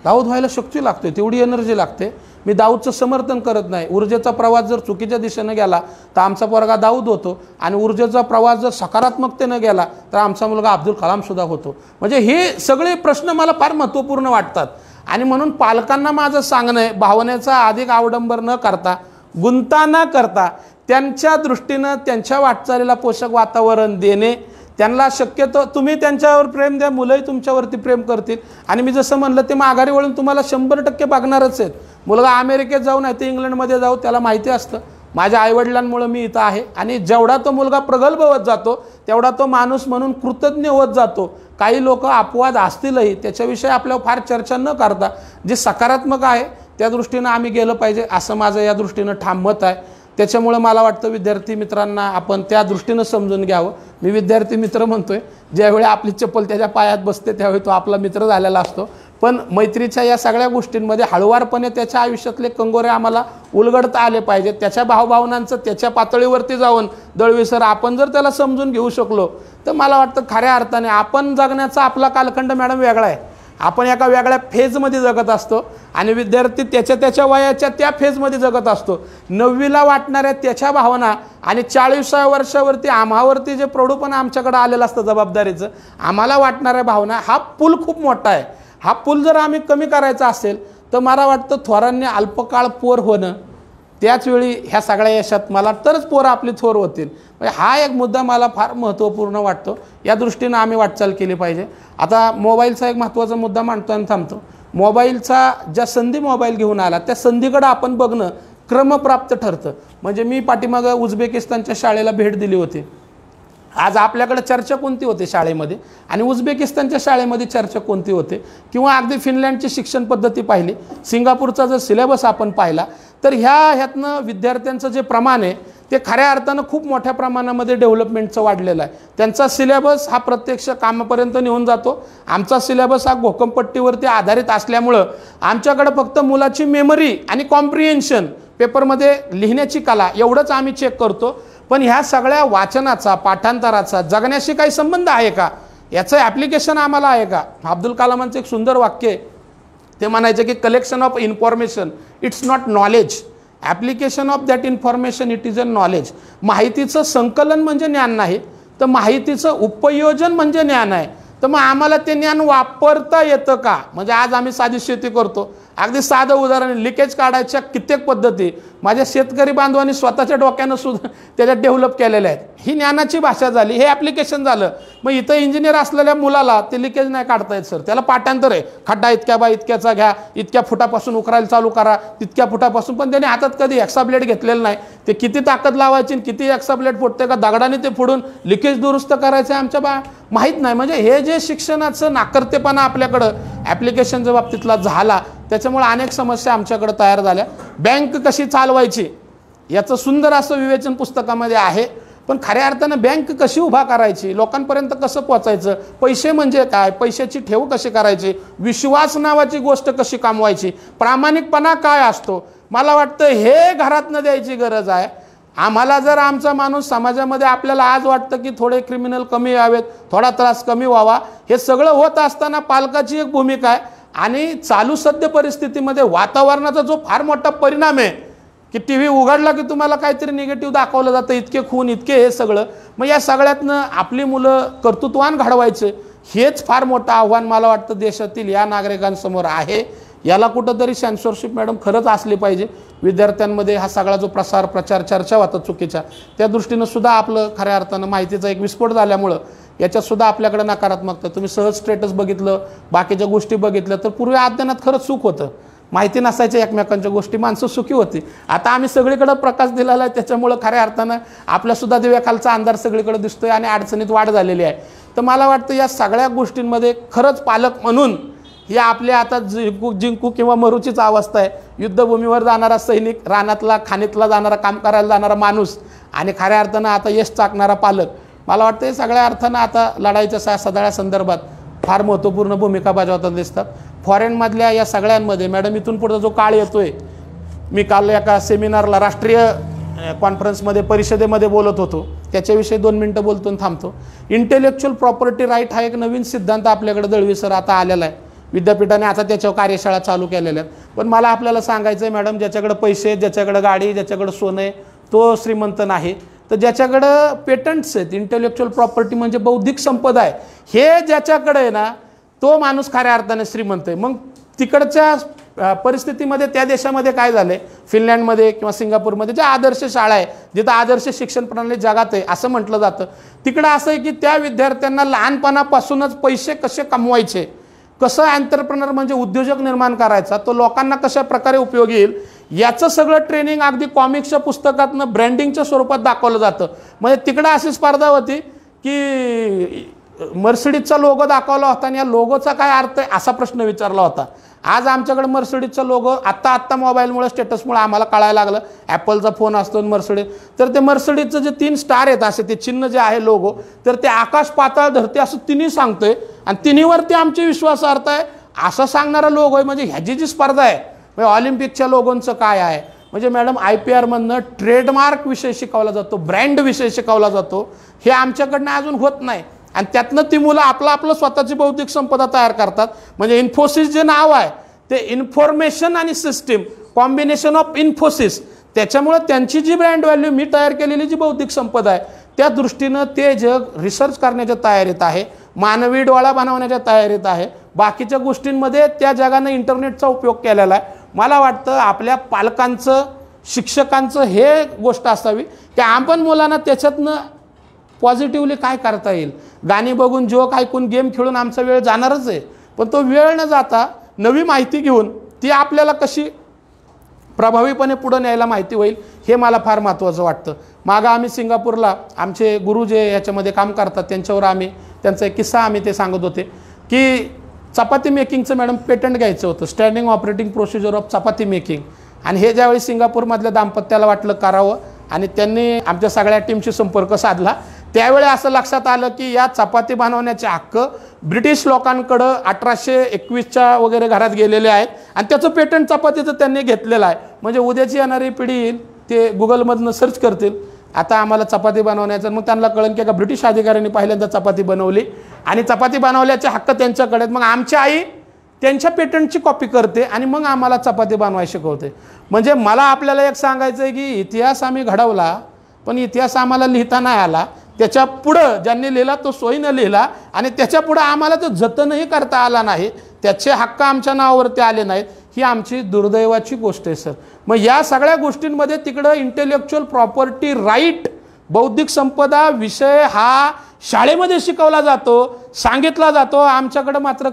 दाऊद व्हायला शक्ती लागते, तेवढी एनर्जी लागते. मी दाऊदचं समर्थन करत नाही. ऊर्जेचा प्रवास जर चुकीच्या दिशेनं गेला तर आमचा पोरगा दाऊद होतो, आणि ऊर्जेचा प्रवास जर सकारात्मकतेनं गेला तर आमचा मुलगा अब्दुल कलामसुद्धा होतो. म्हणजे हे सगळे प्रश्न मला फार महत्त्वपूर्ण वाटतात. आणि म्हणून पालकांना माझं सांगणं आहे, भावनेचा अधिक अवडंबर न करता, गुंता न करता, त्यांच्या दृष्टीनं त्यांच्या वाटचालीला पोषक वातावरण देणे. त्यांना शक्यतो तुम्ही त्यांच्यावर प्रेम द्या, मुलंही तुमच्यावरती प्रेम करतील. आणि मी जसं म्हणलं ते माघारी वळून तुम्हाला 100% बघणारच आहेत. मुलगा अमेरिकेत जाऊ नाही ते इंग्लंडमध्ये जाऊ, त्याला माहिती असतं माझ्या आईवडिलांमुळं मी इथं आहे. आणि जेवढा तो मुलगा प्रगल्भ होत जातो तेवढा तो माणूस म्हणून कृतज्ञ होत जातो. काही लोक अपवाद असतीलही, त्याच्याविषयी आपल्याला फार चर्चा न करता जे सकारात्मक आहे त्या दृष्टीनं आम्ही गेलं पाहिजे, असं माझं या दृष्टीनं ठाम मत आहे. त्याच्यामुळे मला वाटतं विद्यार्थी मित्रांना आपण त्या दृष्टीनं समजून घ्यावं. मी विद्यार्थी मित्र म्हणतोय, ज्यावेळी आपली चप्पल त्याच्या पायात बसते त्यावेळी तो आपला मित्र झालेला असतो. पण मैत्रीच्या या सगळ्या गोष्टींमध्ये हळुवारपणे त्याच्या आयुष्यातले कंगोरे आम्हाला उलगडता आले पाहिजेत. त्याच्या भावभावनांचं त्याच्या पातळीवरती जाऊन दळवीसर आपण जर त्याला समजून घेऊ शकलो तर मला वाटतं खऱ्या अर्थाने आपण जगण्याचा आपला कालखंड मॅडम वेगळा आहे. आपण एका वेगळ्या फेजमध्ये जगत असतो आणि विद्यार्थी त्याच्या वयाच्या त्या फेजमध्ये जगत असतो. 9वीला वाटणाऱ्या त्याच्या भावना आणि 40व्या वर्षावरती आम्हावरती जे प्रौढपण आमच्याकडे आलेलं असतं जबाबदारीचं, आम्हाला वाटणाऱ्या भावना, हा पूल खूप मोठा आहे. हा पूल जर आम्ही कमी करायचा असेल तर मला वाटतं थोरांनी अल्पकाळ पोर होणं, त्याचवेळी ह्या सगळ्या यशात मला तरच पोरं आपली थोर होतील. म्हणजे हा एक मुद्दा मला फार महत्त्वपूर्ण वाटतो. या दृष्टीनं आम्ही वाटचाल केली पाहिजे. आता मोबाईलचा एक महत्त्वाचा मुद्दा मांडतो आणि थांबतो. मोबाईलचा ज्या संधी मोबाईल घेऊन आला त्या संधीकडं आपण बघणं क्रमप्राप्त ठरतं. म्हणजे मी पाठीमागं उझबेकिस्तानच्या शाळेला भेट दिली होती. आज आपल्याकडे चर्चा कोणती होते शाळेमध्ये आणि उझबेकिस्तानच्या शाळेमध्ये चर्चा कोणती होते, किंवा अगदी फिनलँडची शिक्षण पद्धती पाहिली, सिंगापूरचा जर सिलेबस आपण पाहिला तर ह्यातनं विद्यार्थ्यांचं जे प्रमाण आहे ते खऱ्या अर्थानं खूप मोठ्या प्रमाणामध्ये डेव्हलपमेंटचं वाढलेलं आहे. त्यांचा सिलेबस हा प्रत्यक्ष कामापर्यंत नेऊन जातो. आमचा सिलेबस हा घोकमपट्टीवरती आधारित असल्यामुळं आमच्याकडे फक्त मुलाची मेमरी आणि कॉम्प्रिहेन्शन, पेपरमध्ये लिहिण्याची कला एवढंच आम्ही चेक करतो. पण ह्या सगळ्या वाचनाचा, पाठांतराचा जगण्याशी काही संबंध आहे का, याचं ॲप्लिकेशन आम्हाला आहे का? अब्दुल कलामांचं एक सुंदर वाक्य आहे, ते म्हणायचं की collection of information it's not knowledge, application of that information it is a knowledge. माहितीचं संकलन म्हणजे ज्ञान नाही, तर माहितीचं उपयोजन म्हणजे ज्ञान आहे. तर मग आम्हाला ते ज्ञान वापरता येतं का? म्हणजे आज आम्ही साधी शेती करतो, अगदी साधं उदाहरण, लिकेज काढायच्या कित्येक पद्धती माझ्या शेतकरी बांधवांनी स्वतःच्या डोक्यानं सुद्धा त्याच्यात डेव्हलप केलेल्या आहेत. ही ज्ञानाची भाषा झाली, हे ॲप्लिकेशन झालं. मग इथं इंजिनियर असलेल्या मुलाला ते लिकेज नाही काढता येत सर, त्याला पाठांतर आहे. खड्डा इतक्या बा इतक्याचा घ्या, इतक्या फुटापासून उकरायला चालू करा, तितक्या फुटापासून. पण त्याने हातात कधी एक्साब्लेड घेतलेलं नाही. ते किती ताकद लावायची, किती एक्साब्लेड फुटते का दगडाने ते फोडून लिकेज दुरुस्त करायचं आमच्या माहीत नाही. म्हणजे हे जे शिक्षणाचं नाकर्तेपणा आपल्याकडं ॲप्लिकेशनच्या बाबतीतला झाला, त्याच्यामुळे अनेक समस्या आमच्याकडे तयार झाल्या. बँक कशी चालवायची याचं सुंदर असं विवेचन पुस्तकामध्ये आहे, पण खऱ्या अर्थानं बँक कशी उभा करायची, लोकांपर्यंत कसं पोचायचं, पैसे म्हणजे काय, पैशाची ठेव कशी करायची, विश्वास नावाची गोष्ट कशी कामवायची, प्रामाणिकपणा काय असतो, मला वाटतं हे घरातनं द्यायची गरज आहे. आम्हाला जर आमचा माणूस समाजामध्ये, आपल्याला आज वाटतं की थोडे क्रिमिनल कमी यावेत, थोडा त्रास कमी व्हावा, हे सगळं होत असताना पालकाची एक भूमिका आहे. आणि चालू सद्य परिस्थितीमध्ये वातावरणाचा जो फार मोठा परिणाम आहे की टी व्ही उघडला की तुम्हाला काहीतरी निगेटिव्ह दाखवलं जातं, इतके खून, इतके हे सगळं. मग या सगळ्यातनं आपली मुलं कर्तृत्वान घडवायचं, हेच फार मोठं आव्हान मला वाटतं देशातील या नागरिकांसमोर आहे. याला कुठंतरी सेन्सॉरशिप मॅडम खरंच असली पाहिजे. विद्यार्थ्यांमध्ये हा सगळा जो प्रचार चर्चा होता चुकीच्या, त्या दृष्टीनं सुद्धा आपलं खऱ्या अर्थानं माहितीचा एक विस्फोट झाल्यामुळं याच्यातसुद्धा आपल्याकडे नकारात्मकता. तुम्ही सहज स्टेटस बघितलं, बाकीच्या गोष्टी बघितल्या, तर पूर्वी अज्ञानात खरंच सुख होतं, माहिती नसायच्या एकमेकांच्या गोष्टी, माणसं सुखी होती. आता आम्ही सगळीकडे प्रकाश दिलेला आहे, त्याच्यामुळं खऱ्या अर्थानं आपल्यासुद्धा दिव्याखालचा अंधार सगळीकडे दिसतोय आणि अडचणीत वाढ झालेली आहे. तर मला वाटतं या सगळ्या गोष्टींमध्ये खरंच पालक म्हणून ही आपल्या आता जिंकू किंवा मरूचीच अवस्था आहे. युद्धभूमीवर जाणारा सैनिक, रानातला खाणीतला जाणारा, काम करायला जाणारा माणूस आणि खऱ्या अर्थानं आता यश चाकणारा पालक, मला वाटतं हे सगळ्या अर्थानं आता लढाईच्या सगळ्या संदर्भात फार महत्त्वपूर्ण भूमिका बजावताना दिसतात. फॉरेनमधल्या या सगळ्यांमध्ये मॅडम इथून पुढचा जो काळ येतोय, मी काल एका सेमिनारला, राष्ट्रीय कॉन्फरन्समध्ये, परिषदेमध्ये बोलत होतो, त्याच्याविषयी 2 मिनटं बोलतो आणि थांबतो. इंटेलेक्च्युअल प्रॉपर्टी राईट हा एक नवीन सिद्धांत आपल्याकडे दळवी सर आता आलेला आहे. विद्यापीठाने आता त्याच्यावर कार्यशाळा चालू केलेल्या आहेत. पण मला आपल्याला सांगायचं आहे मॅडम, ज्याच्याकडे पैसे, ज्याच्याकडे गाडी, ज्याच्याकडे सोनं आहे तो श्रीमंत नाही, तर ज्याच्याकडं पेटंट्स आहेत, इंटेलेक्च्युअल प्रॉपर्टी म्हणजे बौद्धिक संपदा आहे, हे ज्याच्याकडे आहे ना, तो माणूस खऱ्या अर्थाने श्रीमंत आहे. मग तिकडच्या परिस्थितीमध्ये त्या देशामध्ये काय झालं आहे, फिनलँडमध्ये किंवा सिंगापूरमध्ये ज्या आदर्श शाळा आहे, जिथं आदर्श शिक्षण प्रणाली जगात आहे असं म्हटलं जातं, तिकडं असं आहे की त्या विद्यार्थ्यांना लहानपणापासूनच पैसे कसे कमवायचे, कसं एंटरप्रेनर म्हणजे उद्योजक निर्माण करायचा, तो लोकांना कशा प्रकारे उपयोगी येईल, याचं सगळं ट्रेनिंग अगदी कॉमिक्सच्या पुस्तकातनं ब्रँडिंगच्या स्वरूपात दाखवलं जातं. म्हणजे तिकडं अशी स्पर्धा होती की मर्सिडीजचा लोगो दाखवला होता आणि या लोगोचा काय अर्थ आहे असा प्रश्न विचारला होता. आज आमच्याकडे मर्सिडीजचा लोगो आत्ता मोबाईलमुळे, स्टेटसमुळे आम्हाला कळायला लागलं. ॲपलचा फोन असतो मर्सिडीज, तर ते मर्सिडीजचं जे 3 स्टार आहेत असे ते चिन्ह जे आहे लोगो, तर ते आकाश पाताळ धरते असं तिन्ही सांगतोय आणि तिन्हीवरती आमची विश्वासार्हता आहे असं सांगणारा लोगो आहे. म्हणजे ह्याची जी स्पर्धा आहे, म्हणजे ऑलिम्पिकच्या लोगोंचं काय आहे, म्हणजे मॅडम IPR ट्रेडमार्क विषय शिकवला जातो, ब्रँड विषय शिकवला जातो, हे आमच्याकडनं अजून होत नाही. आणि त्यातनं ती मुलं आपलं स्वतःची बौद्धिक संपदा तयार करतात. म्हणजे इन्फोसिस जे नाव आहे ते इन्फॉर्मेशन आणि सिस्टीम, कॉम्बिनेशन ऑफ इन्फोसिस, त्याच्यामुळं त्यांची जी ब्रँड व्हॅल्यू, मी तयार केलेली जी बौद्धिक संपदा आहे, त्या दृष्टीनं ते जग रिसर्च करण्याच्या तयारीत आहे, मानवी डोळा बनवण्याच्या तयारीत आहे. बाकीच्या गोष्टींमध्ये त्या जगानं इंटरनेटचा उपयोग केलेला आहे. मला वाटतं आपल्या पालकांचं, शिक्षकांचं हे गोष्ट असावी की आपण मुलांना त्याच्यातनं पॉझिटिव्हली काय करता येईल. गाणी बघून, जोक ऐकून, गेम खेळून आमचा वेळ जाणारच आहे, पण तो वेळ न जाता नवी माहिती घेऊन ती आपल्याला कशी प्रभावीपणे पुढं न्यायला माहिती होईल, हे मला फार महत्त्वाचं वाटतं. मागं आम्ही सिंगापूरला आमचे गुरु जे याच्यामध्ये काम करतात त्यांच्यावर त्यांचा एक किस्सा आम्ही ते सांगत होते की चपाती मेकिंगचं मॅडम पेटंट घ्यायचं होतं, standing operating procedure of chapati making. आणि हे ज्यावेळी सिंगापूरमधल्या दाम्पत्याला वाटलं करावं आणि त्यांनी आमच्या सगळ्या टीमशी संपर्क साधला, त्यावेळी असं लक्षात आलं की या चपाती बनवण्याचे हक्क ब्रिटिश लोकांकडं 1821च्या वगैरे घरात गेलेले आहेत आणि त्याचं पेटंट चपातीचं त्यांनी घेतलेलं आहे. म्हणजे उद्याची येणारी पिढी येईल, ते गुगलमधनं सर्च करतील आता आम्हाला चपाती बनवण्याचं, मग त्यांना कळलं की एका ब्रिटिश अधिकाऱ्यांनी पहिल्यांदा चपाती बनवली आणि चपाती बनवल्याचे हक्क त्यांच्याकडे आहेत. मग आमची आई त्यांच्या पेटंटची कॉपी करते आणि मग आम्हाला चपाती बनवायला शिकवते. म्हणजे मला आपल्याला एक सांगायचं आहे की इतिहास आम्ही घडवला, पण इतिहास आम्हाला लिहिता नाही आला. त्याच्या पुढं ज्यांनी लिहिला तो सोयीनं लिहिला आणि त्याच्या पुढं आम्हाला तो जतनही करता आला नाही, त्याचे हक्क आमच्या नावावरती आले नाहीत, ही आमची दुर्दैवाची गोष्ट आहे सर. मग या सगळ्या गोष्टींमध्ये तिकडं इंटेलेक्च्युअल प्रॉपर्टी राईट, बौद्धिक संपदा विषय हा शाळेमध्ये शिकवला जातो, सांगितला जातो. आमच्याकडं मात्र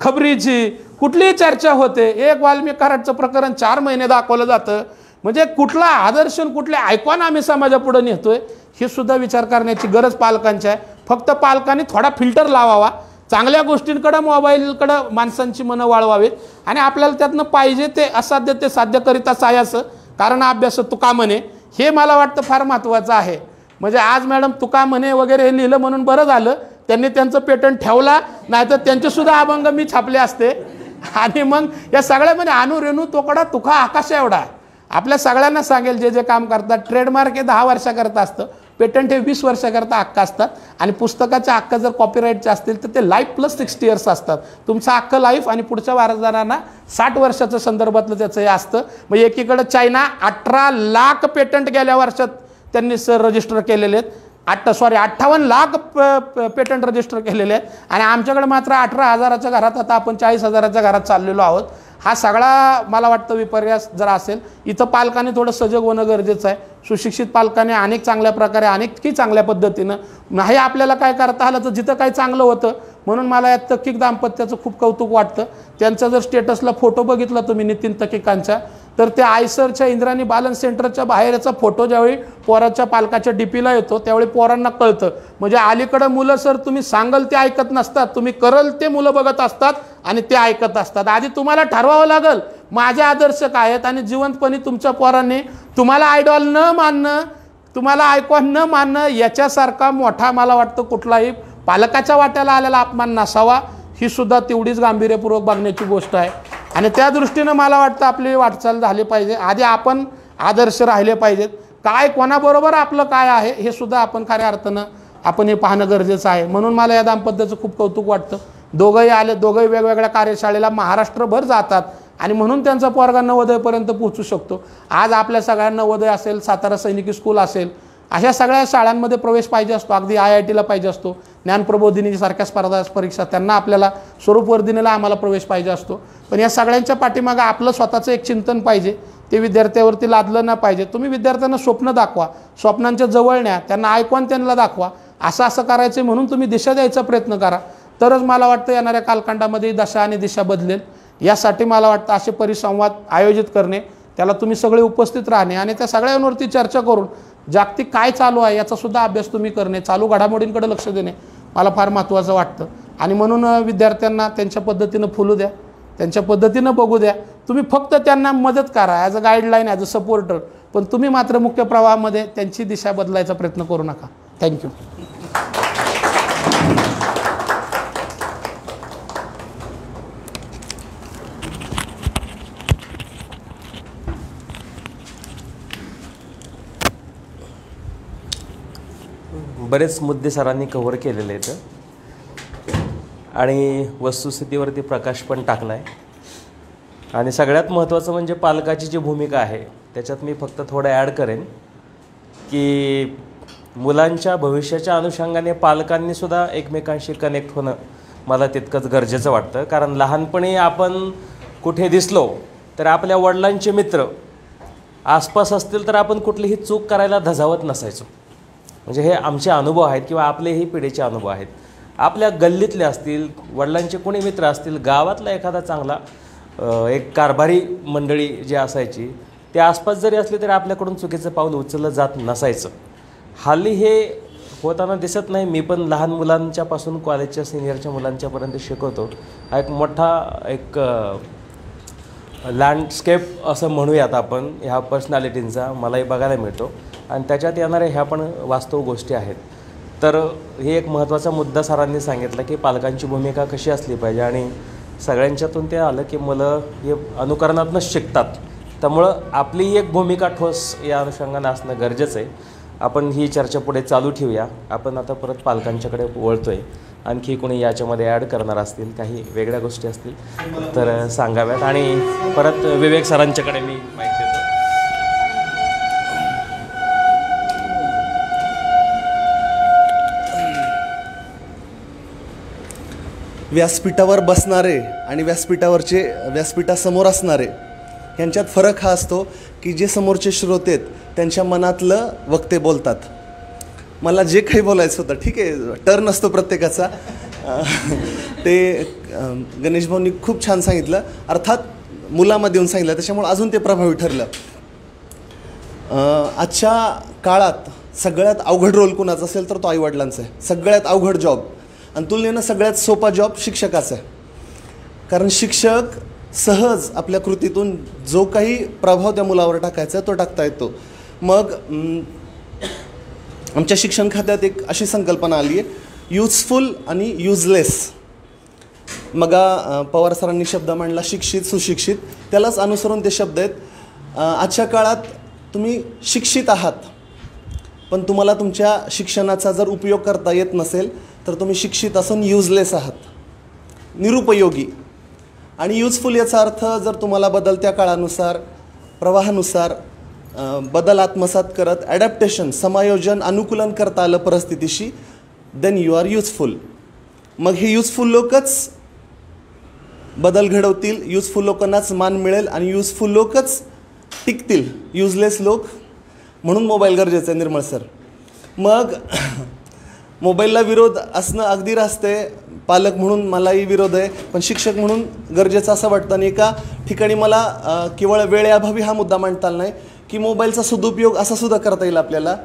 खबरीची कुठलीही चर्चा होते. एक वाल्मिक कराडचं प्रकरण 4 महिने दाखवलं जातं. म्हणजे कुठला आदर्श, कुठले आयकॉन आम्ही समाजापुढे नेतोय, हे सुद्धा विचार करण्याची गरज पालकांची आहे. फक्त पालकांनी थोडा फिल्टर लावावा, चांगल्या गोष्टींकडं, मोबाईलकडं माणसांची मनं वाळवावीत आणि आपल्याला त्यातनं पाहिजे ते असाध्य ते साध्य करीता सायासं, कारण अभ्यास तुका म्हणे, हे मला वाटतं फार महत्त्वाचं आहे. म्हणजे आज मॅडम तुका म्हणे वगैरे हे लिहिलं म्हणून बरं झालं, त्यांनी त्यांचं पेटंट ठेवला, नाहीतर त्यांचेसुद्धा अभंग मी छापले असते. आणि मग या सगळ्यामध्ये रेणू तोकडा तुका आकाश एवढा आपल्या सगळ्यांना सांगेल, जे जे काम करतात ट्रेडमार्क हे 10 वर्षाकरता असतं, पेटंट हे 20 वर्षाकरता हक्क असतात आणि पुस्तकाचे हक्क जर कॉपीराईटचे असतील तर ते लाईफ प्लस 60 इयर्स असतात. तुमचा हक्क लाईफ आणि पुढच्या वारसदारांना 60 वर्षाचं संदर्भातलं त्याचं हे असतं. मग एकीकडे चायना 18 लाख पेटंट गेल्या वर्षात त्यांनी रजिस्टर केलेले आहेत. 58 लाख पेटंट रजिस्टर केलेले आहेत आणि आमच्याकडे मात्र 18,000च्या घरात आता आपण 40,000च्या घरात चाललेलो आहोत. हा सगळा मला वाटतं विपर्यास जर असेल, इथं पालकांनी थोडं सजग होणं गरजेचं आहे. सुशिक्षित पालकांनी अनेक चांगल्या प्रकारे अनेक चांगल्या पद्धतीनं नाही आपल्याला काय करता आलं तर जिथं काही चांगलं होतं म्हणून मला या तकीक दाम्पत्याचं खूप कौतुक वाटतं. त्यांचा जर स्टेटसला फोटो बघितला तुम्ही नितीन तकीकांचा तर त्या आयसरच्या इंद्राणी बालन सेंटरच्या बाहेरचा फोटो ज्यावेळी पोराच्या पालकाच्या डीपीला येतो त्यावेळी पोरांना कळतं. म्हणजे अलीकडं मुलं सर तुम्ही सांगाल ते ऐकत नसतात, तुम्ही करल ते मुलं बघत असतात आणि ते ऐकत असतात. आधी तुम्हाला ठरवावं लागेल माझे आदर्श काय आहेत आणि जिवंतपणे तुमच्या पोरांनी तुम्हाला आयडॉल न मानणं, तुम्हाला आयकॉन न मानणं याच्यासारखा मोठा मला वाटतं कुठलाही पालकाच्या वाट्याला आलेला अपमान नसावा. ही सुद्धा तेवढीच गांभीर्यपूर्वक बघण्याची गोष्ट आहे आणि त्या दृष्टीनं मला वाटतं आपली वाटचाल झाली पाहिजे. आधी आपण आदर्श राहिले पाहिजेत. काय कोणाबरोबर आपलं काय आहे हे सुद्धा आपण खऱ्या अर्थानं आपण हे पाहणं गरजेचं आहे. म्हणून मला या दाम्पत्याचं खूप कौतुक वाटतं. दोघंही वेगवेगळ्या कार्यशाळेला महाराष्ट्रभर जातात आणि म्हणून त्यांचा पोरगा नवोदयपर्यंत पोहोचू शकतो. आज आपल्या सगळ्यांना नवोदय असेल, सातारा सैनिकी स्कूल असेल, अशा सगळ्या शाळांमध्ये प्रवेश पाहिजे असतो. अगदी IITला पाहिजे असतो. ज्ञानप्रबोधिनीसारख्या स्पर्धा परीक्षा त्यांना आपल्याला स्वरूपवर्धिनीला आम्हाला प्रवेश पाहिजे असतो. पण या सगळ्यांच्या पाठीमागं आपलं स्वतःचं एक चिंतन पाहिजे. ते विद्यार्थ्यावरती लादलं न पाहिजे. तुम्ही विद्यार्थ्यांना स्वप्न दाखवा, स्वप्नांच्या जवळ न्या, त्यांना आयकॉन त्यांना दाखवा. असं करायचं म्हणून तुम्ही दिशा द्यायचा प्रयत्न करा. तरच मला वाटतं येणाऱ्या कालखंडामध्ये दशा आणि दिशा बदलेल. यासाठी मला वाटतं असे परिसंवाद आयोजित करणे, त्याला तुम्ही सगळे उपस्थित राहणे आणि त्या सगळ्यांवरती चर्चा करून जागतिक काय चालू आहे याचा सुद्धा अभ्यास तुम्ही करणे, चालू घडामोडींकडे लक्ष देणे मला फार महत्त्वाचं वाटतं. आणि म्हणून विद्यार्थ्यांना त्यांच्या पद्धतीनं फुलू द्या, त्यांच्या पद्धतीनं बघू द्या. तुम्ही फक्त त्यांना मदत करा as a guideline, as a supporter, पण तुम्ही मात्र मुख्य प्रवाहामध्ये त्यांची दिशा बदलायचा प्रयत्न करू नका. थँक्यू. बरेच मुद्दे सरांनी कव्हर केलेले आहेत आणि वस्तुस्थितीवरती प्रकाश पण टाकला आहे. आणि सगळ्यात महत्त्वाचं म्हणजे पालकाची जी भूमिका आहे त्याच्यात मी फक्त थोडं ॲड करेन की मुलांच्या भविष्याच्या अनुषंगाने पालकांनीसुद्धा एकमेकांशी कनेक्ट होणं मला तितकंच गरजेचं वाटतं. कारण लहानपणी आपण कुठे दिसलो तर आपल्या वडिलांचे मित्र आसपास असतील तर आपण कुठलीही चूक करायला धजावत नसायचो. म्हणजे हे आमचे अनुभव आहेत किंवा आपलेही पिढीचे अनुभव आहेत. आपल्या गल्लीतले असतील, वडिलांचे कोणी मित्र असतील, गावातला एखादा चांगला एक कारभारी मंडळी जी असायची ते आसपास जरी असले तरी आपल्याकडून चुकीचं पाऊल उचललं जात नसायचं. हल्ली हे होताना दिसत नाही. मी पण लहान मुलांच्यापासून कॉलेजच्या सिनियरच्या मुलांच्यापर्यंत शिकवतो. हा एक मोठा एक लँडस्केप असं म्हणूयात आपण ह्या पर्सनॅलिटींचा मलाही बघायला मिळतो आणि त्याच्यात येणाऱ्या ह्या पण वास्तव गोष्टी आहेत. तर हे एक महत्त्वाचा मुद्दा सरांनी सांगितला की पालकांची भूमिका कशी असली पाहिजे आणि सगळ्यांच्यातून ते आलं की मुलं हे अनुकरणातूनच शिकतात. त्यामुळं आपली एक भूमिका ठोस या अनुषंगानं असणं गरजेचं आहे. आपण ही चर्चा पुढे चालू ठेवूया. आपण आता परत पालकांच्याकडे वळतो आहे. आणखी कोणी याच्यामध्ये ॲड करणार असतील, काही वेगळ्या गोष्टी असतील तर सांगाव्यात आणि परत विवेक सरांच्याकडे मी माहिती देतो. व्यासपीठावर बसणारे आणि व्यासपीठासमोर असणारे यांच्यात फरक हा असतो की जे समोरचे श्रोते आहेत त्यांच्या मनातलं वक्ते बोलतात. मला जे काही बोलायचं होतं, ठीक आहे, टर्न असतो प्रत्येकाचा, ते गणेश भाऊंनी खूप छान सांगितलं. अर्थात मुलामध्ये येऊन सांगितलं, त्याच्यामुळे अजून ते प्रभावी ठरलं. आजच्या काळात सगळ्यात अवघड रोल कोणाचा असेल तर तो आईवडिलांचा आहे. सगळ्यात अवघड जॉब आणि तुलनेनं सगळ्यात सोपा जॉब शिक्षकाचा आहे. कारण शिक्षक सहज आपल्या कृतीतून जो काही प्रभाव त्या मुलावर टाकायचा तो टाकता येतो. मग आमच्या शिक्षण खात्यात एक अशी संकल्पना आली आहे, युजफुल आणि युजलेस. मग पवार सरांनी शब्द मांडला शिक्षित सुशिक्षित, त्यालाच अनुसरून ते शब्द आहेत. आजच्या काळात तुम्ही शिक्षित आहात पण तुम्हाला तुमच्या शिक्षणाचा जर उपयोग करता येत नसेल तर तुम्ही शिक्षित असून युजलेस आहात, निरुपयोगी. आणि युजफुल याचा अर्थ जर तुम्हाला बदलत्या काळानुसार, प्रवाहानुसार बदल आत्मसात करत ॲडॅप्टेशन, समायोजन, अनुकूलन करता आलं परिस्थितीशी, देन यू आर युजफुल. मग हे युजफुल लोकच बदल घडवतील, युजफुल लोकांनाच मान मिळेल आणि युजफुल लोकच टिकतील. युजलेस लोक, म्हणून मोबाईल गरजेचं आहे निर्मळ सर. मग मोबाईलला विरोध असणं अगदी रास्ते, पालक म्हणून मलाही विरोध आहे, पण शिक्षक म्हणून गरजेचं असं वाटतं. आणि एका ठिकाणी मला केवळ वेळेअभावी हा मुद्दा मांडता आला नाही की मोबाईलचा सदुपयोग असा सुद्धा करता येईल आपल्याला.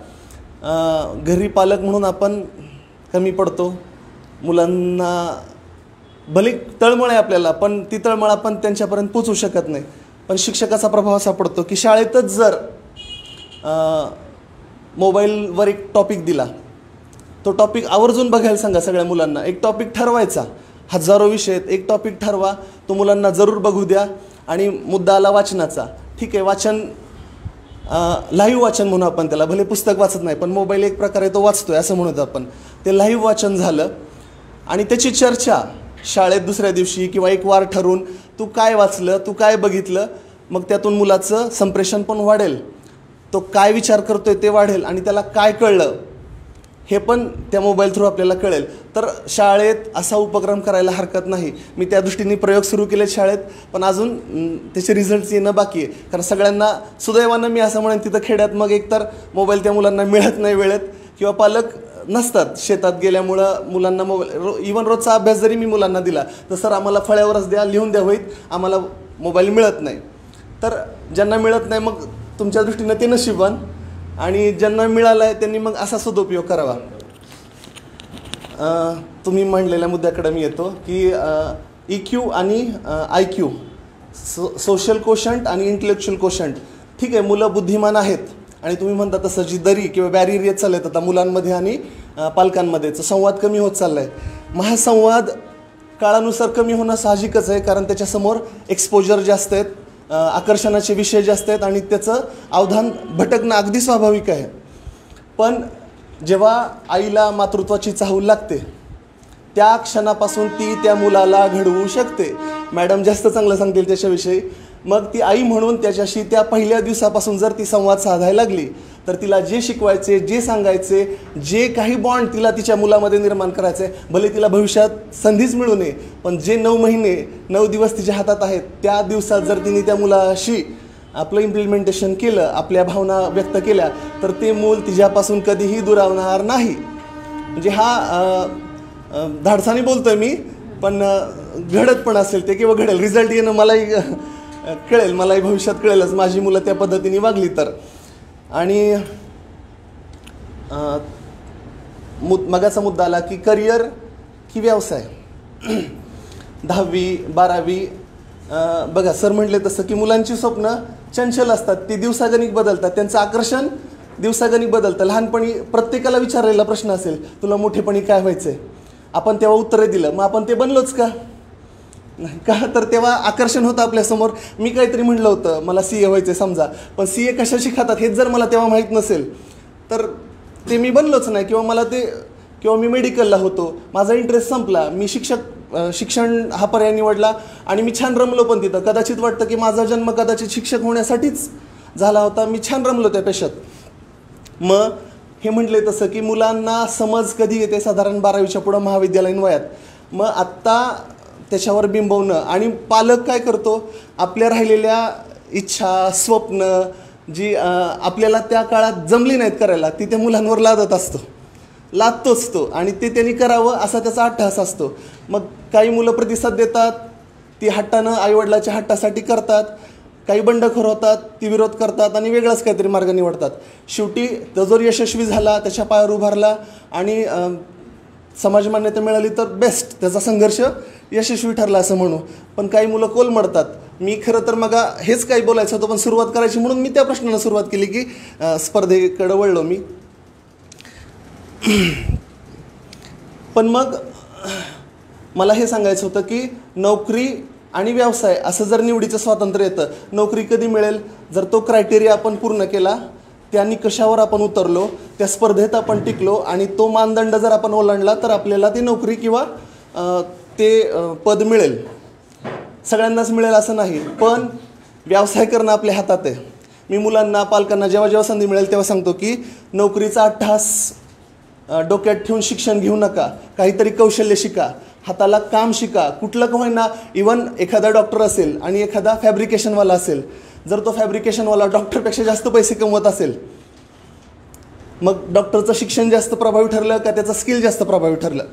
घरी पालक म्हणून आपण कमी पडतो, मुलांना भले तळमळ आहे आपल्याला, पण ती तळमळ आपण त्यांच्यापर्यंत पोचवू शकत नाही. पण शिक्षकाचा प्रभाव असा पडतो की शाळेतच जर मोबाईलवर एक टॉपिक दिला, तो टॉपिक आवर्जून बघायला सांगा सगळ्या मुलांना. एक टॉपिक ठरवायचा, हजारो विषय आहेत, एक टॉपिक ठरवा, तो मुलांना जरूर बघू द्या. आणि मुद्दा आला वाचनाचा, ठीक आहे, वाचन लाईव्ह वाचन म्हणू आपण त्याला, भले पुस्तक वाचत नाही पण मोबाईल एक प्रकारे तो वाचतोय असं म्हणतो आपण. ते लाईव्ह वाचन झालं आणि त्याची चर्चा शाळेत दुसऱ्या दिवशी किंवा एक वार ठरवून तू काय वाचलं, तू काय बघितलं, मग त्यातून मुलाचं संप्रेषण पण वाढेल, तो काय विचार करतोय ते वाढेल आणि त्याला काय कळलं हे पण त्या मोबाईल थ्रू आपल्याला कळेल. तर शाळेत असा उपक्रम करायला हरकत नाही. मी त्या दृष्टीने प्रयोग सुरू केले शाळेत, पण अजून त्याचे रिझल्ट्स येणं बाकी आहे. कारण सगळ्यांना सुदैवानं मी असं म्हणेन तिथं खेड्यात मग एकतर मोबाईल त्या मुलांना मिळत नाही वेळेत, किंवा पालक नसतात शेतात गेल्यामुळं मुलांना मोबाईल, इवन रोजचा अभ्यास जरी मी मुलांना दिला तर सर आम्हाला फळ्यावरच द्या, लिहून द्या, होईत, आम्हाला मोबाईल मिळत नाही. तर ज्यांना मिळत नाही मग तुमच्या दृष्टीनं ते नशिबवान, आणि ज्यांना मिळालं आहे त्यांनी मग असा सदुपयोग करावा. तुम्ही म्हणलेल्या मुद्द्याकडे मी येतो की EQ आणि IQ, सोशल कोशंट आणि इंटेलेक्च्युअल कोशंट. ठीक आहे, मुलं बुद्धिमान आहेत आणि तुम्ही म्हणता तसं जी दरी किंवा बॅरियर येत चालले आता मुलांमध्ये आणि पालकांमध्ये, संवाद कमी होत चालला आहे. महासंवाद काळानुसार कमी होणं साहजिकच आहे, कारण त्याच्यासमोर एक्सपोजर जास्त आहेत, आकर्षणाचे विषय जास्त आहेत आणि त्याचं अवधान भटकणं अगदी स्वाभाविक आहे. पण जेव्हा आईला मातृत्वाची चाहूल लागते त्या क्षणापासून ती त्या मुलाला घडवू शकते. मॅडम जास्त चांगलं सांगतील त्याच्याविषयी. मग ती आई म्हणून त्याच्याशी त्या पहिल्या दिवसापासून जर ती संवाद साधायला लागली तर तिला जे शिकवायचे, जे सांगायचे, जे काही बॉन्ड तिला तिच्या मुलामध्ये निर्माण करायचे, भले तिला भविष्यात संधीच मिळू नये, पण जे 9 महिने 9 दिवस तिच्या हातात आहेत त्या दिवसात जर तिने त्या मुलाशी आपलं इम्प्लिमेंटेशन केलं, आपल्या भावना व्यक्त केल्या, तर ते मूल तिच्यापासून कधीही दुरावणार नाही. म्हणजे हा धाडसाने बोलतोय मी, पण घडत पण असेल ते किंवा घडेल, रिझल्ट येणं मलाही कळेल, मलाही भविष्यात कळेलच माझी मुलं त्या पद्धतीने वागली तर. आणि मगाचा मुद्दा आला की करिअर की व्यवसाय. 10वी 12वी बघा सर म्हटले तसं की मुलांची स्वप्न चंचल असतात, ती दिवसागणिक बदलतात, त्यांचं आकर्षण दिवसागणिक बदलतं. लहानपणी प्रत्येकाला विचारलेला प्रश्न असेल, तुला मोठेपणी काय व्हायचं आहे, आपण तेव्हा उत्तरे दिलं, मग आपण ते बनलोच का? का तर तेव्हा आकर्षण होतं आपल्यासमोर. मी काहीतरी म्हटलं होतं मला CA व्हायचं समजा, पण CA कशाशी खातात हेच जर मला तेव्हा माहीत नसेल तर ते मी बनलोच नाही, किंवा मी मेडिकलला होतो, माझा इंटरेस्ट संपला, मी शिक्षण हा पर्याय निवडला आणि मी छान रमलो पण तिथं. कदाचित वाटतं की माझा जन्म कदाचित शिक्षक होण्यासाठीच झाला होता, मी छान रमलो त्या पेशात. मग हे म्हटले तसं की मुलांना समज कधी येते, साधारण 12वीच्या पुढं महाविद्यालयीन वयात. मग आत्ता त्याच्यावर बिंबवणं, आणि पालक काय करतो, आपल्या राहिलेल्या इच्छा, स्वप्न जी आपल्याला त्या काळात जमली नाहीत करायला, ती त्या मुलांवर लादतोच तो, आणि ते त्यांनी करावं असा त्याचा अट्टहास असतो. मग काही मुलं प्रतिसाद देतात, ती हट्टानं आईवडिलाच्या हट्टासाठी करतात, काही बंडखोर होतात, ती विरोध करतात आणि वेगळाच काहीतरी मार्ग निवडतात. शेवटी तो जर यशस्वी झाला, त्याच्या पायावर उभारला आणि समाज मान्यता मिळाली तर बेस्ट, त्याचा संघर्ष यशस्वी ठरला असं म्हणू. पण काही मुलं कोलमडतात. मी खरं तर मग हेच काही बोलायचं होतं, पण सुरुवात करायची म्हणून मी त्या प्रश्नाला सुरुवात केली की स्पर्धेकडे वळलो मी. पण मग मला हे सांगायचं होतं की नोकरी आणि व्यवसाय असं जर निवडीचं स्वातंत्र्य येतं, नोकरी कधी मिळेल जर तो क्रायटेरिया आपण पूर्ण केला त्या निकषावर आपण उतरलो, त्या स्पर्धेत आपण टिकलो आणि तो मानदंड जर आपण ओलांडला तर आपल्याला ती नोकरी किंवा ते पद मिळेल. सगळ्यांनाच मिळेल असं नाही, पण व्यवसाय करणं आपल्या हातात आहे. मी मुलांना, पालकांना जेव्हा जेव्हा संधी मिळेल तेव्हा सांगतो की नोकरीचा अट्टहास डोक्यात ठेवून शिक्षण घेऊ नका, काहीतरी कौशल्य शिका, हाताला काम शिका, कुठलं का होईना. इवन एखादा डॉक्टर असेल आणि एखादा फॅब्रिकेशनवाला असेल, जर तो फॅब्रिकेशनवाला डॉक्टरपेक्षा जास्त पैसे कमवत असेल, मग डॉक्टरचं शिक्षण जास्त प्रभावी ठरलं का त्याचं स्किल जास्त प्रभावी ठरलं?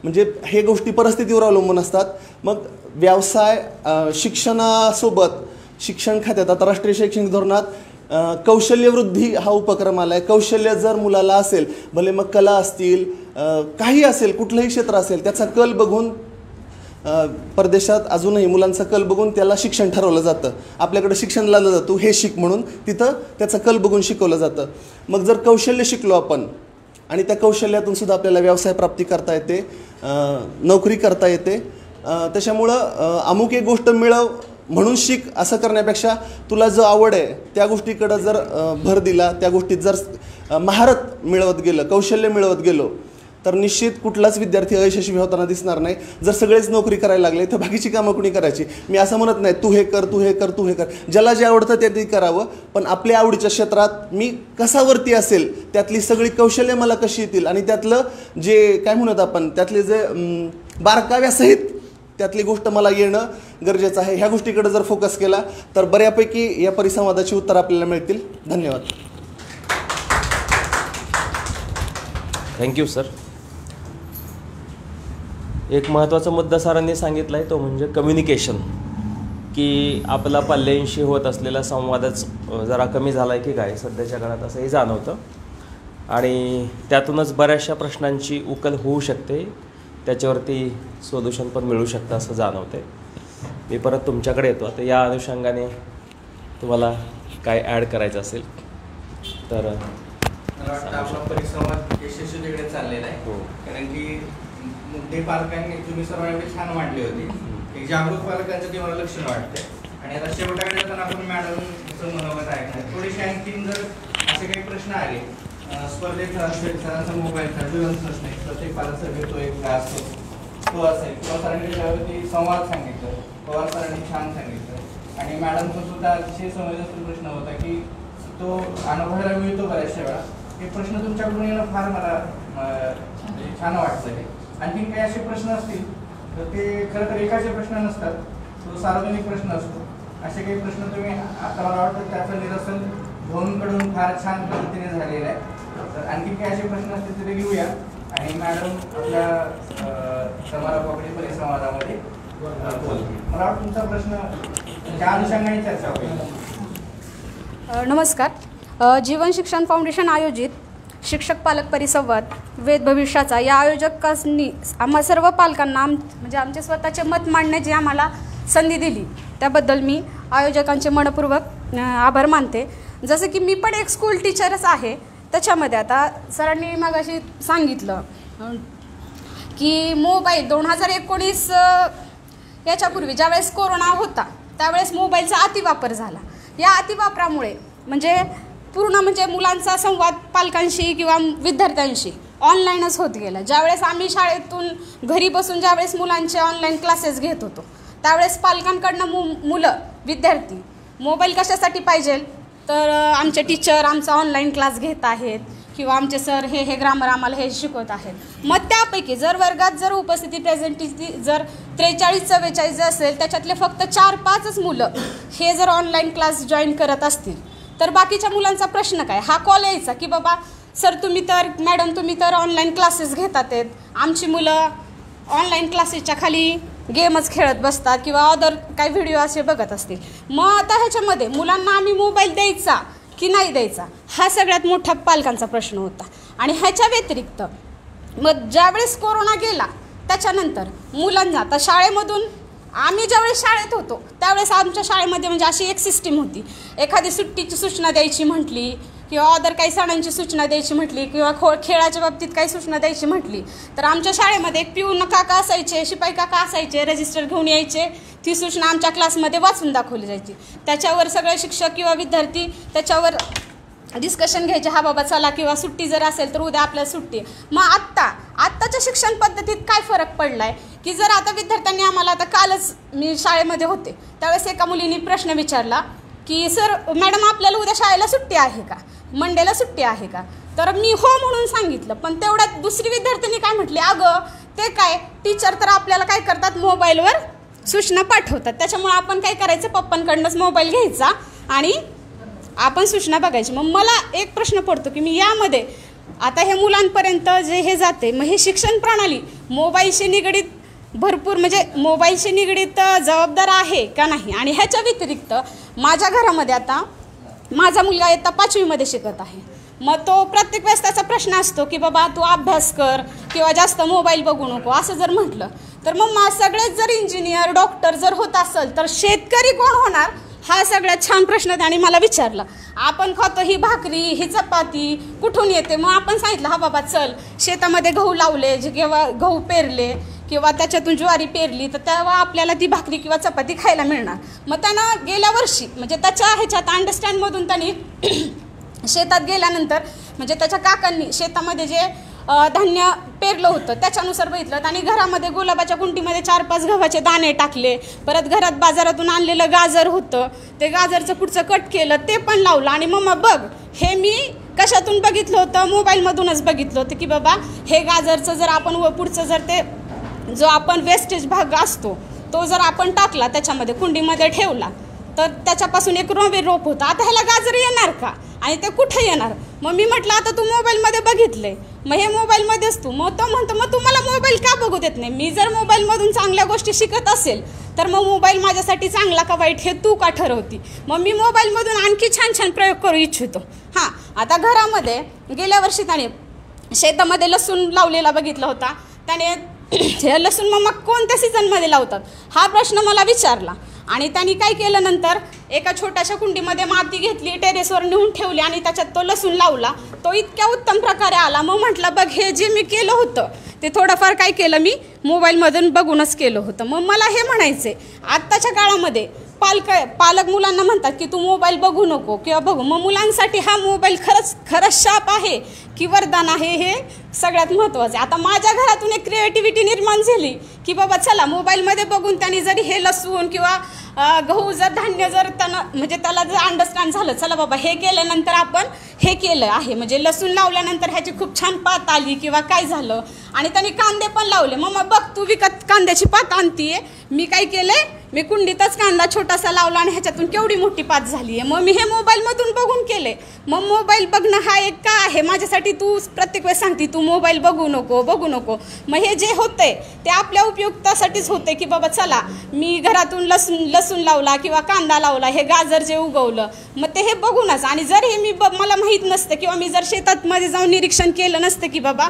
म्हणजे हे गोष्टी परिस्थितीवर अवलंबून असतात. मग व्यवसाय शिक्षणासोबत शिक्षण खात्यात आता राष्ट्रीय शैक्षणिक धोरणात कौशल्यवृद्धी हा उपक्रम आला आहे. कौशल्य जर मुलाला असेल, भले मग कला असतील, काही असेल, कुठलंही क्षेत्र असेल, त्याचा कल बघून परदेशात अजूनही मुलांचा कल बघून त्याला शिक्षण ठरवलं जातं. आपल्याकडे शिक्षण लावलं जातं, तू हे शिक म्हणून, तिथं त्याचा कल बघून शिकवलं जातं. मग जर कौशल्य शिकलो आपण आणि त्या कौशल्यातून सुद्धा आपल्याला व्यवसाय प्राप्ती करता येते, नोकरी करता येते. त्याच्यामुळं अमुक एक गोष्ट मिळव म्हणून शिक असं करण्यापेक्षा तुला जो आवड आहे त्या गोष्टीकडं जर भर दिला, त्या गोष्टीत जर महारत मिळवत गेलं, कौशल्य मिळवत गेलो, तर निश्चित कुठलाच विद्यार्थी अयशस्वी होताना दिसणार नाही. जर सगळेच नोकरी करायला लागले तर बाकीची कामं कुणी करायची? मी असं म्हणत नाही तू हे कर, तू हे कर, तू हे कर. ज्याला जे आवडतं ते करावं, पण आपल्या आवडीच्या क्षेत्रात मी कसा वरती असेल, त्यातली सगळी कौशल्य मला कशी येतील आणि त्यातलं जे काय म्हणत आपण, त्यातले जे बारकाव्यासहित त्यातली गोष्ट मला येणं गरजेचं आहे. ह्या गोष्टीकडे जर फोकस केला तर बऱ्यापैकी या परिसंवादाची उत्तर आपल्याला मिळतील. धन्यवाद. Thank you sir. एक महत्त्वाचा मुद्दा सरांनी सांगितला आहे, तो म्हणजे कम्युनिकेशन, की आपला पाल्यांशी होत असलेला संवादच जरा कमी झाला आहे की काय सध्याच्या काळात असंही जाणवतं. आणि त्यातूनच बऱ्याचशा प्रश्नांची उकल होऊ शकते, त्याच्यावरती सोल्युशन पण मिळू शकतं असं जाणवतं आहे. मी परत तुमच्याकडे येतो. आता या अनुषंगाने तुम्हाला काय ॲड करायचं असेल तर. मला वाटतं आपला परिसंवाद यशस्वीकडे चाललेला आहे. हो. कारण की मुद्दे पालकांनी तुम्ही सर्व एवढे छान मांडले होते, एक जागरूक पालकांचं ते मला लक्षण वाटतं. आणि आता शेवटाकडे जाताना आपण मॅडमचं मनोगत आहे. थोडेसे आणखीन जर असे काही प्रश्न आले स्पर्धेत सरांचा मोबाईलचा प्रश्न आहे, प्रत्येक पालक तो एक असतो तो असेल, किंवा सरांनी त्यावरती संवाद सांगितलं, पवार सरांनी छान सांगितलं. आणि मॅडमचा सुद्धा अतिशय संवेदनशील प्रश्न होता की तो अनुभवायला मिळतो बऱ्याचशा वेळा. हे प्रश्न तुमच्याकडून येणं फार मला छान वाटतं आहे. आणखीन काही असे प्रश्न असतील तर ते खरं तर एकाचे प्रश्न नसतात, तो सार्वजनिक प्रश्न असतो. असे काही प्रश्न तुम्ही आता मला वाटतं त्याचं निरसन भाऊंकडून फार छान पद्धतीने झालेलं आहे. तर आणखी काही असे प्रश्न असतील तरी घेऊया आणि मॅडम आपल्या समारोपाकडे परिसंवादामध्ये मला वाटतं तुमचा प्रश्न त्या अनुषंगाने चर्चा होईल. नमस्कार. जीवन शिक्षण फाउंडेशन आयोजित शिक्षक पालक परिसंवाद वेद भविष्याचा या आयोजकांनी आम्हा सर्व पालकांना म्हणजे आमचे स्वतःचे मत मांडण्याची आम्हाला संधी दिली, त्याबद्दल मी आयोजकांचे मनपूर्वक आभार मानते. जसं की मी पण एक स्कूल टीचरच आहे, त्याच्यामध्ये आता सरांनी मगाशी सांगितलं की मोबाईल 2019 याच्यापूर्वी ज्यावेळेस कोरोना होता त्यावेळेस मोबाईलचा अतिवापर झाला. या अतिवापरामुळे म्हणजे पूर्ण म्हणजे मुलांचा संवाद पालकांशी किंवा विद्यार्थ्यांशी ऑनलाईनच होत गेला. ज्यावेळेस आम्ही शाळेतून घरी बसून ज्यावेळेस मुलांचे ऑनलाईन क्लासेस घेत होतो त्यावेळेस पालकांकडनं मुलं विद्यार्थी मोबाईल कशासाठी पाहिजे तर आमचे टीचर आमचा ऑनलाईन क्लास घेत आहेत किंवा आमचे सर हे ग्रामर आम्हाला हे शिकवत आहेत. मग त्यापैकी जर वर्गात जर उपस्थिती प्रेझेंटिटी जर 43-44 असेल त्याच्यातले फक्त 4-5च मुलं हे जर ऑनलाईन क्लास जॉईन करत असतील तर बाकीच्या मुलांचा प्रश्न काय? हा कॉल यायचा की बाबा सर तुम्ही तर मॅडम तुम्ही तर ऑनलाईन क्लासेस घेतात आहेत, आमची मुलं ऑनलाईन क्लासेसच्या खाली गेमच खेळत बसतात किंवा अदर काही व्हिडिओ असे बघत असतील. मग आता ह्याच्यामध्ये मुलांना आम्ही मोबाईल द्यायचा की नाही द्यायचा हा सगळ्यात मोठा पालकांचा प्रश्न होता. आणि ह्याच्या व्यतिरिक्त मग ज्यावेळेस कोरोना गेला त्याच्यानंतर मुलांना आता शाळेमधून आम्ही ज्यावेळेस शाळेत होतो त्यावेळेस आमच्या शाळेमध्ये म्हणजे अशी एक सिस्टीम होती, एखादी सुट्टीची सूचना द्यायची म्हटली किंवा अदर काही सणांची सूचना द्यायची म्हटली किंवा खेळाच्या बाबतीत काही सूचना द्यायची म्हटली तर आमच्या शाळेमध्ये एक पिऊन काका असायचे, शिपाई काका असायचे, रजिस्टर घेऊन यायचे, ती सूचना आमच्या क्लासमध्ये वाचून दाखवली जायची. त्याच्यावर सगळे शिक्षक किंवा विद्यार्थी त्याच्यावर डिस्कशन घ्यायचे, हा बाबा चला, किंवा सुट्टी जर असेल तर उद्या आपल्याला सुट्टी. मग आत्ताच्या शिक्षण पद्धतीत काय फरक पडला आहे की जर आता विद्यार्थ्यांनी आम्हाला, आता कालच मी शाळेमध्ये होते त्यावेळेस एका मुलीने प्रश्न विचारला की सर मॅडम आपल्याला उद्या शाळेला सुट्टी आहे का, मंडेला सुट्टी आहे का? तर मी हो म्हणून सांगितलं. पण तेवढ्यात दुसरी विद्यार्थ्यांनी काय म्हटली, अगं ते काय टीचर तर आपल्याला काय करतात, मोबाईलवर सूचना पाठवतात, त्याच्यामुळे आपण काय करायचं, पप्पांकडनंच मोबाईल घ्यायचा आणि आपण सूचना बघायची. मग मला एक प्रश्न पडतो की मी यामध्ये आता हे मुलांपर्यंत जे हे जाते, मग हे शिक्षण प्रणाली मोबाईलशी निगडीत भरपूर, म्हणजे मोबाईलशी निगडीत जबाबदार आहे का नाही? आणि ह्याच्या व्यतिरिक्त माझ्या घरामध्ये आता माझा मुलगा इयत्ता 5वीमध्ये शिकत आहे. मग तो प्रत्येक वेळेस त्याचा प्रश्न असतो की बाबा तू अभ्यास कर किंवा जास्त मोबाईल बघू नको, असं जर म्हटलं तर मग सगळेच जर इंजिनियर डॉक्टर जर होत असेल तर शेतकरी कोण होणार? हा सगळ्यात छान प्रश्न त्याने मला विचारला. आपण खातो ही भाकरी, ही चपाती कुठून येते? मग आपण सांगितलं, हा बाबा चल शेतामध्ये गहू लावले, किंवा गहू पेरले किंवा त्याच्यातून ज्वारी पेरली तर तेव्हा आपल्याला ती भाकरी किंवा चपाती खायला मिळणार. मग त्यानं गेल्या वर्षी म्हणजे त्याच्या ह्याच्यात अंडरस्टँडमधून त्यांनी शेतात गेल्यानंतर म्हणजे त्याच्या काकांनी शेतामध्ये जे धान्य पेरलं होतं त्याच्यानुसार बघितलं आणि घरामध्ये गुलाबाच्या कुंडीमध्ये 4-5 गव्हाचे दाणे टाकले. परत घरात बाजारातून आणलेलं गाजर होतं, ते गाजरचं पुढचं कट केलं, ते पण लावलं. आणि मम्मा बघ, हे मी कशातून बघितलं होतं, मोबाईलमधूनच बघितलं होतं की बाबा हे गाजरचं जर आपण पुढचं जर ते जो आपण वेस्टेज भाग असतो तो जर आपण टाकला त्याच्यामध्ये कुंडीमध्ये ठेवला तर त्याच्यापासून एक नवीन रोप होतं. आता ह्याला गाजर येणार का आणि ते कुठे येणार? मग मी म्हटलं आता तू मोबाईलमध्ये बघितलंय, मग हे मोबाईलमध्येच तू. मग तो म्हणतो मग तुम्हाला मोबाईल का बघू देत नाही? मी जर मोबाईलमधून चांगल्या गोष्टी शिकत असेल तर मग मोबाईल माझ्यासाठी चांगला का वाईट हे तू का ठरवती? मग मी मोबाईलमधून आणखी छान छान प्रयोग करू इच्छितो. हां, आता घरामध्ये गेल्या वर्षी त्याने शेतामध्ये लसूण लावलेला बघितला होता. त्याने हे लसूण मग कोणत्या सीझनमध्ये लावतात हा प्रश्न मला विचारला. आणि त्यांनी काय केलं, नंतर एका छोट्याशा कुंडीमध्ये माती घेतली, टेरेसवर नेऊन ठेवली आणि त्याच्यात तो लसूण लावला. तो इतक्या उत्तम प्रकारे आला. मग म्हटलं बघ, हे जे मी केलं होतं ते थोडंफार काय केलं मी मोबाईलमधून बघूनच केलं होतं. मग मला हे म्हणायचे, आत्ताच्या काळामध्ये पालक मुलांना म्हणतात की तू मोबाईल बघू नको किंवा बघू. मग मुलांसाठी हा मोबाईल खरंच शाप आहे की वरदान आहे, हे सगळ्यात महत्त्वाचं आहे. आता माझ्या घरातून एक क्रिएटिव्हिटी निर्माण झाली की बाबा चला मोबाईलमध्ये बघून त्यांनी जरी हे लसूण किंवा गहू जर धान्य जर त्यांना म्हणजे त्याला जर अंडरस्टँड झालं, चला बाबा हे केल्यानंतर आपण हे केलं आहे, म्हणजे लसूण लावल्यानंतर ह्याची खूप छान पात आली किंवा काय झालं. आणि त्यांनी कांदे पण लावले. मग बघ, तू विकत कांद्याची पात आणतीये, मी काय केलंय, मी कुंडीतच कांदा छोटासा लावला आणि ह्याच्यातून केवढी मोठी पात झाली आहे. मग मी हे मोबाईलमधून बघून केले. मग मोबाईल बघणं हा एक का आहे माझ्यासाठी? तू प्रत्येक वेळेस सांगते तू मोबाईल बघू नको. मग हे जे होतंय ते आपल्या उपयुक्तासाठीच होते की बाबा चला मी घरातून लसूण लावला किंवा कांदा लावला, हे गाजर जे उगवलं, मग ते हे बघूनच. आणि जर हे मला माहीत नसतं किंवा मी जर शेतामध्ये जाऊन निरीक्षण केलं नसतं की बाबा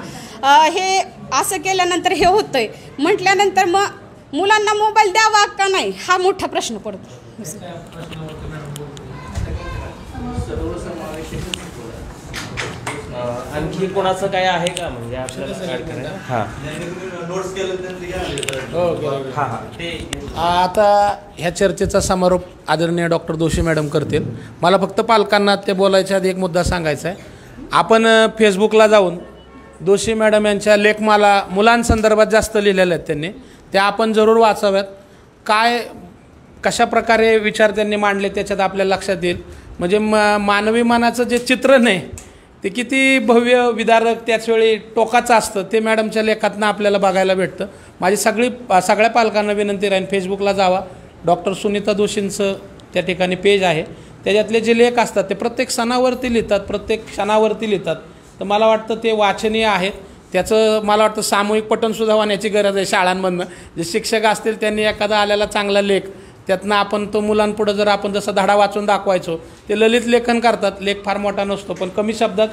हे असं केल्यानंतर हे होतंय म्हटल्यानंतर मग मुलांना मोबाईल द्यावा का नाही हा मोठा प्रश्न पडतो. आणखी कोणाचं काय आहे का म्हणजे आपल्याला? आता ह्या चर्चेचा समारोप आदरणीय डॉक्टर दोशी मॅडम करतील. मला फक्त पालकांना ते बोलायच्या आधी एक मुद्दा सांगायचा आहे. आपण फेसबुकला जाऊन दोशी मॅडम यांच्या लेखमाला मुलांसंदर्भात जास्त लिहिलेल्या आहेत त्यांनी, त्या आपण जरूर वाचाव्यात. कशा प्रकारे विचार त्यांनी मांडले त्याच्यात आपल्याला लक्षात येईल. म्हणजे मानवी मनाचं जे चित्रण आहे ते किती भव्य विदारक त्याचवेळी टोकाचं असतं ते मॅडमच्या लेखातनं आपल्याला बघायला भेटतं. माझी सगळ्या पालकांना विनंती राहील, फेसबुकला जावा. डॉक्टर सुनीता दोशींचं त्या ठिकाणी पेज आहे, त्याच्यातले जे लेख असतात ते प्रत्येक सणावरती लिहितात, प्रत्येक क्षणावरती लिहितात. तर मला वाटतं ते वाचनीय आहेत. त्याचं मला वाटतं सामूहिक पठणसुद्धा होण्याची गरज आहे शाळांमधनं. जे शिक्षक असतील त्यांनी एखादा आलेला चांगला लेख त्यातनं आपण तो मुलांपुढं जर आपण जसं धडा वाचून दाखवायचो, ते ललित लेखन करतात. लेख फार मोठा नसतो पण कमी शब्दात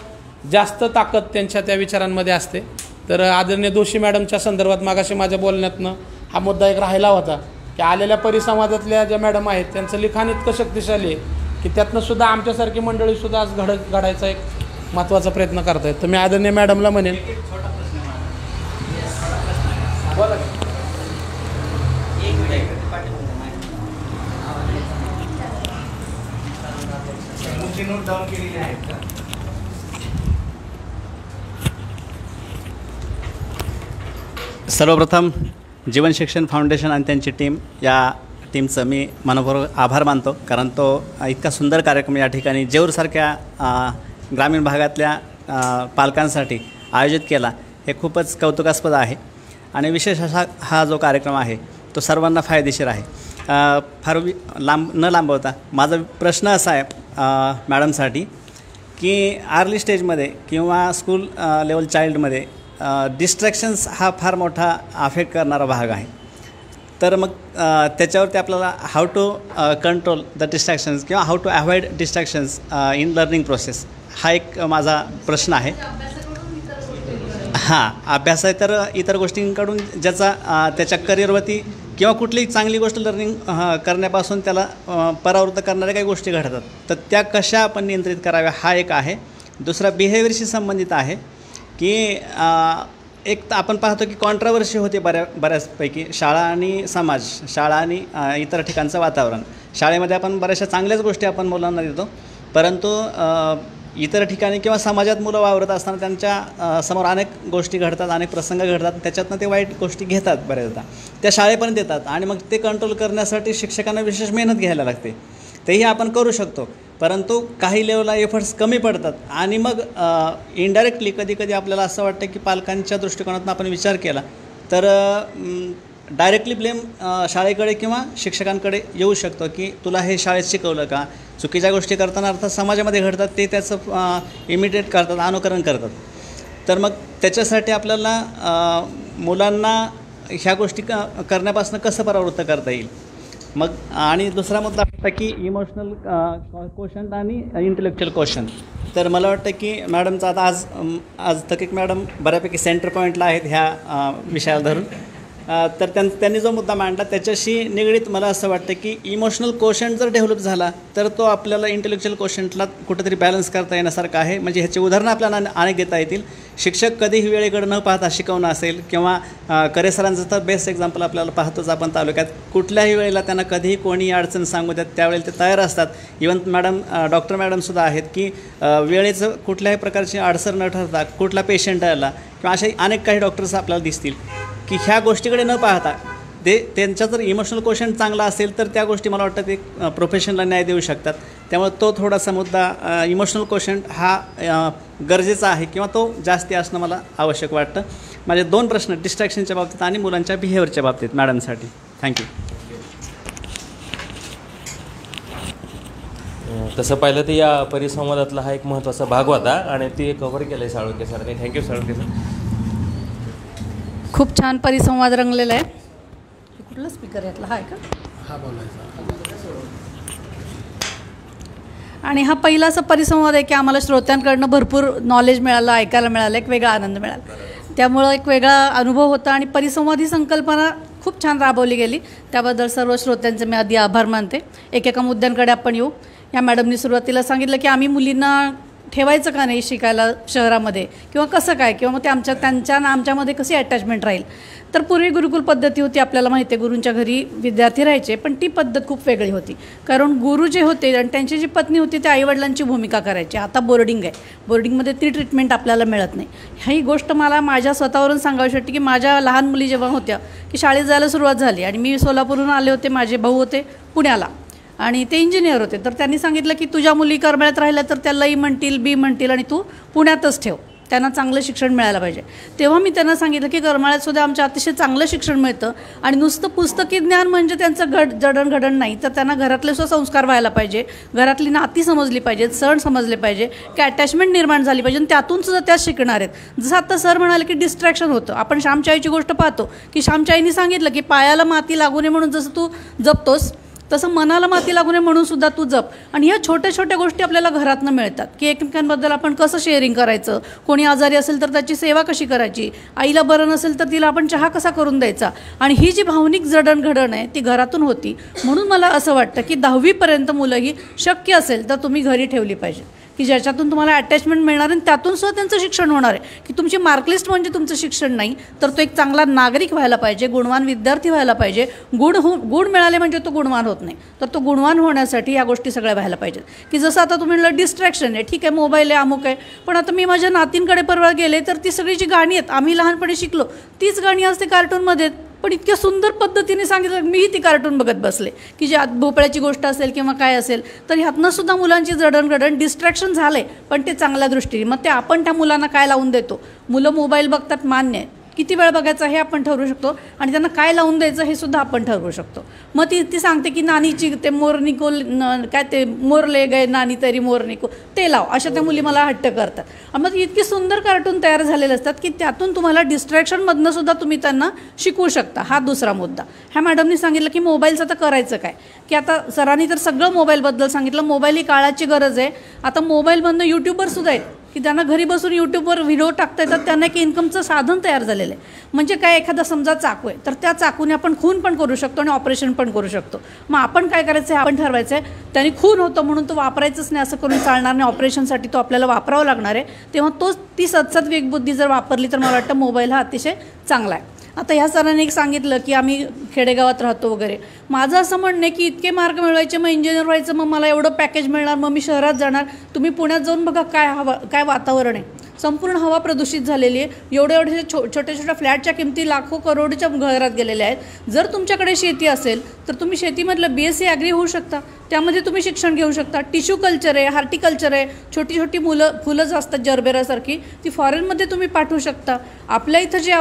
जास्त ताकद त्यांच्या त्या विचारांमध्ये असते. तर आदरणीय दोशी मॅडमच्या संदर्भात मागाशी माझ्या बोलण्यातनं हा मुद्दा एक राहिला होता की आलेल्या परिसंवादातल्या ज्या मॅडम आहेत त्यांचं लिखाण इतकं शक्तिशाली आहे की त्यातनं सुद्धा आमच्यासारखी मंडळीसुद्धा आज घडायचा एक महत्त्वाचा प्रयत्न करतायत. तर मी आदरणीय मॅडमला म्हणेन नोट डाऊन केलेली आहेत का? सर्वप्रथम जीवन शिक्षण फाउंडेशन आणि त्यांची टीम, या टीमचं मी मनपूर्वक आभार मानतो, कारण तो इतका सुंदर कार्यक्रम या ठिकाणी जेऊरसारख्या ग्रामीण भागातल्या पालकांसाठी आयोजित केला हे खूपच कौतुकास्पद आहे. आणि विशेष असा हा जो कार्यक्रम आहे तो सर्वांना फायदेशीर आहे. फार न लांबवता माझा प्रश्न असा आहे मॅडमसाठी की अर्ली स्टेजमध्ये किंवा स्कूल लेवल चाइल्डमध्ये डिस्ट्रॅक्शन्स हा फार मोठा अफेक्ट करणारा भाग आहे. तर मग त्याच्यावरती आपल्याला how to control the distractions किंवा how to avoid distractions in learning process हा एक माझा प्रश्न आहे. हां, अभ्यास आहे तर इतर गोष्टींकडून ज्याचा त्याच्या करिअरवरती किंवा कुठलीही चांगली गोष्ट लर्निंग करण्यापासून त्याला परावृत्त करणाऱ्या काही गोष्टी घडतात, तर त्या कशा आपण नियंत्रित कराव्या हा एक आहे. दुसरा बिहेवियरशी संबंधित आहे की एक तर आपण पाहतो की कॉन्ट्रावर्सी होते बऱ्याचपैकी शाळा आणि समाज, शाळा आणि इतर ठिकाणचं वातावरण. शाळेमध्ये आपण बऱ्याचशा चांगल्याच गोष्टी आपण मुलांना देतो, परंतु इतर ठिकाणी किंवा समाजात मुलं वावरत असताना त्यांच्या समोर अनेक गोष्टी घडतात, अनेक प्रसंग घडतात, त्याच्यातनं ते वाईट गोष्टी घेतात, बऱ्याचदा त्या शाळेपर्यंत येतात आणि मग ते कंट्रोल करण्यासाठी शिक्षकांना विशेष मेहनत घ्यायला लागते. तेही आपण करू शकतो, परंतु काही लेवलला एफर्ट्स कमी पडतात आणि मग इनडायरेक्टली कधी आपल्याला असं वाटतं की पालकांच्या दृष्टिकोनातून आपण विचार केला तर डायरेक्टली ब्लेम शाळेकडे किंवा शिक्षकांकडे येऊ शकतो की तुला हे शाळेत शिकवलं का. चुकीच्या गोष्टी करताना अर्थात समाजामध्ये घडतात ते त्याचं इमिटेट करतात, अनुकरण करतात. तर मग त्याच्यासाठी आपल्याला मुलांना ह्या गोष्टी करण्यापासून कसं परावृत्त करता येईल. मग आणि दुसरा मुद्दा होता की इमोशनल क्वेश्चन आणि इंटेलेक्च्युअल क्वेश्चन. तर मला वाटतं की मॅडमचा आता आज तकीक मॅडम बऱ्यापैकी सेंटर पॉईंटला आहेत ह्या विषयाला धरून. तर त्यांनी जो मुद्दा मांडला त्याच्याशी निगडीत मला असं वाटतं की इमोशनल क्वेश्चन जर डेव्हलप झाला तर तो आपल्याला इंटेलेक्च्युअल क्वेश्चनला कुठेतरी बॅलन्स करता येण्यासारखं आहे. म्हणजे ह्याची उदाहरणं आपल्याला अनेक देता येतील. शिक्षक कधीही वेळेकडे न पाहता शिकवणं असेल किंवा करे सरांचं तर बेस्ट एक्झाम्पल आपल्याला पाहतोच आपण तालुक्यात. कुठल्याही वेळेला त्यांना कधीही कोणी अडचण सांगू द्यात त्यावेळेला ते तयार असतात. इवन डॉक्टर मॅडमसुद्धा आहेत की वेळेचं कुठल्याही प्रकारची अडचण न ठरता कुठला पेशंट आला किंवा असे अनेक काही डॉक्टर्स आपल्याला दिसतील की ह्या गोष्टीकडे न पाहता त्यांचा जर इमोशनल क्वेश्चन चांगला असेल तर त्या गोष्टी मला वाटतं ते प्रोफेशनला न्याय देऊ शकतात. त्यामुळे तो थोडासा मुद्दा इमोशनल क्वेश्चन हा गरजेचा आहे किंवा तो जास्ती असणं मला आवश्यक वाटतं. माझे 2 प्रश्न डिस्ट्रॅक्शनच्या बाबतीत आणि मुलांच्या बिहेवियरच्या बाबतीत मॅडमसाठी. थँक्यू. तसं पाहिलं तर या परिसंवादातला हा एक महत्त्वाचा भाग होता आणि ते कव्हर केलं आहे साळुंके सरांनी. Thank you Salunke sir. खूप छान परिसंवाद रंगलेला आहे. कुठला स्पीकर यातला हा आहे का? हा बोलायचा. आणि हा पहिला असा परिसंवाद आहे की आम्हाला श्रोत्यांकडनं भरपूर नॉलेज मिळालं, ऐकायला मिळालं, एक वेगळा आनंद मिळाला. त्यामुळं एक वेगळा अनुभव होता आणि परिसंवाद ही संकल्पना खूप छान राबवली गेली. त्याबद्दल सर्व श्रोत्यांचे मी आधी आभार मानते. एकेका मुद्द्यांकडे आपण येऊ. या मॅडमनी सुरुवातीला सांगितलं की आम्ही मुलींना ठेवायचं का नाही शिकायला शहरामध्ये किंवा कसं काय, किंवा मग ते त्यांच्या आमच्यामध्ये कशी अटॅचमेंट राहील. तर पूर्वी गुरुकुल पद्धती होती, आपल्याला माहिती आहे, गुरूंच्या घरी विद्यार्थी राहायचे, पण ती पद्धत खूप वेगळी होती. कारण गुरु जे होते आणि त्यांची जी पत्नी होती ते आईवडिलांची भूमिका करायची. आता बोर्डिंग आहे, बोर्डिंगमध्ये ती ट्रीटमेंट आपल्याला मिळत नाही. ही गोष्ट मला माझ्या स्वतःवरून सांगावीशी वाटते की माझ्या लहान मुली जेव्हा होत्या की शाळेत जायला सुरुवात झाली आणि मी सोलापूरहून आले होते, माझे भाऊ होते पुण्याला आणि ते इंजिनियर होते. तर त्यांनी सांगितलं की तुझ्या मुली करमाळ्यात राहिल्या तर त्याला ई म्हणतील, बी म्हणतील आणि तू पुण्यातच ठेव, त्यांना चांगलं शिक्षण मिळायला पाहिजे. तेव्हा मी त्यांना सांगितलं की करमाळ्यातसुद्धा आमच्या अतिशय चांगलं शिक्षण मिळतं आणि नुसतं पुस्तकी ज्ञान म्हणजे त्यांचं जडणघडण नाही, तर त्यांना घरातले सुद्धा संस्कार व्हायला पाहिजे, घरातली नाती समजली पाहिजेत, सण समजले पाहिजे, की अटॅचमेंट निर्माण झाली पाहिजे आणि त्यातून सुद्धा त्या शिकणार आहेत. जसं आता सर म्हणाले की डिस्ट्रॅक्शन होतं. आपण श्यामची गोष्ट पाहतो की श्यामची सांगितलं की पायाला माती लागू नये म्हणून जसं तू जपतोस तसं मनाला माती लागू नये म्हणून सुद्धा तू जप. आणि ह्या छोट्या छोट्या गोष्टी आपल्याला घरातनं मिळतात की एकमेकांबद्दल आपण कसं शेअरिंग करायचं, कोणी आजारी असेल तर त्याची सेवा कशी करायची, आईला बरं नसेल तर तिला आपण चहा कसा करून द्यायचा. आणि ही जी भावनिक जडणघडण आहे ती घरातून होती. म्हणून मला असं वाटतं की 10वीपर्यंत मुलं ही शक्य असेल तर तुम्ही घरी ठेवली पाहिजे. की ज्याच्यातून तुम्हाला अटॅचमेंट मिळणार आणि त्यातून सुद्धा त्यांचं शिक्षण होणार आहे, की तुमची मार्कलिस्ट म्हणजे तुमचं शिक्षण नाही, तर तो एक चांगला नागरिक व्हायला पाहिजे, गुणवान विद्यार्थी व्हायला पाहिजे. गुण मिळाले म्हणजे तो गुणवान होत नाही, तर तो गुणवान होण्यासाठी या गोष्टी सगळ्या व्हायला पाहिजेत. की जसं आता तुम्ही म्हणलं डिस्ट्रॅक्शन आहे, ठीक आहे, मोबाईल आहे, अमुक आहे, पण आता मी माझ्या नातींकडे परवा गेले तर ती सगळी जी गाणी आहेत आम्ही लहानपणी शिकलो तीच गाणी असते कार्टूनमध्ये, पण इतक्या सुंदर पद्धतीने सांगितलं मीही ती कार्टून बघत बसले, की जी भोपळ्याची गोष्ट असेल किंवा काय असेल, तर ह्यातनं सुद्धा मुलांची जडणघडण डिस्ट्रॅक्शन झाले, पण ते चांगल्या दृष्टीने. मग ते आपण त्या मुलांना काय लावून देतो? मुलं मोबाईल बघतात, मान्य आहे, किती वेळ बघायचा हे आपण ठरवू शकतो आणि त्यांना काय लावून द्यायचं हे सुद्धा आपण ठरवू शकतो. मग ती सांगते की नानीची ते मोरनिको काय ते मोरले गए नानी तरी मोरनिको ते लाव, अशा त्या मुली मला हट्ट करतात. मग इतकी सुंदर कार्टून तयार झालेले असतात की त्यातून तुम्हाला डिस्ट्रॅक्शनमधनं सुद्धा तुम्ही त्यांना शिकवू शकता. हा दुसरा मुद्दा. ह्या मॅडमनी सांगितलं की मोबाईलचं आता करायचं काय, की आता सरांनी तर सगळं मोबाईलबद्दल सांगितलं. मोबाईल ही काळाची गरज आहे. आता मोबाईलमधनं यूट्यूबर सुद्धा आहेत की त्यांना घरी बसून यूट्यूबवर व्हिडिओ टाकता येतात, त्यांना एक इन्कमचं साधन तयार झालेलं आहे. म्हणजे काय, एखादा समजा चाकू आहे तर त्या चाकूने आपण खून पण करू शकतो आणि ऑपरेशन पण करू शकतो. मग आपण काय करायचं आहे, आपण ठरवायचं आहे त्याने खून होतं म्हणून तो वापरायचंच नाही असं करून चालणार नाही, ऑपरेशनसाठी तो आपल्याला वापरावा लागणार आहे. तेव्हा ती सतसत विवेकबुद्धी जर वापरली तर मला वाटतं मोबाईल हा अतिशय चांगला आहे. आता ह्या सरांनी एक सांगितलं की आम्ही खेडेगावात राहतो वगैरे. माझं असं म्हणणं आहे की इतके मार्क मिळवायचे, मग इंजिनियर व्हायचं, मग मला एवढं पॅकेज मिळणार, मग मी शहरात जाणार. तुम्ही पुण्यात जाऊन बघा काय वातावरण आहे. संपूर्ण हवा प्रदूषित झालेली आहे. एवढे छोट्या छोट्या फ्लॅटच्या किमती लाखो करोडच्या घरात गेलेल्या आहेत. जर तुमच्याकडे शेती असेल तर तुम्ही शेतीमधलं BSc ॲग्री होऊ शकता, त्यामध्ये तुम्ही शिक्षण घेऊ शकता. टिश्यू कल्चर आहे, हार्टिकल्चर आहे, छोटी छोटी फुलं जी असतात जरबेरासारखी ती फॉरेनमध्ये तुम्ही पाठवू शकता. आपल्या इथं जे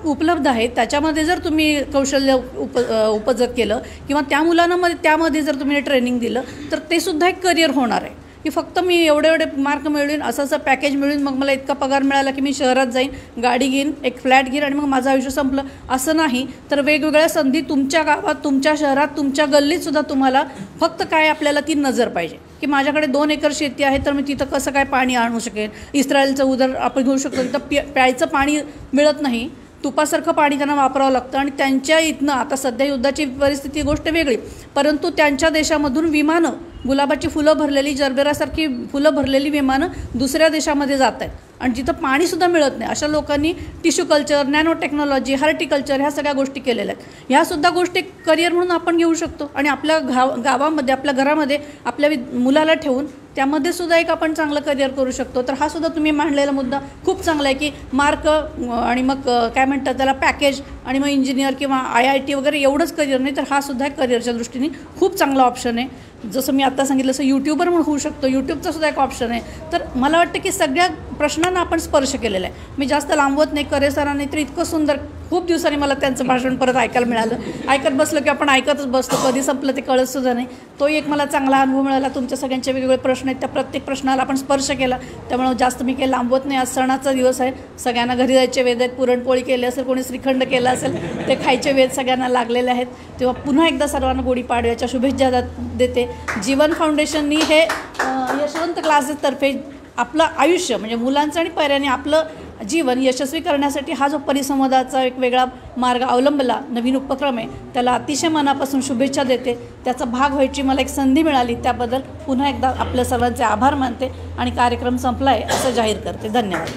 उपलब्ध आहे त्याच्यामध्ये जर तुम्ही कौशल्य उपजत केलं किंवा त्या मुलांना त्यामध्ये जर तुम्ही ट्रेनिंग दिलं तर ते सुद्धा एक करिअर होणार आहे. की फक्त मी एवढे मार्क मिळवीन, असं पॅकेज मिळून मग मला इतका पगार मिळाला की मी शहरात जाईन, गाडी घेईन, एक फ्लॅट घेईन आणि मग माझं आयुष्य संपलं, असं नाही. तर वेगवेगळ्या संधी तुमच्या गावात, तुमच्या शहरात, तुमच्या गल्लीतसुद्धा तुम्हाला फक्त काय आपल्याला ती नजर पाहिजे की माझ्याकडे 2 एकर शेती आहे तर मी तिथं कसं काय पाणी आणू शकेन. इस्रायलचं उदाहरण आपण घेऊ शकतो. तिथं प्यायचं पाणी मिळत नाही, तुपासारखं पाणी त्यांना वापरावं लागतं आणि त्यांच्या इथनं आता सध्या युद्धाची परिस्थिती गोष्ट वेगळी, परंतु त्यांच्या देशामधून विमानं, गुलाबाची फुलं भरलेली, जरबेरासारखी फुलं भरलेली विमानं दुसऱ्या देशामध्ये जात आहेत आणि जिथं पाणीसुद्धा मिळत नाही. अशा लोकांनी tissue culture, nano technology, horticulture ह्या सगळ्या गोष्टी केलेल्या आहेत. ह्यासुद्धा गोष्टी करिअर म्हणून आपण घेऊ शकतो आणि आपल्या गावामध्ये, आपल्या घरामध्ये आपल्या मुलाला ठेवून त्यामध्ये सुद्धा एक आपण चांगलं करिअर करू शकतो. तर हा सुद्धा तुम्ही मांडलेला मुद्दा खूप चांगला आहे की मार्क आणि मग काय म्हणतात त्याला पॅकेज आणि मग इंजिनियर किंवा IIT वगैरे एवढंच करिअर नाही, तर हा सुद्धा एक करिअरच्या दृष्टीने खूप चांगला ऑप्शन आहे. जसं मी आता सांगितलं तसं यूट्यूबर म्हणून होऊ शकतो, यूट्यूबचा सुद्धा एक ऑप्शन आहे. तर मला वाटतं की सगळ्या प्रश्नांना आपण स्पर्श केलेला आहे. मी जास्त लांबवत नाही. करे सरांनी तर इतकं सुंदर, खूप दिवसांनी मला त्यांचं भाषण परत ऐकायला मिळालं. ऐकत बसलं की आपण ऐकतच बसतो, कधी संपलं ते कळतसुद्धा नाही. तो एक मला चांगला अनुभव मिळाला. तुमच्या सगळ्यांचे वेगवेगळे प्रश्न आहेत, त्या प्रत्येक प्रश्नाला आपण स्पर्श केला. त्यामुळे जास्त मी काही लांबवत नाही. आज सणाचा दिवस आहे, सगळ्यांना घरी जायचे वेध आहेत. पुरणपोळी केली असेल, कोणी श्रीखंड केलं असेल, ते खायचे वेध सगळ्यांना लागलेले आहेत. तेव्हा पुन्हा एकदा सर्वांना गुढीपाडव्याच्या शुभेच्छा देते. जीवन फाउंडेशननी हे यशवंत क्लासेसतर्फे आपलं आयुष्य म्हणजे मुलांचं आणि पर्यायाने आपलं जीवन यशस्वी करण्यासाठी हा जो परिसंवादाचा एक वेगळा मार्ग अवलंबला, नवीन उपक्रम आहे, त्याला अतिशय मनापासून शुभेच्छा देते. त्याचा भाग व्हायची मला एक संधी मिळाली, त्याबद्दल पुन्हा एकदा आपल्या सर्वांचे आभार मानते आणि कार्यक्रम संपला आहे असं जाहीर करते. धन्यवाद.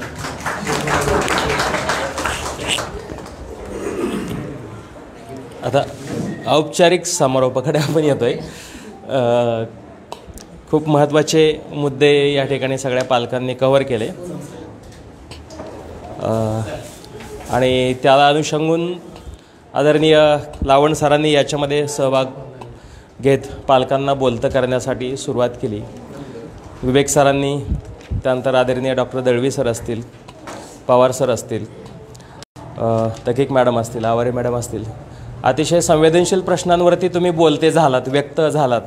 आता औपचारिक समारोपाकडे आपण येतोय. खूप महत्त्वाचे मुद्दे या ठिकाणी सगळ्या पालकांनी कव्हर केले आणि त्याला अनुषंगून आदरणीय लावण सरांनी याच्यामध्ये सहभाग घेत पालकांना बोलतं करण्यासाठी सुरुवात केली. विवेक सरांनी, त्यानंतर आदरणीय डॉक्टर दळवी सर असतील, पवार सर असतील, तकीक मॅडम असतील, आवारे मॅडम असतील, अतिशय संवेदनशील प्रश्नांवरती तुम्ही बोलते झालात, व्यक्त झालात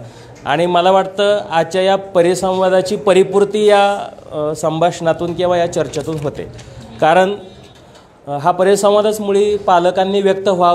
आणि मला वाटतं आजच्या या परिसंवादाची परिपूर्ती या संभाषणातून किंवा या चर्चेतून होते. कारण हा परिसंवादच मुळी पालकांनी व्यक्त व्हावा